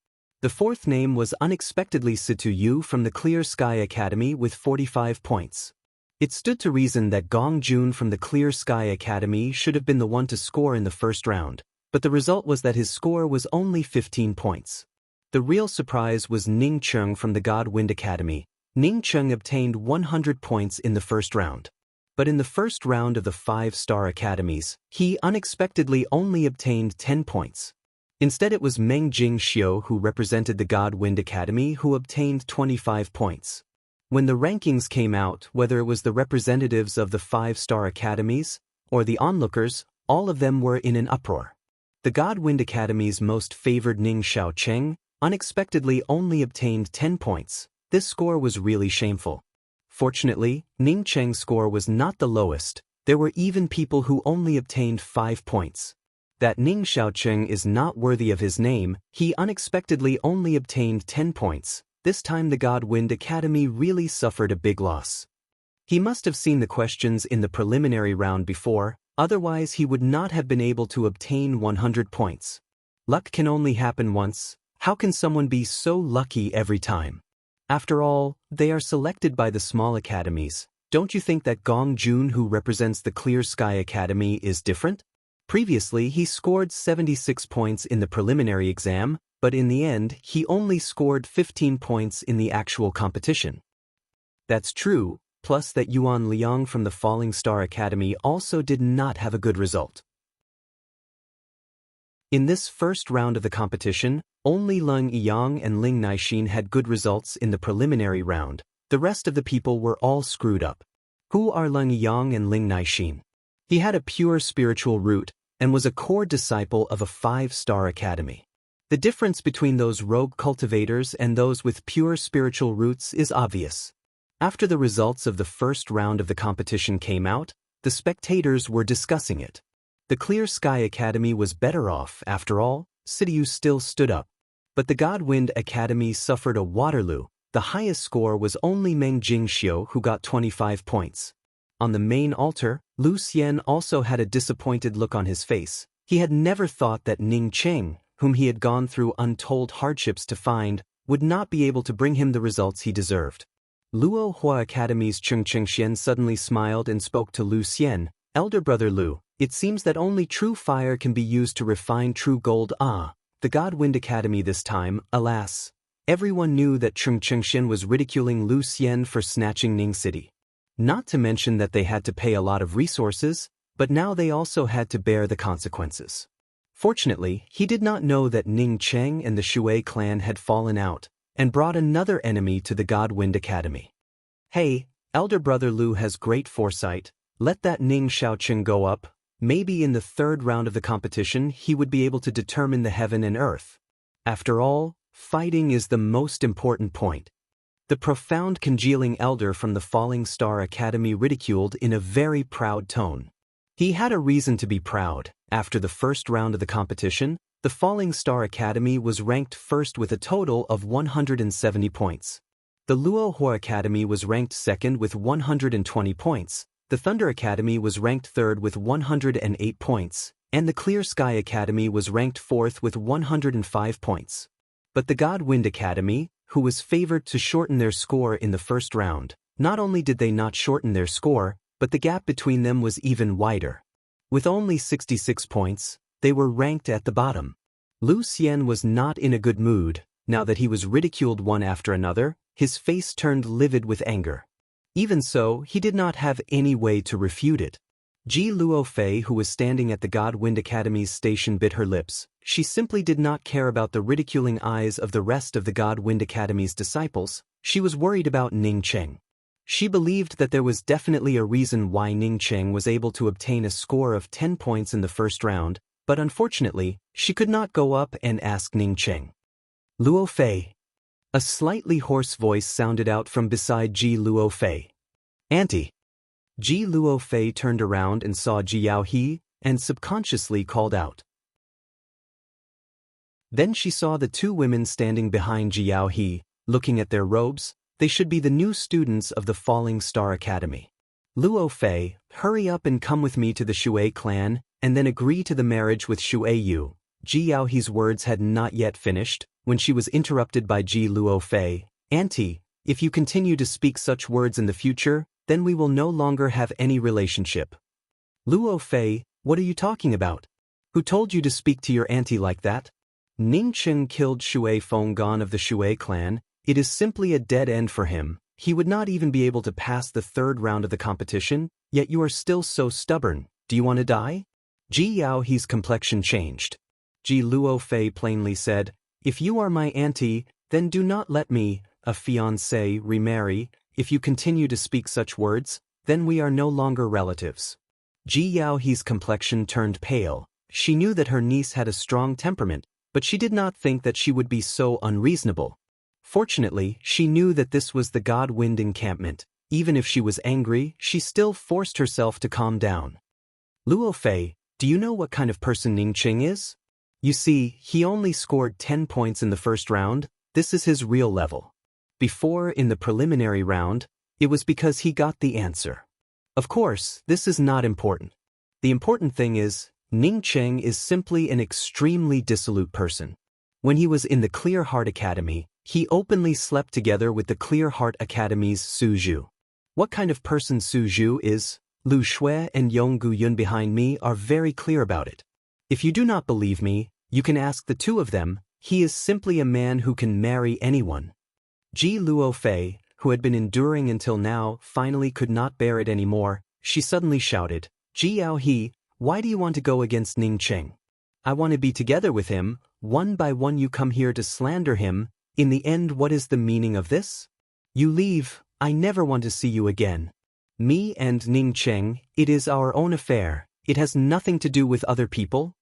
The fourth name was unexpectedly Situ Yu from the Clear Sky Academy with 45 points. It stood to reason that Gong Jun from the Clear Sky Academy should have been the one to score in the first round, but the result was that his score was only 15 points. The real surprise was Ning Cheng from the God Wind Academy. Ning Cheng obtained 100 points in the first round. But in the first round of the 5-Star Academies, he unexpectedly only obtained 10 points. Instead it was Meng Jing Xiu who represented the God Wind Academy who obtained 25 points. When the rankings came out, whether it was the representatives of the 5-Star Academies or the onlookers, all of them were in an uproar. The God Wind Academy's most favored Ning Xiaocheng unexpectedly only obtained 10 points. This score was really shameful. Fortunately, Ning Cheng's score was not the lowest. There were even people who only obtained 5 points. That Ning Xiaocheng is not worthy of his name, he unexpectedly only obtained 10 points. This time the God Wind Academy really suffered a big loss. He must have seen the questions in the preliminary round before, otherwise he would not have been able to obtain 100 points. Luck can only happen once. How can someone be so lucky every time? After all, they are selected by the small academies. Don't you think that Gong Jun, who represents the Clear Sky Academy, is different? Previously, he scored 76 points in the preliminary exam, but in the end, he only scored 15 points in the actual competition. That's true, plus that Yuan Liang from the Falling Star Academy also did not have a good result. In this first round of the competition, only Lung Yang and Ling Naixin had good results in the preliminary round. The rest of the people were all screwed up. Who are Lung Yang and Ling Naixin? He had a pure spiritual root and was a core disciple of a 5-Star Academy. The difference between those rogue cultivators and those with pure spiritual roots is obvious. After the results of the first round of the competition came out, the spectators were discussing it. The Clear Sky Academy was better off, after all. Sidiou still stood up. But the God Wind Academy suffered a Waterloo. The highest score was only Meng Jing Xiu, who got 25 points. On the main altar, Lu Xian also had a disappointed look on his face. He had never thought that Ning Cheng, whom he had gone through untold hardships to find, would not be able to bring him the results he deserved. Luo Hua Academy's Cheng Chengxian suddenly smiled and spoke to Lu Xian. Elder brother Lu, it seems that only true fire can be used to refine true gold. The God Wind Academy this time, alas. Everyone knew that Cheng Chengxian was ridiculing Lu Xian for snatching Ning City. Not to mention that they had to pay a lot of resources, but now they also had to bear the consequences. Fortunately, he did not know that Ning Cheng and the Shui clan had fallen out and brought another enemy to the God Wind Academy. Hey, elder brother Lu has great foresight. Let that Ning Xiaocheng go up. Maybe in the third round of the competition he would be able to determine the heaven and earth. After all, fighting is the most important point. The profound congealing elder from the Falling Star Academy ridiculed in a very proud tone. He had a reason to be proud. After the first round of the competition, the Falling Star Academy was ranked first with a total of 170 points. The Luo Hua Academy was ranked second with 120 points, the Thunder Academy was ranked third with 108 points, and the Clear Sky Academy was ranked fourth with 105 points. But the God Wind Academy, who was favored to shorten their score in the first round, not only did they not shorten their score, but the gap between them was even wider. With only 66 points, they were ranked at the bottom. Lu Xian was not in a good mood. Now that he was ridiculed one after another, his face turned livid with anger. Even so, he did not have any way to refute it. Ji Luofei, who was standing at the God Wind Academy's station, bit her lips. She simply did not care about the ridiculing eyes of the rest of the God Wind Academy's disciples. She was worried about Ning Cheng. She believed that there was definitely a reason why Ning Cheng was able to obtain a score of 10 points in the first round, but unfortunately, she could not go up and ask Ning Cheng. Luo Fei. A slightly hoarse voice sounded out from beside Ji Luo Fei. Auntie. Ji Luo Fei turned around and saw Ji Yao He, and subconsciously called out. Then she saw the two women standing behind Ji Yao He, looking at their robes. They should be the new students of the Falling Star Academy. Luo Fei, hurry up and come with me to the Shui clan, and then agree to the marriage with Shui Yu. Ji Yao He's words had not yet finished, when she was interrupted by Ji Luo Fei. Auntie, if you continue to speak such words in the future, then we will no longer have any relationship. Luo Fei, what are you talking about? Who told you to speak to your auntie like that? Ning Cheng killed Shui Fenggan of the Shui clan. It is simply a dead end for him. He would not even be able to pass the third round of the competition, yet you are still so stubborn. Do you want to die? Ji Yao He's complexion changed. Ji Luo Fei plainly said, if you are my auntie, then do not let me, a fiancé, remarry. If you continue to speak such words, then we are no longer relatives. Ji Yao He's complexion turned pale. She knew that her niece had a strong temperament, but she did not think that she would be so unreasonable. Fortunately, she knew that this was the God Wind encampment. Even if she was angry, she still forced herself to calm down. Luo Fei, do you know what kind of person Ning Cheng is? You see, he only scored 10 points in the first round. This is his real level. Before, in the preliminary round, it was because he got the answer. Of course, this is not important. The important thing is, Ning Cheng is simply an extremely dissolute person. When he was in the Clear Heart Academy, he openly slept together with the Clear Heart Academy's Su Zhu. What kind of person Su Zhu is, Lu Shui and Yong Gu Yun behind me are very clear about it. If you do not believe me, you can ask the two of them. He is simply a man who can marry anyone. Ji Luo Fei, who had been enduring until now, finally could not bear it anymore. She suddenly shouted, Ji Yao He, why do you want to go against Ning Cheng? I want to be together with him. One by one you come here to slander him. In the end, what is the meaning of this? You leave. I never want to see you again. Me and Ning Cheng, it is our own affair. It has nothing to do with other people.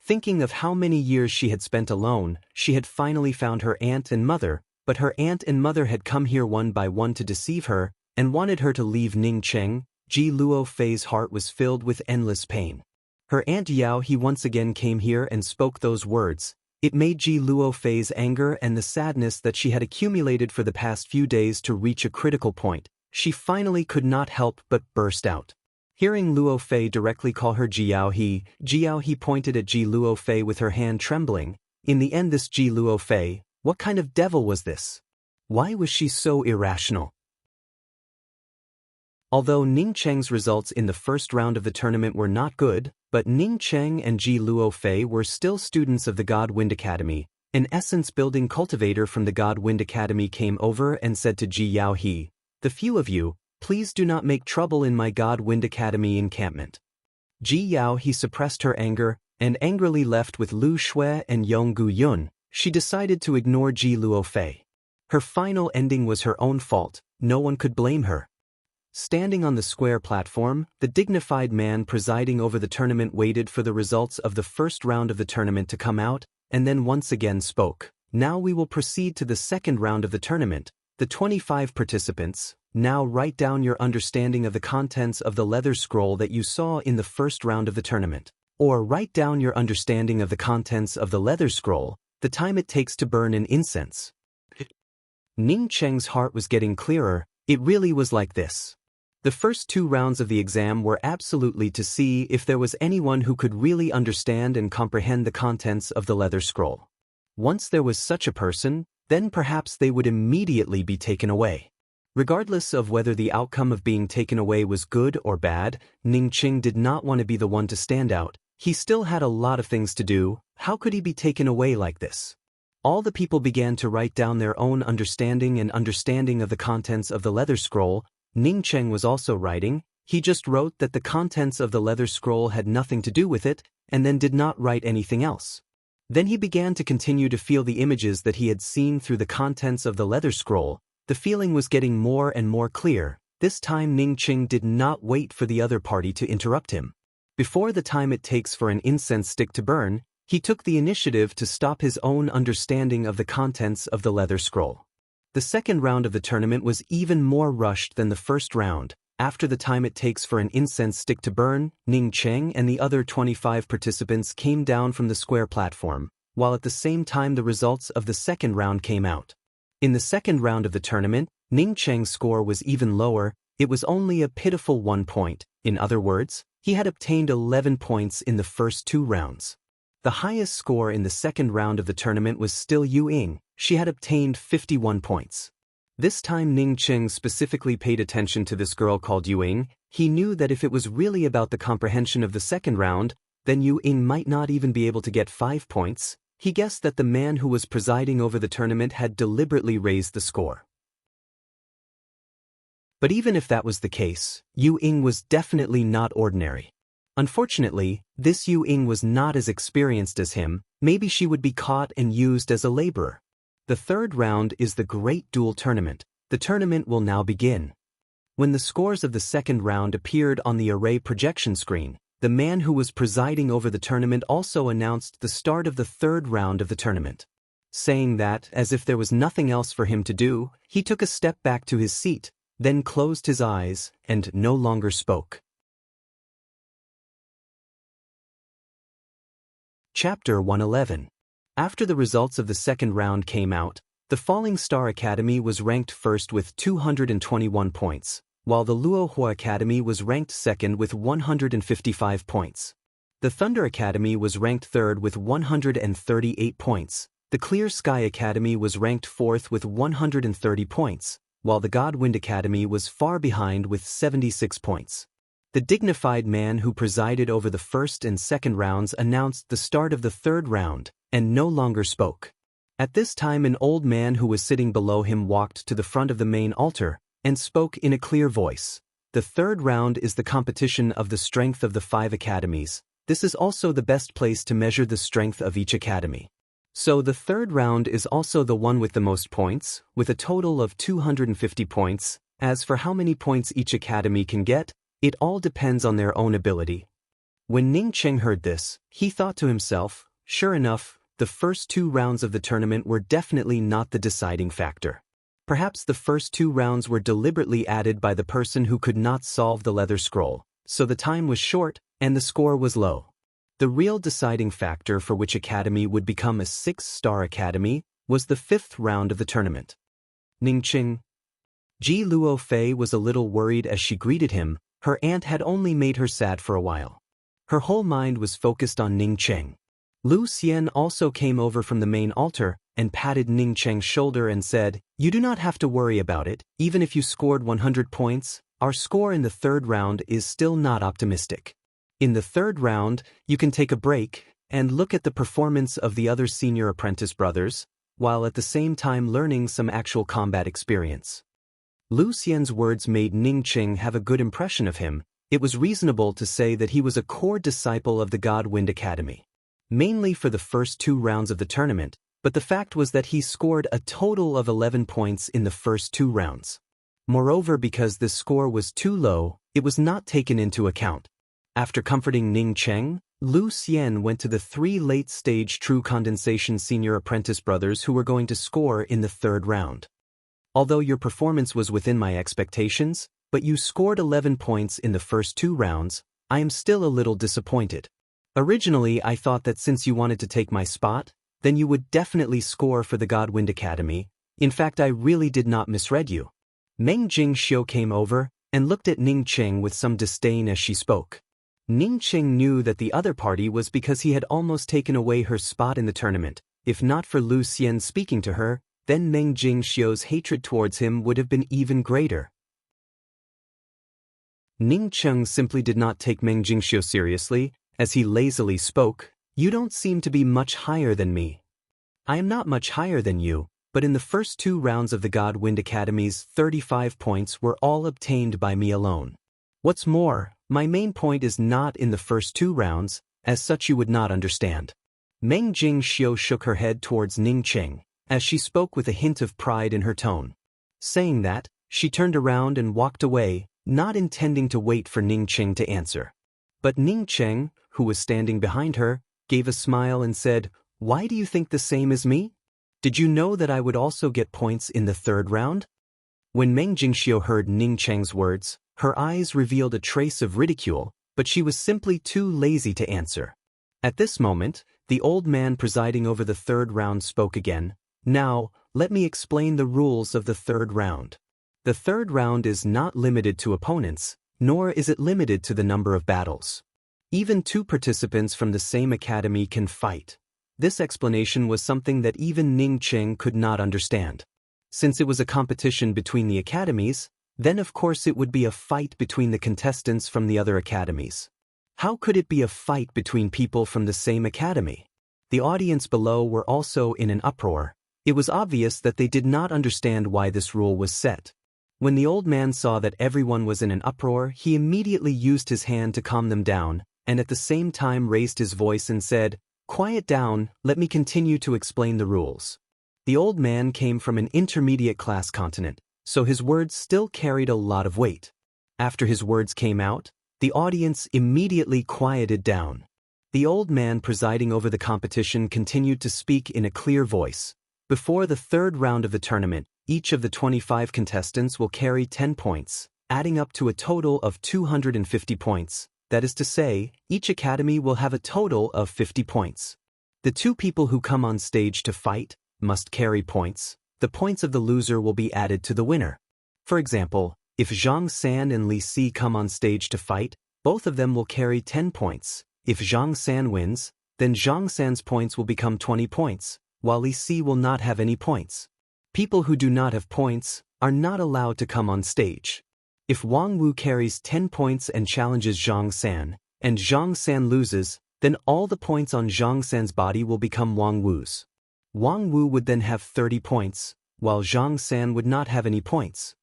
Thinking of how many years she had spent alone, she had finally found her aunt and mother, but her aunt and mother had come here one by one to deceive her, and wanted her to leave Ning Cheng. Ji Luo Fei's heart was filled with endless pain. Her aunt Yao He once again came here and spoke those words. It made Ji Luo Fei's anger and the sadness that she had accumulated for the past few days to reach a critical point. She finally could not help but burst out. Hearing Luo Fei directly call her Ji Yao He pointed at Ji Luo Fei with her hand trembling. In the end, this Ji Luo Fei, what kind of devil was this? Why was she so irrational? Although Ning Cheng's results in the first round of the tournament were not good, but Ning Cheng and Ji Luo Fei were still students of the God Wind Academy. An essence-building cultivator from the God Wind Academy came over and said to Ji Yao He, the few of you, please do not make trouble in my God Wind Academy encampment. Ji Yao He suppressed her anger, and angrily left with Lu Shui and Yong Gu Yun. She decided to ignore Ji Luo Fei. Her final ending was her own fault. No one could blame her. Standing on the square platform, the dignified man presiding over the tournament waited for the results of the first round of the tournament to come out, and then once again spoke. Now we will proceed to the second round of the tournament. The 25 participants, now write down your understanding of the contents of the leather scroll that you saw in the first round of the tournament. Or write down your understanding of the contents of the leather scroll, the time it takes to burn an incense. Ning Cheng's heart was getting clearer. It really was like this. The first 2 rounds of the exam were absolutely to see if there was anyone who could really understand and comprehend the contents of the leather scroll. Once there was such a person, then perhaps they would immediately be taken away. Regardless of whether the outcome of being taken away was good or bad, Ning Cheng did not want to be the one to stand out. He still had a lot of things to do. How could he be taken away like this? All the people began to write down their own understanding of the contents of the leather scroll. Ning Cheng was also writing. He just wrote that the contents of the leather scroll had nothing to do with it, and then did not write anything else. Then he began to continue to feel the images that he had seen through the contents of the leather scroll. The feeling was getting more and more clear. This time Ning Qing did not wait for the other party to interrupt him. Before the time it takes for an incense stick to burn, he took the initiative to stop his own understanding of the contents of the leather scroll. The second round of the tournament was even more rushed than the first round. After the time it takes for an incense stick to burn, Ning Cheng and the other 25 participants came down from the square platform, while at the same time the results of the second round came out. In the second round of the tournament, Ning Cheng's score was even lower. It was only a pitiful 1 point. In other words, he had obtained 11 points in the first 2 rounds. The highest score in the second round of the tournament was still Yu Ying. She had obtained 51 points. This time Ning Cheng specifically paid attention to this girl called Yu Ying. He knew that if it was really about the comprehension of the second round, then Yu Ying might not even be able to get 5 points. He guessed that the man who was presiding over the tournament had deliberately raised the score. But even if that was the case, Yu Ying was definitely not ordinary. Unfortunately, this Yu Ying was not as experienced as him. Maybe she would be caught and used as a laborer. The third round is the Great Duel Tournament. The tournament will now begin. When the scores of the second round appeared on the array projection screen, the man who was presiding over the tournament also announced the start of the third round of the tournament. Saying that, as if there was nothing else for him to do, he took a step back to his seat, then closed his eyes, and no longer spoke. Chapter 111. After the results of the second round came out, the Falling Star Academy was ranked first with 221 points, while the Luohua Academy was ranked second with 155 points. The Thunder Academy was ranked third with 138 points. The Clear Sky Academy was ranked fourth with 130 points, while the Godwind Academy was far behind with 76 points. The dignified man who presided over the first and second rounds announced the start of the third round, and no longer spoke. At this time an old man who was sitting below him walked to the front of the main altar, and spoke in a clear voice. The third round is the competition of the strength of the 5 academies. This is also the best place to measure the strength of each academy. So the third round is also the one with the most points, with a total of 250 points. As for how many points each academy can get, it all depends on their own ability. When Ning Cheng heard this, he thought to himself, sure enough, the first 2 rounds of the tournament were definitely not the deciding factor. Perhaps the first 2 rounds were deliberately added by the person who could not solve the leather scroll, so the time was short and the score was low. The real deciding factor for which academy would become a 6-star academy was the 5th round of the tournament. Ning Cheng. Ji Luo Fei was a little worried as she greeted him. Her aunt had only made her sad for a while. Her whole mind was focused on Ning Cheng. Lu Xian also came over from the main altar and patted Ning Cheng's shoulder and said, "You do not have to worry about it. Even if you scored 100 points, our score in the third round is still not optimistic. In the third round, you can take a break and look at the performance of the other senior apprentice brothers, while at the same time learning some actual combat experience." Lu Xian's words made Ning Cheng have a good impression of him. It was reasonable to say that he was a core disciple of the Godwind Academy. Mainly for the first 2 rounds of the tournament, but the fact was that he scored a total of 11 points in the first 2 rounds. Moreover, because this score was too low, it was not taken into account. After comforting Ning Cheng, Lu Xian went to the 3 late-stage True Condensation senior apprentice brothers who were going to score in the third round. Although your performance was within my expectations, but you scored 11 points in the first 2 rounds, I am still a little disappointed. Originally, I thought that since you wanted to take my spot, then you would definitely score for the Godwind Academy. In fact, I really did not misread you. Meng Jingxiu came over and looked at Ning Cheng with some disdain as she spoke. Ning Cheng knew that the other party was because he had almost taken away her spot in the tournament. If not for Lu Xian speaking to her, then Meng Jingxiu's hatred towards him would have been even greater. Ning Cheng simply did not take Meng Jingxiu seriously, as he lazily spoke. "You don't seem to be much higher than me. I am not much higher than you, but in the first 2 rounds of the Godwind Academy's 35 points were all obtained by me alone. What's more, my main point is not in the first 2 rounds, as such you would not understand." Meng Jingxiu shook her head towards Ning Cheng, as she spoke with a hint of pride in her tone. Saying that, She turned around and walked away, not intending to wait for Ning Cheng to answer. But Ning Cheng, who was standing behind her, gave a smile and said, "Why do you think the same as me? Did you know that I would also get points in the third round?" When Meng Jingxiu heard Ning Cheng's words, her eyes revealed a trace of ridicule, but she was simply too lazy to answer. At this moment, the old man presiding over the third round spoke again. "Now, let me explain the rules of the third round. The third round is not limited to opponents, nor is it limited to the number of battles. Even two participants from the same academy can fight." This explanation was something that even Ning Cheng could not understand. Since it was a competition between the academies, then of course it would be a fight between the contestants from the other academies. How could it be a fight between people from the same academy? The audience below were also in an uproar. It was obvious that they did not understand why this rule was set. When the old man saw that everyone was in an uproar, he immediately used his hand to calm them down, and at the same time raised his voice and said, "Quiet down, let me continue to explain the rules." The old man came from an intermediate class continent, so his words still carried a lot of weight. After his words came out, the audience immediately quieted down. The old man presiding over the competition continued to speak in a clear voice. Before the third round of the tournament, each of the 25 contestants will carry 10 points, adding up to a total of 250 points. That is to say, each academy will have a total of 50 points. The two people who come on stage to fight must carry points. The points of the loser will be added to the winner. For example, if Zhang San and Li Si come on stage to fight, both of them will carry 10 points. If Zhang San wins, then Zhang San's points will become 20 points, while Li Si will not have any points. People who do not have points are not allowed to come on stage. If Wang Wu carries 10 points and challenges Zhang San, and Zhang San loses, then all the points on Zhang San's body will become Wang Wu's. Wang Wu would then have 30 points, while Zhang San would not have any points.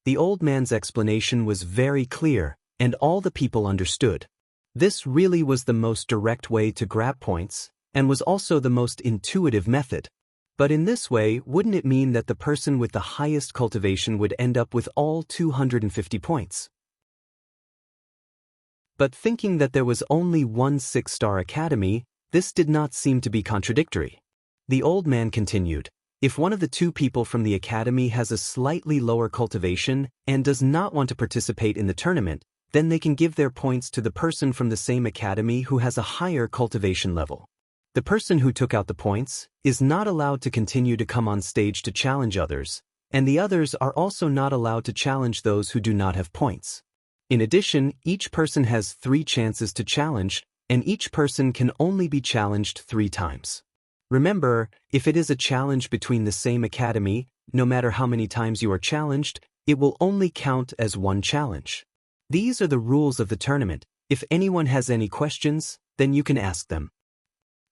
The old man's explanation was very clear, and all the people understood. This really was the most direct way to grab points, and was also the most intuitive method. But in this way, wouldn't it mean that the person with the highest cultivation would end up with all 250 points? But thinking that there was only one 6-star academy, this did not seem to be contradictory. The old man continued, "If one of the two people from the academy has a slightly lower cultivation and does not want to participate in the tournament, then they can give their points to the person from the same academy who has a higher cultivation level. The person who took out the points is not allowed to continue to come on stage to challenge others, and the others are also not allowed to challenge those who do not have points. In addition, each person has 3 chances to challenge, and each person can only be challenged 3 times. Remember, if it is a challenge between the same academy, no matter how many times you are challenged, it will only count as one challenge. These are the rules of the tournament. If anyone has any questions, then you can ask them."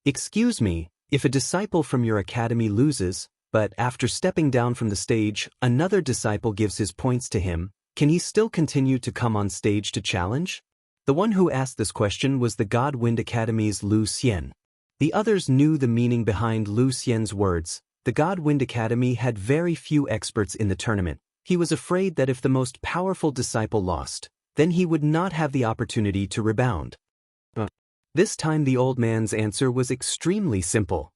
"Excuse me, if a disciple from your academy loses, but after stepping down from the stage, another disciple gives his points to him, can he still continue to come on stage to challenge?" The one who asked this question was the God Wind Academy's Lu Xian. The others knew the meaning behind Lu Xian's words. The God Wind Academy had very few experts in the tournament. He was afraid that if the most powerful disciple lost, then he would not have the opportunity to rebound. This time the old man's answer was extremely simple.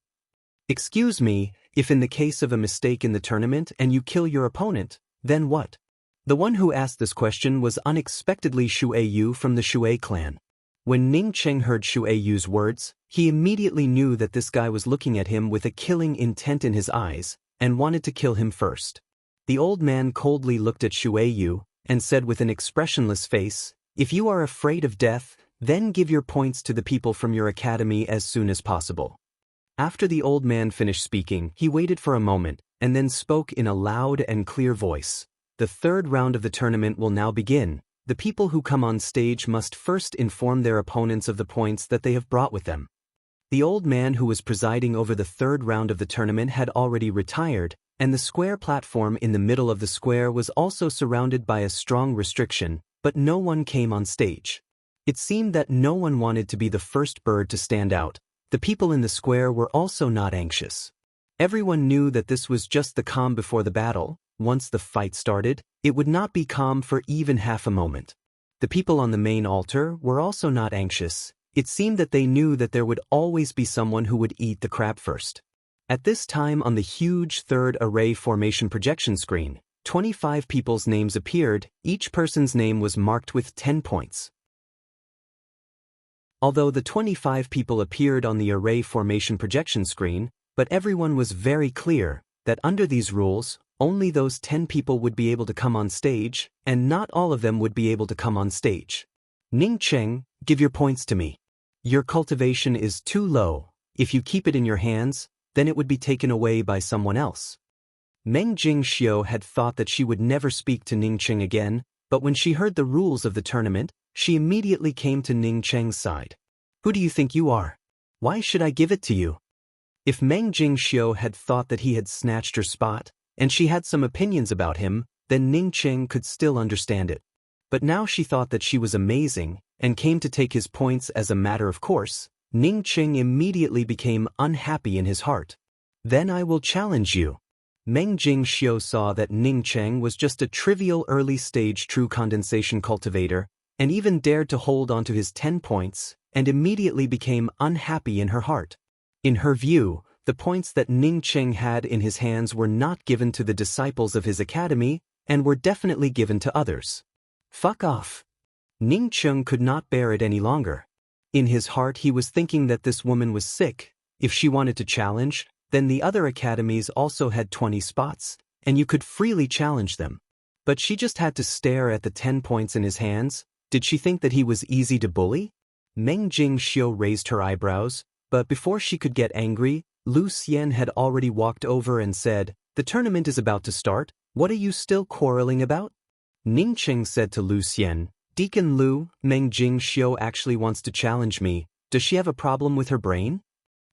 "Excuse me, if in the case of a mistake in the tournament and you kill your opponent, then what?" The one who asked this question was unexpectedly Xue Yu from the Xue clan. When Ning Cheng heard Xue Yu's words, he immediately knew that this guy was looking at him with a killing intent in his eyes, and wanted to kill him first. The old man coldly looked at Xue Yu, and said with an expressionless face, "If you are afraid of death, then give your points to the people from your academy as soon as possible." After the old man finished speaking, he waited for a moment, and then spoke in a loud and clear voice. "The third round of the tournament will now begin. The people who come on stage must first inform their opponents of the points that they have brought with them." The old man who was presiding over the third round of the tournament had already retired, and the square platform in the middle of the square was also surrounded by a strong restriction, but no one came on stage. It seemed that no one wanted to be the first bird to stand out. The people in the square were also not anxious. Everyone knew that this was just the calm before the battle, once the fight started, it would not be calm for even half a moment. The people on the main altar were also not anxious. It seemed that they knew that there would always be someone who would eat the crab first. At this time on the huge third array formation projection screen, 25 people's names appeared. Each person's name was marked with 10 points. Although the 25 people appeared on the array formation projection screen, but everyone was very clear that under these rules, only those 10 people would be able to come on stage, and not all of them would be able to come on stage. Ning Cheng, give your points to me. Your cultivation is too low. If you keep it in your hands, then it would be taken away by someone else. Meng Jingxiu had thought that she would never speak to Ning Cheng again, but when she heard the rules of the tournament, she immediately came to Ning Cheng's side. Who do you think you are? Why should I give it to you? If Meng Jingxiu had thought that he had snatched her spot, and she had some opinions about him, then Ning Cheng could still understand it. But now she thought that she was amazing, and came to take his points as a matter of course. Ning Cheng immediately became unhappy in his heart. Then I will challenge you. Meng Jingxiu saw that Ning Cheng was just a trivial early-stage true condensation cultivator, and even dared to hold onto his 10 points, and immediately became unhappy in her heart. In her view, the points that Ning Cheng had in his hands were not given to the disciples of his academy, and were definitely given to others. Fuck off. Ning Cheng could not bear it any longer. In his heart he was thinking that this woman was sick. If she wanted to challenge, then the other academies also had 20 spots, and you could freely challenge them. But she just had to stare at the 10 points in his hands. Did she think that he was easy to bully? Meng Jingxiu raised her eyebrows, but before she could get angry, Lu Xian had already walked over and said, "The tournament is about to start. What are you still quarreling about?" Ning Cheng said to Lu Xian, "Deacon Lu, Meng Jingxiu actually wants to challenge me. Does she have a problem with her brain?"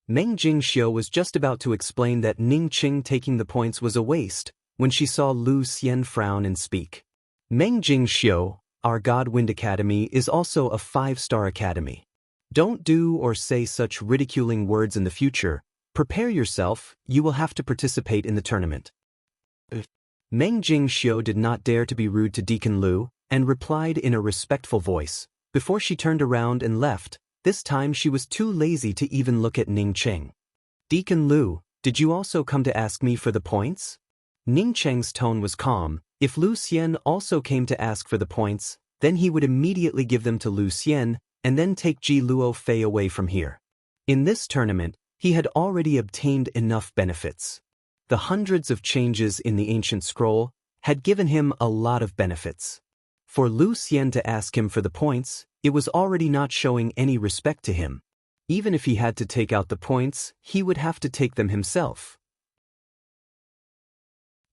Meng Jingxiu was just about to explain that Ning Cheng taking the points was a waste, when she saw Lu Xian frown and speak. Meng Jingxiu, our God Wind Academy is also a 5-star academy. Don't do or say such ridiculing words in the future. Prepare yourself, you will have to participate in the tournament. Meng Jingxiu did not dare to be rude to Deacon Lu, and replied in a respectful voice. Before she turned around and left, this time she was too lazy to even look at Ning Cheng. "Deacon Lu, did you also come to ask me for the points?" Ning Cheng's tone was calm. If Lu Xian also came to ask for the points, then he would immediately give them to Lu Xian, and then take Ji Luo Fei away from here. In this tournament, he had already obtained enough benefits. The hundreds of changes in the ancient scroll had given him a lot of benefits. For Lu Xian to ask him for the points, it was already not showing any respect to him. Even if he had to take out the points, he would have to take them himself.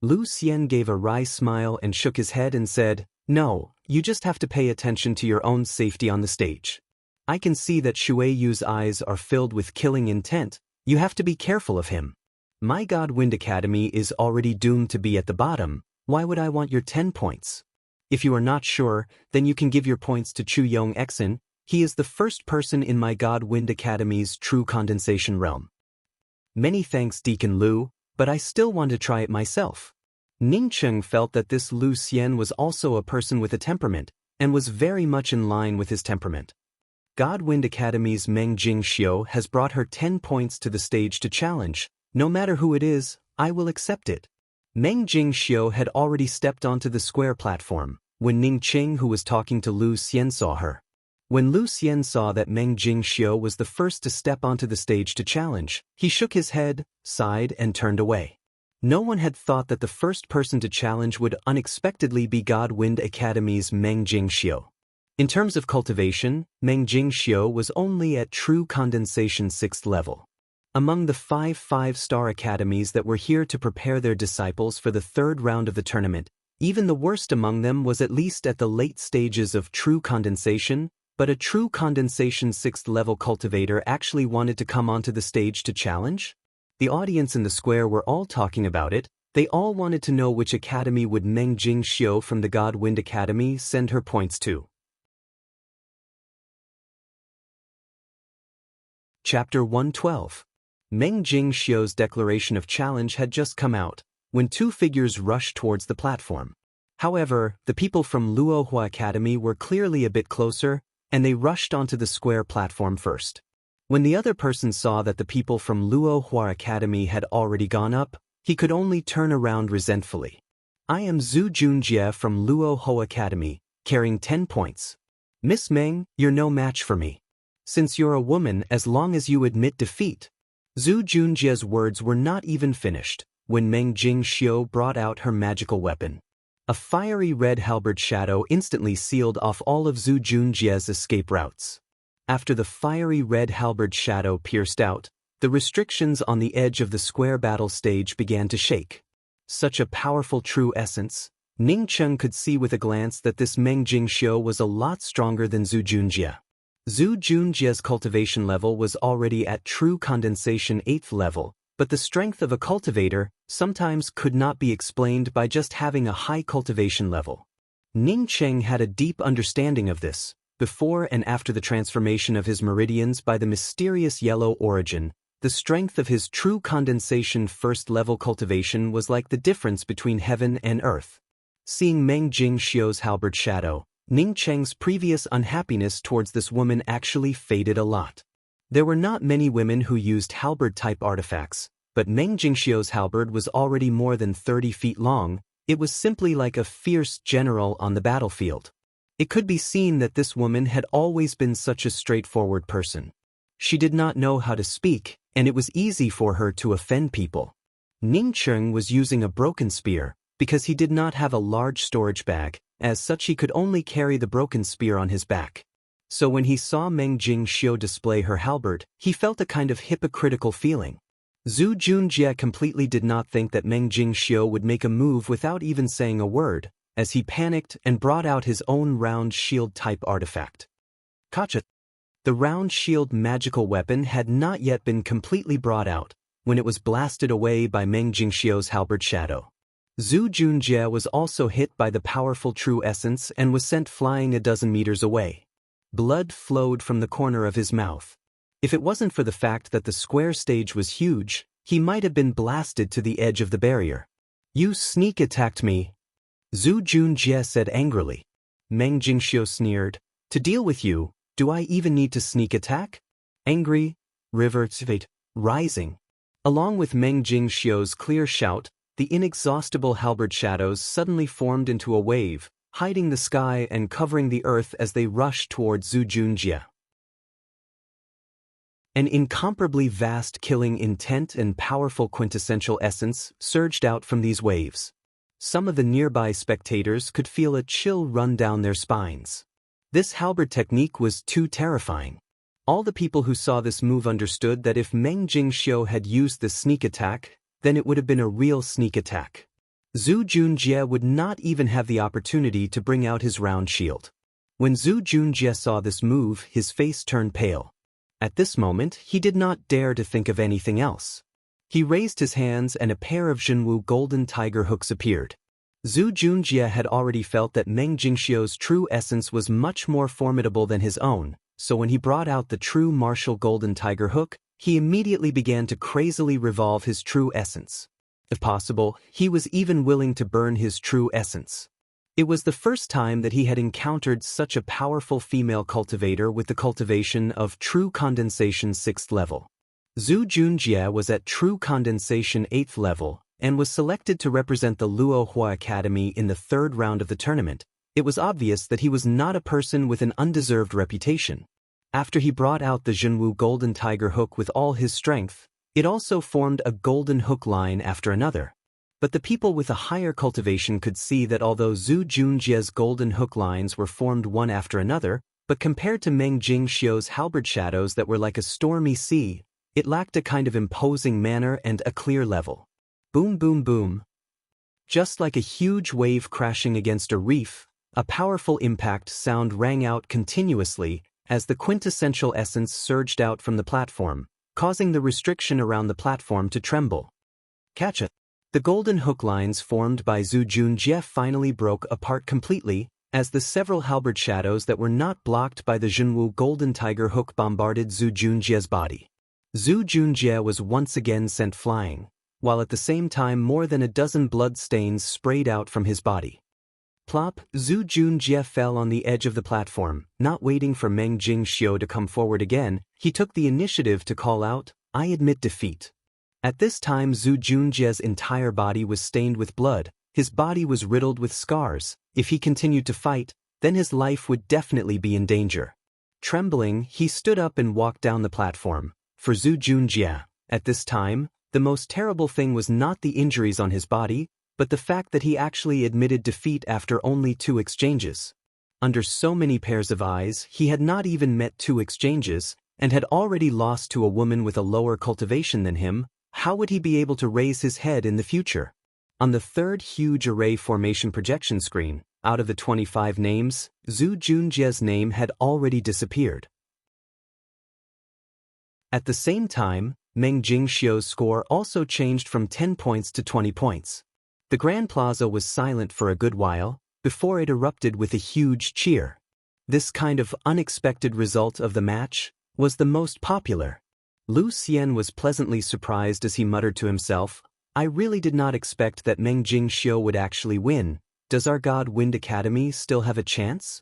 Lu Xian gave a wry smile and shook his head and said, "No, you just have to pay attention to your own safety on the stage. I can see that Shui Yu's eyes are filled with killing intent. You have to be careful of him. My God Wind Academy is already doomed to be at the bottom. Why would I want your 10 points? If you are not sure, then you can give your points to Chu Yong Exen. He is the first person in my God Wind Academy's true condensation realm." "Many thanks, Deacon Lu, but I still want to try it myself." Ning Cheng felt that this Lu Xian was also a person with a temperament, and was very much in line with his temperament. God Wind Academy's Meng Jingxiu has brought her 10 points to the stage to challenge. No matter who it is, I will accept it. Meng Jingxiu had already stepped onto the square platform, when Ning Cheng, who was talking to Lu Xian, saw her. When Lu Xian saw that Meng Jingxiu was the first to step onto the stage to challenge, he shook his head, sighed, and turned away. No one had thought that the first person to challenge would unexpectedly be God Wind Academy's Meng Jingxiu. In terms of cultivation, Meng Jingxiu was only at true condensation 6th level. Among the 5-star academies that were here to prepare their disciples for the 3rd round of the tournament, even the worst among them was at least at the late stages of true condensation, but a true condensation 6th level cultivator actually wanted to come onto the stage to challenge? The audience in the square were all talking about it. They all wanted to know which academy would Meng Jingxiu from the God Wind Academy send her points to. Chapter 112. Meng Jingxiu's declaration of challenge had just come out. when two figures rushed towards the platform. However, the people from Luohua Academy were clearly a bit closer, and they rushed onto the square platform first. When the other person saw that the people from Luohua Academy had already gone up, he could only turn around resentfully. I am Zhu Junjie from Luohua Academy, carrying 10 points. Miss Meng, you're no match for me. Since you're a woman, as long as you admit defeat. Zhu Junjie's words were not even finished when Meng Jingxiu brought out her magical weapon. A fiery red halberd shadow instantly sealed off all of Zhu Junjie's escape routes. After the fiery red halberd shadow pierced out, the restrictions on the edge of the square battle stage began to shake. Such a powerful true essence, Ning Cheng could see with a glance that this Meng Jingxiu was a lot stronger than Zhu Junjie. Zhu Junjie's cultivation level was already at true condensation 8th level, but the strength of a cultivator sometimes could not be explained by just having a high cultivation level. Ning Cheng had a deep understanding of this, before and after the transformation of his meridians by the mysterious yellow origin. The strength of his true condensation first-level cultivation was like the difference between heaven and earth. Seeing Meng Jingxiu's halberd shadow, Ning Cheng's previous unhappiness towards this woman actually faded a lot. There were not many women who used halberd-type artifacts, but Meng Jingxiu's halberd was already more than 30 feet long. It was simply like a fierce general on the battlefield. It could be seen that this woman had always been such a straightforward person. She did not know how to speak, and it was easy for her to offend people. Ning Cheng was using a broken spear, because he did not have a large storage bag. As such, he could only carry the broken spear on his back. So when he saw Meng Jingxiu display her halberd, he felt a kind of hypocritical feeling. Zhu Junjie completely did not think that Meng Jingxiu would make a move without even saying a word, as he panicked and brought out his own round shield-type artifact. Kacha! The round shield magical weapon had not yet been completely brought out, when it was blasted away by Meng Jingxiu's halberd shadow. Zhu Junjie was also hit by the powerful true essence and was sent flying a dozen meters away. Blood flowed from the corner of his mouth. If it wasn't for the fact that the square stage was huge, he might have been blasted to the edge of the barrier. You sneak attacked me, Zhu Junjie said angrily. Meng Jingxiu sneered. To deal with you, do I even need to sneak attack? Angry, reverberate, rising. Along with Meng Jingxiu's clear shout, the inexhaustible halberd shadows suddenly formed into a wave, hiding the sky and covering the earth as they rushed towards Zhu Junjie. An incomparably vast killing intent and powerful quintessential essence surged out from these waves. Some of the nearby spectators could feel a chill run down their spines. This halberd technique was too terrifying. All the people who saw this move understood that if Meng Jingxiu had used the sneak attack, then it would have been a real sneak attack. Zhu Junjie would not even have the opportunity to bring out his round shield. When Zhu Junjie saw this move, his face turned pale. At this moment, he did not dare to think of anything else. He raised his hands and a pair of Zhenwu golden tiger hooks appeared. Zhu Junjie had already felt that Meng Jingxiu's true essence was much more formidable than his own, so when he brought out the true martial golden tiger hook, he immediately began to crazily revolve his true essence. If possible, he was even willing to burn his true essence. It was the first time that he had encountered such a powerful female cultivator with the cultivation of true condensation 6th level. Zhu Junjie was at true condensation 8th level, and was selected to represent the Luohua Academy in the 3rd round of the tournament. It was obvious that he was not a person with an undeserved reputation. After he brought out the Zhenwu golden tiger hook with all his strength, it also formed a golden hook line after another. But the people with a higher cultivation could see that although Zhu Junjie's golden hook lines were formed one after another, but compared to Meng Jingxiu's halberd shadows that were like a stormy sea, it lacked a kind of imposing manner and a clear level. Boom boom boom. Just like a huge wave crashing against a reef, a powerful impact sound rang out continuously as the quintessential essence surged out from the platform, causing the restriction around the platform to tremble. Catch it. The golden hook lines formed by Zhu Junjie finally broke apart completely, as the several halberd shadows that were not blocked by the Zhenwu golden tiger hook bombarded Zhu Junjie's body. Zhu Junjie was once again sent flying. while at the same time more than a dozen blood stains sprayed out from his body. Plop, Zhu Junjie fell on the edge of the platform. Not waiting for Meng Jingxiu to come forward again, he took the initiative to call out, "I admit defeat." At this time Zhu Junjie's entire body was stained with blood, his body was riddled with scars. If he continued to fight, then his life would definitely be in danger. Trembling, he stood up and walked down the platform. For Zhu Junjie, at this time, the most terrible thing was not the injuries on his body, but the fact that he actually admitted defeat after only 2 exchanges. Under so many pairs of eyes, he had not even met 2 exchanges, and had already lost to a woman with a lower cultivation than him. How would he be able to raise his head in the future? On the third huge array formation projection screen, out of the 25 names, Zhu Junjie's name had already disappeared. At the same time, Meng Jingxiu's score also changed from 10 points to 20 points. The Grand Plaza was silent for a good while, before it erupted with a huge cheer. This kind of unexpected result of the match was the most popular. Lu Xian was pleasantly surprised as he muttered to himself, "I really did not expect that Meng Jingxiu would actually win. Does our God Wind Academy still have a chance?"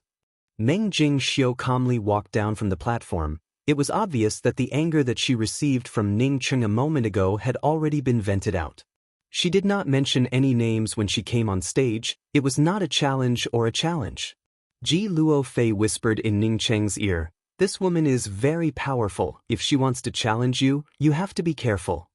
Meng Jingxiu calmly walked down from the platform. It was obvious that the anger that she received from Ning Cheng a moment ago had already been vented out. She did not mention any names when she came on stage. It was not a challenge or a challenge. Ji Luofei whispered in Ning Cheng's ear, "This woman is very powerful. If she wants to challenge you, you have to be careful."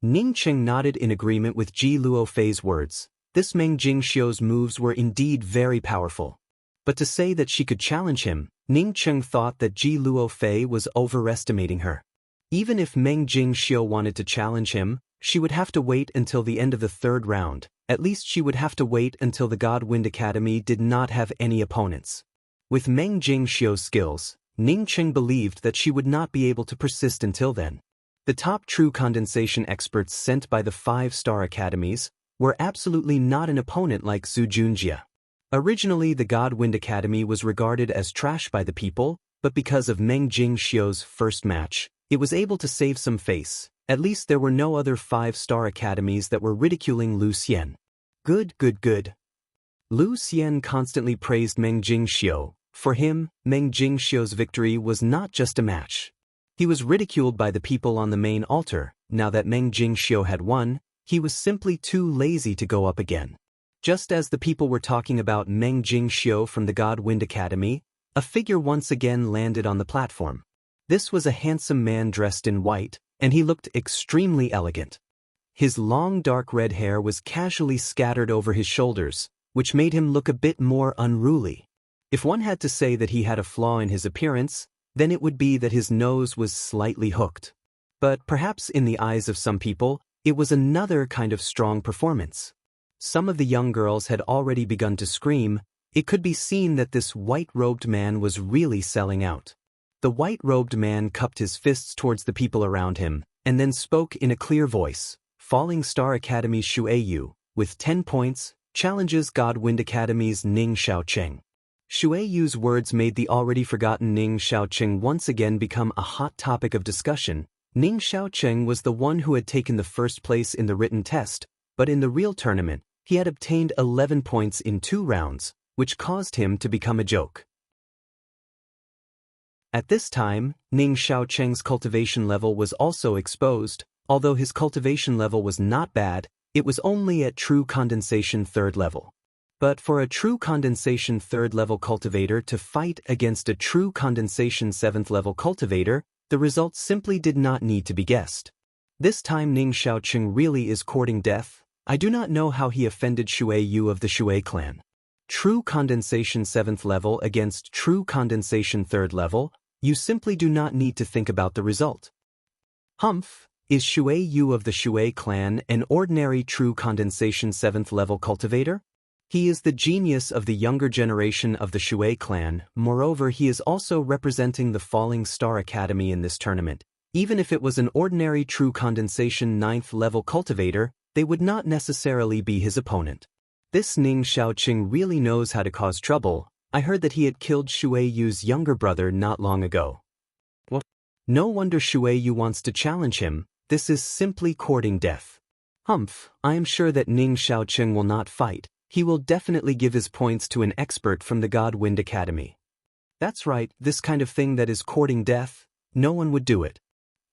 Ning Cheng nodded in agreement with Ji Luofei's words. This Meng Jingxiu's moves were indeed very powerful. But to say that she could challenge him, Ning Cheng thought that Ji Luofei was overestimating her. Even if Meng Jingxiu wanted to challenge him, she would have to wait until the end of the 3rd round. At least she would have to wait until the God Wind Academy did not have any opponents. With Meng Jingxiu's skills, Ning Cheng believed that she would not be able to persist until then. The top true condensation experts sent by the 5-star academies were absolutely not an opponent like Zhu Junjie. Originally the God Wind Academy was regarded as trash by the people, but because of Meng Jingxiu's first match, it was able to save some face. At least there were no other 5-star academies that were ridiculing Lu Xian. Good. Lu Xian constantly praised Meng Jingxiu. For him, Meng Jingxiu's victory was not just a match. He was ridiculed by the people on the main altar. Now that Meng Jingxiu had won, he was simply too lazy to go up again. Just as the people were talking about Meng Jingxiu from the God Wind Academy, a figure once again landed on the platform. This was a handsome man dressed in white, and he looked extremely elegant. His long dark red hair was casually scattered over his shoulders, which made him look a bit more unruly. If one had to say that he had a flaw in his appearance, then it would be that his nose was slightly hooked. But perhaps in the eyes of some people, it was another kind of strong performance. Some of the young girls had already begun to scream. It could be seen that this white-robed man was really selling out. The white-robed man cupped his fists towards the people around him, and then spoke in a clear voice. Falling Star Academy Shueyu, with 10 points, challenges God Wind Academy's Ning Xiaocheng. Shueyu's words made the already forgotten Ning Xiaocheng once again become a hot topic of discussion. Ning Xiaocheng was the one who had taken the first place in the written test, but in the real tournament, he had obtained 11 points in 2 rounds, which caused him to become a joke. At this time, Ning Xiaocheng's cultivation level was also exposed. Although his cultivation level was not bad, it was only at true condensation 3rd level. But for a true condensation 3rd level cultivator to fight against a true condensation 7th level cultivator, the results simply did not need to be guessed. This time Ning Xiaocheng really is courting death. I do not know how he offended Shueyu of the Shui clan. True condensation 7th level against true condensation 3rd level, you simply do not need to think about the result. Humph, is Shueyu of the Shui clan an ordinary true condensation 7th level cultivator? He is the genius of the younger generation of the Shui clan. Moreover, he is also representing the Falling Star Academy in this tournament. Even if it was an ordinary true condensation 9th level cultivator, they would not necessarily be his opponent. This Ning Xiaocheng really knows how to cause trouble. I heard that he had killed Shueyu's younger brother not long ago. What? No wonder Shueyu wants to challenge him. This is simply courting death. Humph, I am sure that Ning Xiaoqing will not fight. He will definitely give his points to an expert from the God Wind Academy. That's right, this kind of thing that is courting death, no one would do it.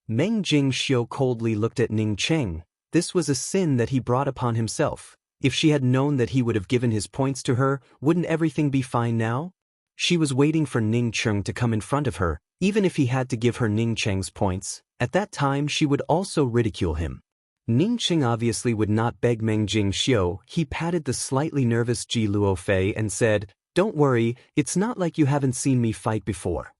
Meng Jingxiu coldly looked at Ning Cheng. This was a sin that he brought upon himself. If she had known that he would have given his points to her, wouldn't everything be fine now? She was waiting for Ning Cheng to come in front of her. Even if he had to give her Ning Cheng's points, at that time she would also ridicule him. Ning Cheng obviously would not beg Meng Jingxiu. He patted the slightly nervous Ji Luofei and said, "Don't worry, it's not like you haven't seen me fight before."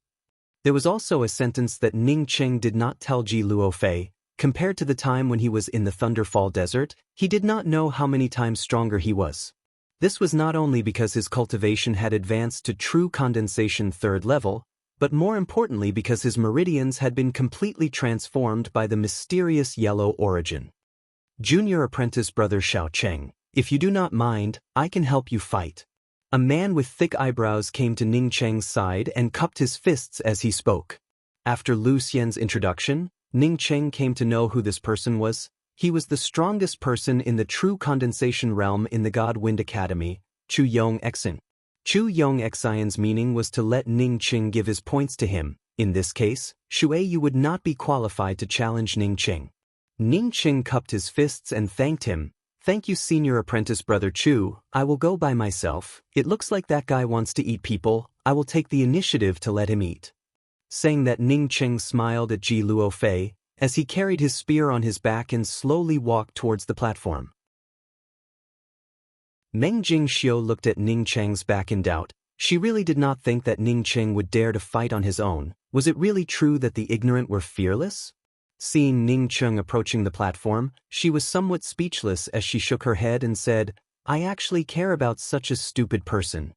There was also a sentence that Ning Cheng did not tell Ji Luofei. Compared to the time when he was in the Thunderfall Desert, he did not know how many times stronger he was. This was not only because his cultivation had advanced to true condensation 3rd level, but more importantly because his meridians had been completely transformed by the mysterious yellow origin. Junior apprentice brother Xiao Cheng, if you do not mind, I can help you fight. A man with thick eyebrows came to Ning Cheng's side and cupped his fists as he spoke. After Lu Xian's introduction, Ning Cheng came to know who this person was. He was the strongest person in the true condensation realm in the God Wind Academy, Chu Yong Exin. Chu Yong Exion's meaning was to let Ning Cheng give his points to him. In this case, Shui Yu would not be qualified to challenge Ning Cheng. Ning Cheng cupped his fists and thanked him. "Thank you, senior apprentice brother Chu. I will go by myself. It looks like that guy wants to eat people. I will take the initiative to let him eat." Saying that, Ning Cheng smiled at Ji Luofei as he carried his spear on his back and slowly walked towards the platform. Meng Jingxiu looked at Ning Cheng's back in doubt. She really did not think that Ning Cheng would dare to fight on his own. Was it really true that the ignorant were fearless? Seeing Ning Cheng approaching the platform, she was somewhat speechless as she shook her head and said, "I actually care about such a stupid person.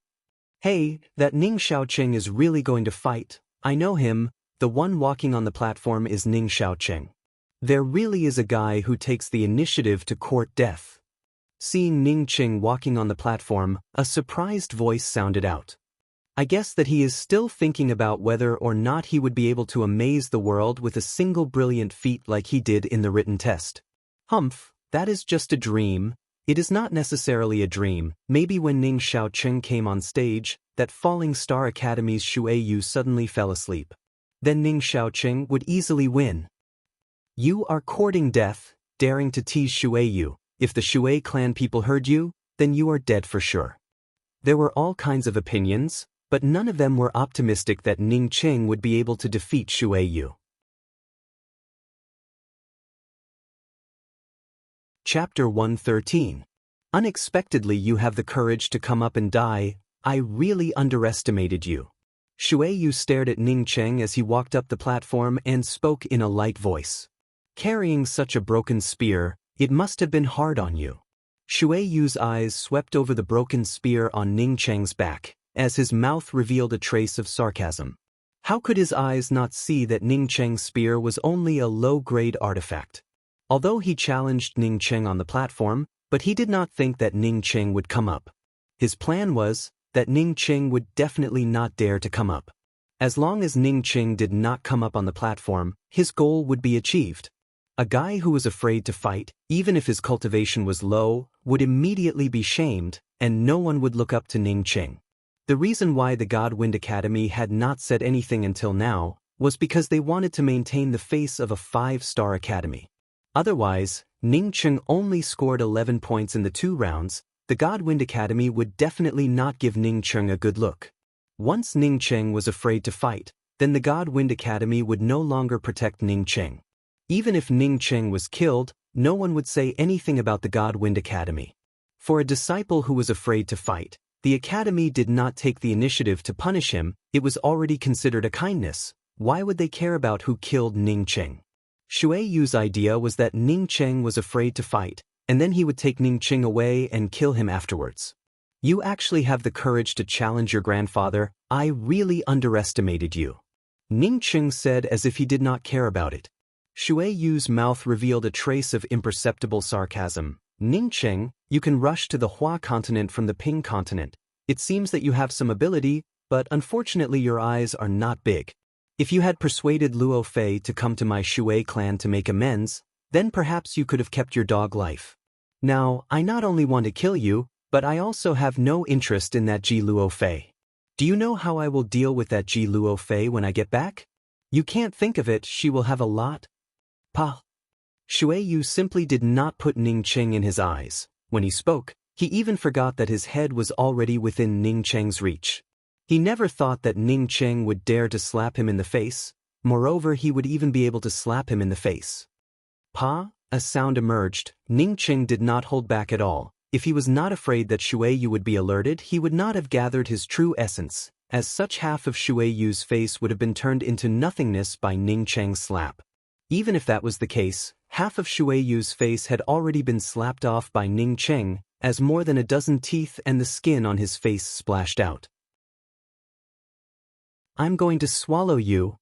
Hey, that Ning Xiaoqing is really going to fight. I know him. The one walking on the platform is Ning Xiaoqing. There really is a guy who takes the initiative to court death." Seeing Ning Cheng walking on the platform, a surprised voice sounded out. "I guess that he is still thinking about whether or not he would be able to amaze the world with a single brilliant feat like he did in the written test. Humph, that is just a dream. It is not necessarily a dream. Maybe when Ning Xiaoqing came on stage, that Falling Star Academy's Shui Yu suddenly fell asleep. Then Ning Xiaoqing would easily win. You are courting death, daring to tease Shui Yu. If the Shui clan people heard you, then you are dead for sure." There were all kinds of opinions, but none of them were optimistic that Ning Cheng would be able to defeat Shui Yu. Chapter 113. Unexpectedly you have the courage to come up and die. I really underestimated you. Shui Yu stared at Ning Cheng as he walked up the platform and spoke in a light voice. "Carrying such a broken spear, it must have been hard on you." Shui Yu's eyes swept over the broken spear on Ning Cheng's back, as his mouth revealed a trace of sarcasm. How could his eyes not see that Ning Cheng's spear was only a low-grade artifact? Although he challenged Ning Cheng on the platform, but he did not think that Ning Cheng would come up. His plan was that Ning Cheng would definitely not dare to come up. As long as Ning Cheng did not come up on the platform, his goal would be achieved. A guy who was afraid to fight, even if his cultivation was low, would immediately be shamed, and no one would look up to Ning Cheng. The reason why the God Wind Academy had not said anything until now was because they wanted to maintain the face of a 5-star academy. Otherwise, Ning Cheng only scored 11 points in the 2 rounds. The God Wind Academy would definitely not give Ning Cheng a good look. Once Ning Cheng was afraid to fight, then the God Wind Academy would no longer protect Ning Cheng. Even if Ning Cheng was killed, no one would say anything about the God Wind Academy. For a disciple who was afraid to fight, the Academy did not take the initiative to punish him. It was already considered a kindness. Why would they care about who killed Ning Cheng? Shui Yu's idea was that Ning Cheng was afraid to fight, and then he would take Ning Cheng away and kill him afterwards. You actually have the courage to challenge your grandfather. I really underestimated you. Ning Cheng said as if he did not care about it. Shui Yu's mouth revealed a trace of imperceptible sarcasm. Ning Cheng, you can rush to the Hua continent from the Ping continent. It seems that you have some ability, but unfortunately your eyes are not big. If you had persuaded Luo Fei to come to my Shui clan to make amends, Then perhaps you could have kept your dog life. Now, I not only want to kill you, but I also have no interest in that Ji Luo Fei. Do you know how I will deal with that Ji Luo Fei when I get back? You can't think of it, she will have a lot. Pa. Shui Yu simply did not put Ning Cheng in his eyes. When he spoke, he even forgot that his head was already within Ning Cheng's reach. He never thought that Ning Cheng would dare to slap him in the face. Moreover, he would even be able to slap him in the face. Pa, a sound emerged. Ning Cheng did not hold back at all. If he was not afraid that Shui Yu would be alerted, he would not have gathered his true essence. As such, half of Shui Yu's face would have been turned into nothingness by Ning Cheng's slap. Even if that was the case, half of Shui Yu's face had already been slapped off by Ning Cheng, as more than a dozen teeth and the skin on his face splashed out. I'm going to swallow you.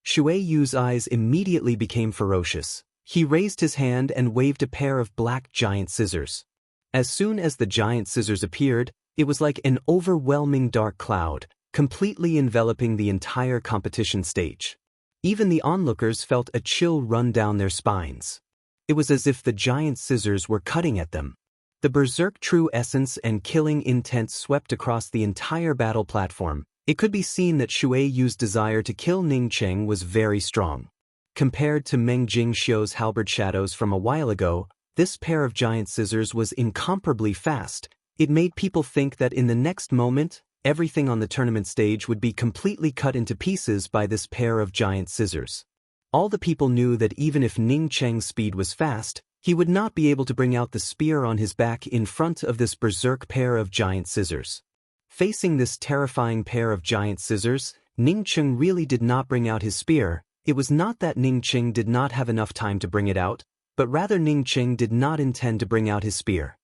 Shui Yu's eyes immediately became ferocious. He raised his hand and waved a pair of black giant scissors. As soon as the giant scissors appeared, it was like an overwhelming dark cloud, completely enveloping the entire competition stage. Even the onlookers felt a chill run down their spines. It was as if the giant scissors were cutting at them. The berserk true essence and killing intent swept across the entire battle platform. It could be seen that Shui Yu's desire to kill Ning Cheng was very strong. Compared to Meng Jingxiu's halberd shadows from a while ago, this pair of giant scissors was incomparably fast. It made people think that in the next moment, everything on the tournament stage would be completely cut into pieces by this pair of giant scissors. All the people knew that even if Ning Cheng's speed was fast, he would not be able to bring out the spear on his back in front of this berserk pair of giant scissors. Facing this terrifying pair of giant scissors, Ning Cheng really did not bring out his spear. It was not that Ning Cheng did not have enough time to bring it out, but rather Ning Cheng did not intend to bring out his spear.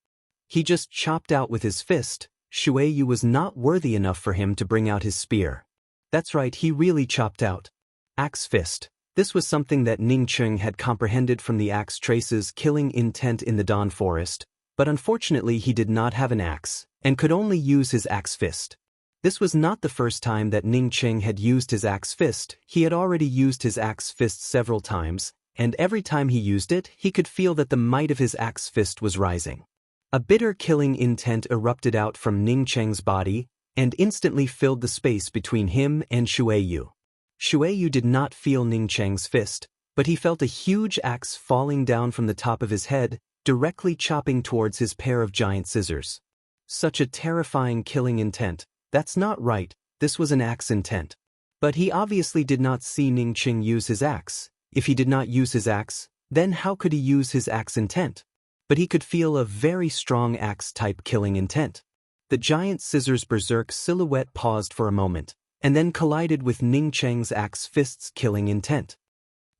He just chopped out with his fist. Shui Yu was not worthy enough for him to bring out his spear. That's right, he really chopped out. Axe fist. This was something that Ning Cheng had comprehended from the axe traces killing intent in the Dawn Forest, but unfortunately he did not have an axe, and could only use his axe fist. This was not the first time that Ning Cheng had used his axe fist. He had already used his axe fist several times, and every time he used it, he could feel that the might of his axe fist was rising. A bitter killing intent erupted out from Ning Cheng's body, and instantly filled the space between him and Shui Yu. Shui Yu did not feel Ning Cheng's fist, but he felt a huge axe falling down from the top of his head, directly chopping towards his pair of giant scissors. Such a terrifying killing intent. That's not right, this was an axe intent. But he obviously did not see Ning Cheng use his axe. If he did not use his axe, then how could he use his axe intent? But he could feel a very strong axe-type killing intent. The giant scissors berserk silhouette paused for a moment, and then collided with Ning Cheng's axe fist's killing intent.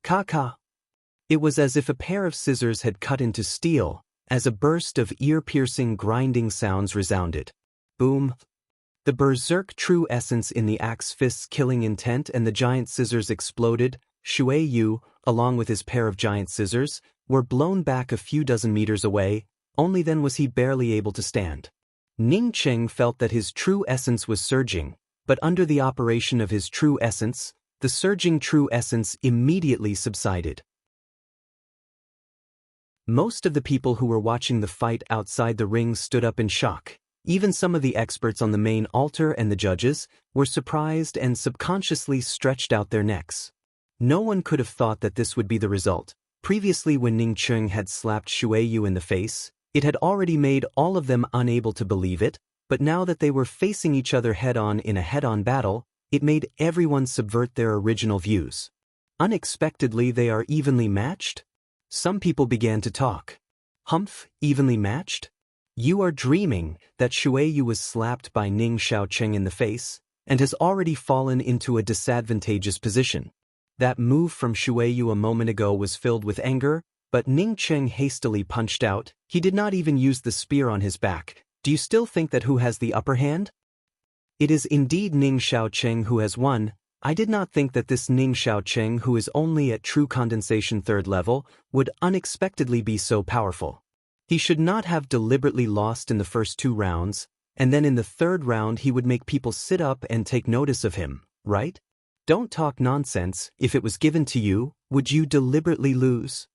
Ka-ka. It was as if a pair of scissors had cut into steel, as a burst of ear-piercing grinding sounds resounded. Boom. The berserk true essence in the axe fist's killing intent and the giant scissors exploded. Shui Yu, along with his pair of giant scissors, were blown back a few dozen meters away. Only then was he barely able to stand. Ning Cheng felt that his true essence was surging, but under the operation of his true essence, the surging true essence immediately subsided. Most of the people who were watching the fight outside the ring stood up in shock. Even some of the experts on the main altar and the judges were surprised and subconsciously stretched out their necks. No one could have thought that this would be the result. Previously, when Ning Cheng had slapped Shui Yu in the face, it had already made all of them unable to believe it, but now that they were facing each other head-on in a head-on battle, it made everyone subvert their original views. Unexpectedly, they are evenly matched? Some people began to talk. Humph, evenly matched? You are dreaming. That Shui Yu was slapped by Ning Xiaocheng in the face, and has already fallen into a disadvantageous position. That move from Shui Yu a moment ago was filled with anger, but Ning Cheng hastily punched out. He did not even use the spear on his back. Do you still think that who has the upper hand? It is indeed Ning Xiaocheng who has won. I did not think that this Ning Xiaocheng, who is only at true condensation 3rd level, would unexpectedly be so powerful. He should not have deliberately lost in the first 2 rounds, and then in the 3rd round he would make people sit up and take notice of him, right? Don't talk nonsense. If it was given to you, would you deliberately lose?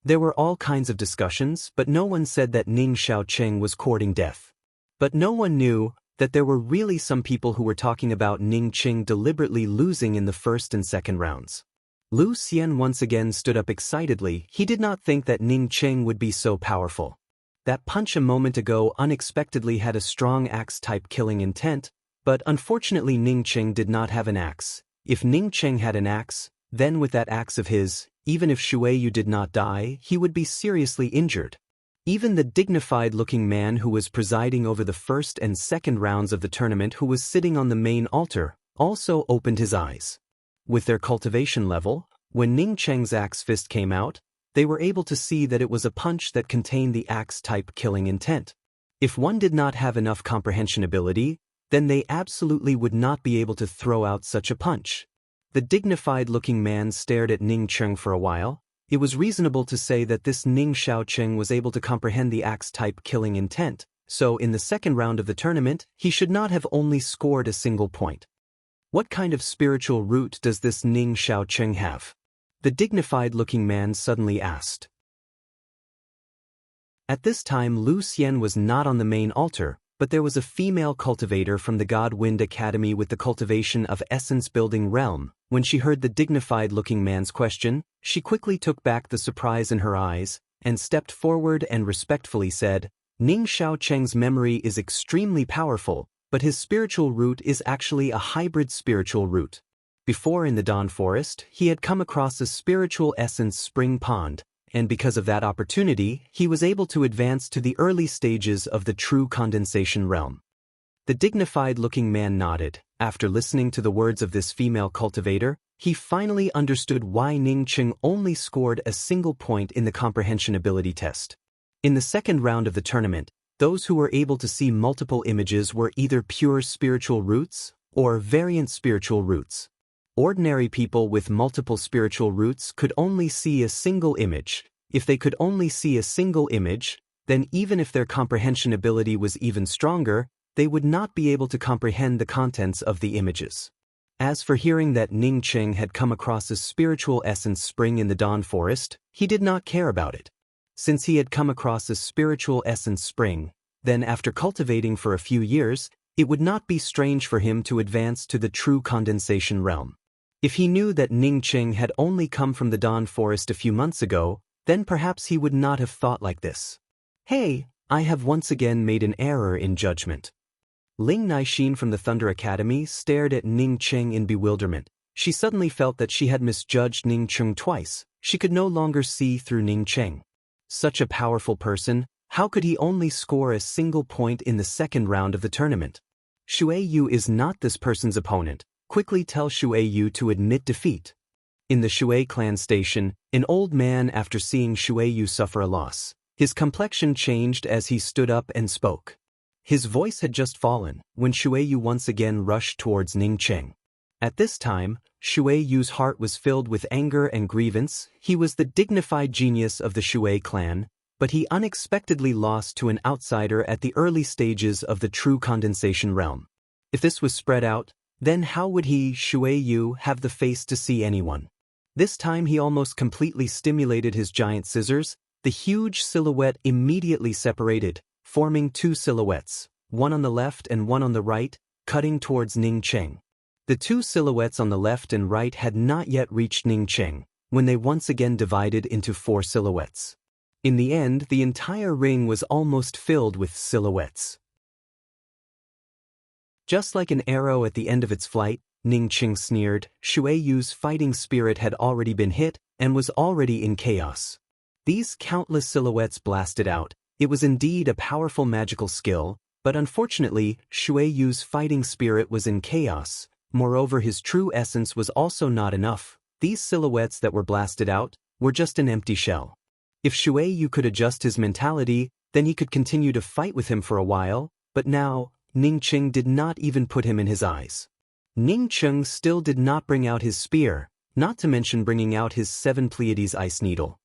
There were all kinds of discussions, but no one said that Ning Xiaoqing was courting death. But no one knew that there were really some people who were talking about Ning Qing deliberately losing in the first and second rounds. Lu Xian once again stood up excitedly. He did not think that Ning Qing would be so powerful. That punch a moment ago unexpectedly had a strong axe-type killing intent, but unfortunately Ning Qing did not have an axe. If Ning Qing had an axe, then with that axe of his, even if Shuai Yu did not die, he would be seriously injured. Even the dignified-looking man who was presiding over the first and second rounds of the tournament, who was sitting on the main altar, also opened his eyes. With their cultivation level, when Ning Cheng's axe fist came out, they were able to see that it was a punch that contained the axe-type killing intent. If one did not have enough comprehension ability, then they absolutely would not be able to throw out such a punch. The dignified-looking man stared at Ning Cheng for a while. It was reasonable to say that this Ning Xiaoqing was able to comprehend the axe-type killing intent, so in the second round of the tournament, he should not have only scored a single point. What kind of spiritual root does this Ning Xiaoqing have? The dignified-looking man suddenly asked. At this time Lu Xian was not on the main altar, but there was a female cultivator from the God Wind Academy with the cultivation of essence-building realm. When she heard the dignified-looking man's question, she quickly took back the surprise in her eyes, and stepped forward and respectfully said, Ning Xiaoqing's memory is extremely powerful, but his spiritual root is actually a hybrid spiritual root. Before in the Dawn Forest, he had come across a spiritual essence spring pond, and because of that opportunity, he was able to advance to the early stages of the true condensation realm. The dignified-looking man nodded. After listening to the words of this female cultivator, he finally understood why Ning Qing only scored a single point in the comprehension ability test. In the second round of the tournament, those who were able to see multiple images were either pure spiritual roots or variant spiritual roots. Ordinary people with multiple spiritual roots could only see a single image. If they could only see a single image, then even if their comprehension ability was even stronger, they would not be able to comprehend the contents of the images. As for hearing that Ning Qing had come across a spiritual essence spring in the Dawn Forest, he did not care about it. Since he had come across a spiritual essence spring, then after cultivating for a few years, it would not be strange for him to advance to the true condensation realm. If he knew that Ning Qing had only come from the Dawn Forest a few months ago, then perhaps he would not have thought like this. Hey, I have once again made an error in judgment. Ling Naixin from the Thunder Academy stared at Ning Qing in bewilderment. She suddenly felt that she had misjudged Ning Qing twice. She could no longer see through Ning Qing. Such a powerful person, how could he only score a single point in the second round of the tournament? Shuai Yu is not this person's opponent. Quickly tell Shuai Yu to admit defeat. In the Shuai clan station, an old man, after seeing Shuai Yu suffer a loss, his complexion changed as he stood up and spoke. His voice had just fallen when Shuai Yu once again rushed towards Ning Qing. At this time, Shuai Yu's heart was filled with anger and grievance. He was the dignified genius of the Shuai clan, but he unexpectedly lost to an outsider at the early stages of the true condensation realm. If this was spread out, then how would he, Shuai Yu, have the face to see anyone? This time he almost completely stimulated his giant scissors. The huge silhouette immediately separated, forming two silhouettes, one on the left and one on the right, cutting towards Ning Qing. The two silhouettes on the left and right had not yet reached Ning Qing, when they once again divided into four silhouettes. In the end, the entire ring was almost filled with silhouettes. Just like an arrow at the end of its flight, Ning Qing sneered. Shuai Yu's fighting spirit had already been hit and was already in chaos. These countless silhouettes blasted out. It was indeed a powerful magical skill, but unfortunately, Shuai Yu's fighting spirit was in chaos. Moreover, his true essence was also not enough. These silhouettes that were blasted out were just an empty shell. If Shuai Yu could adjust his mentality, then he could continue to fight with him for a while, but now, Ning Qing did not even put him in his eyes. Ning Qing still did not bring out his spear, not to mention bringing out his 7 Pleiades ice needle.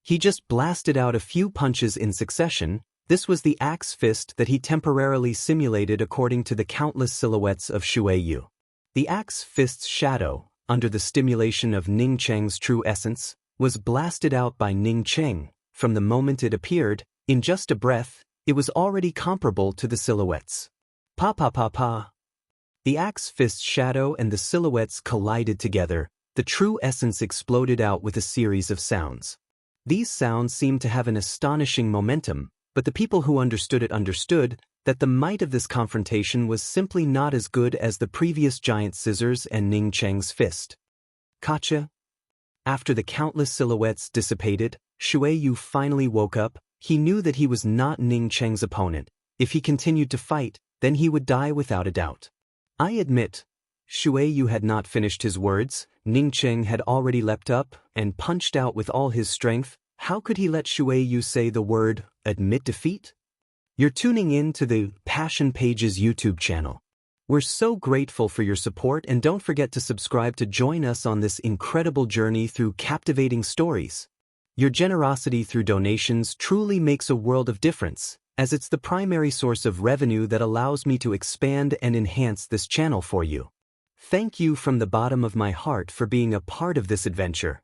He just blasted out a few punches in succession. This was the axe fist that he temporarily simulated according to the countless silhouettes of Shuai Yu. The axe fist's shadow, under the stimulation of Ning Cheng's true essence, was blasted out by Ning Cheng. From the moment it appeared, in just a breath, it was already comparable to the silhouettes. Pa pa pa pa. The axe fist's shadow and the silhouettes collided together. The true essence exploded out with a series of sounds. These sounds seemed to have an astonishing momentum, but the people who understood it understood that the might of this confrontation was simply not as good as the previous giant scissors and Ning Cheng's fist. Gotcha. After the countless silhouettes dissipated, Shui Yu finally woke up. He knew that he was not Ning Cheng's opponent. If he continued to fight, then he would die without a doubt. I admit. Shui Yu had not finished his words. Ning Cheng had already leapt up and punched out with all his strength. How could he let Shui Yu say the word, admit defeat? You're tuning in to the Passion Pages YouTube channel. We're so grateful for your support, and don't forget to subscribe to join us on this incredible journey through captivating stories. Your generosity through donations truly makes a world of difference, as it's the primary source of revenue that allows me to expand and enhance this channel for you. Thank you from the bottom of my heart for being a part of this adventure.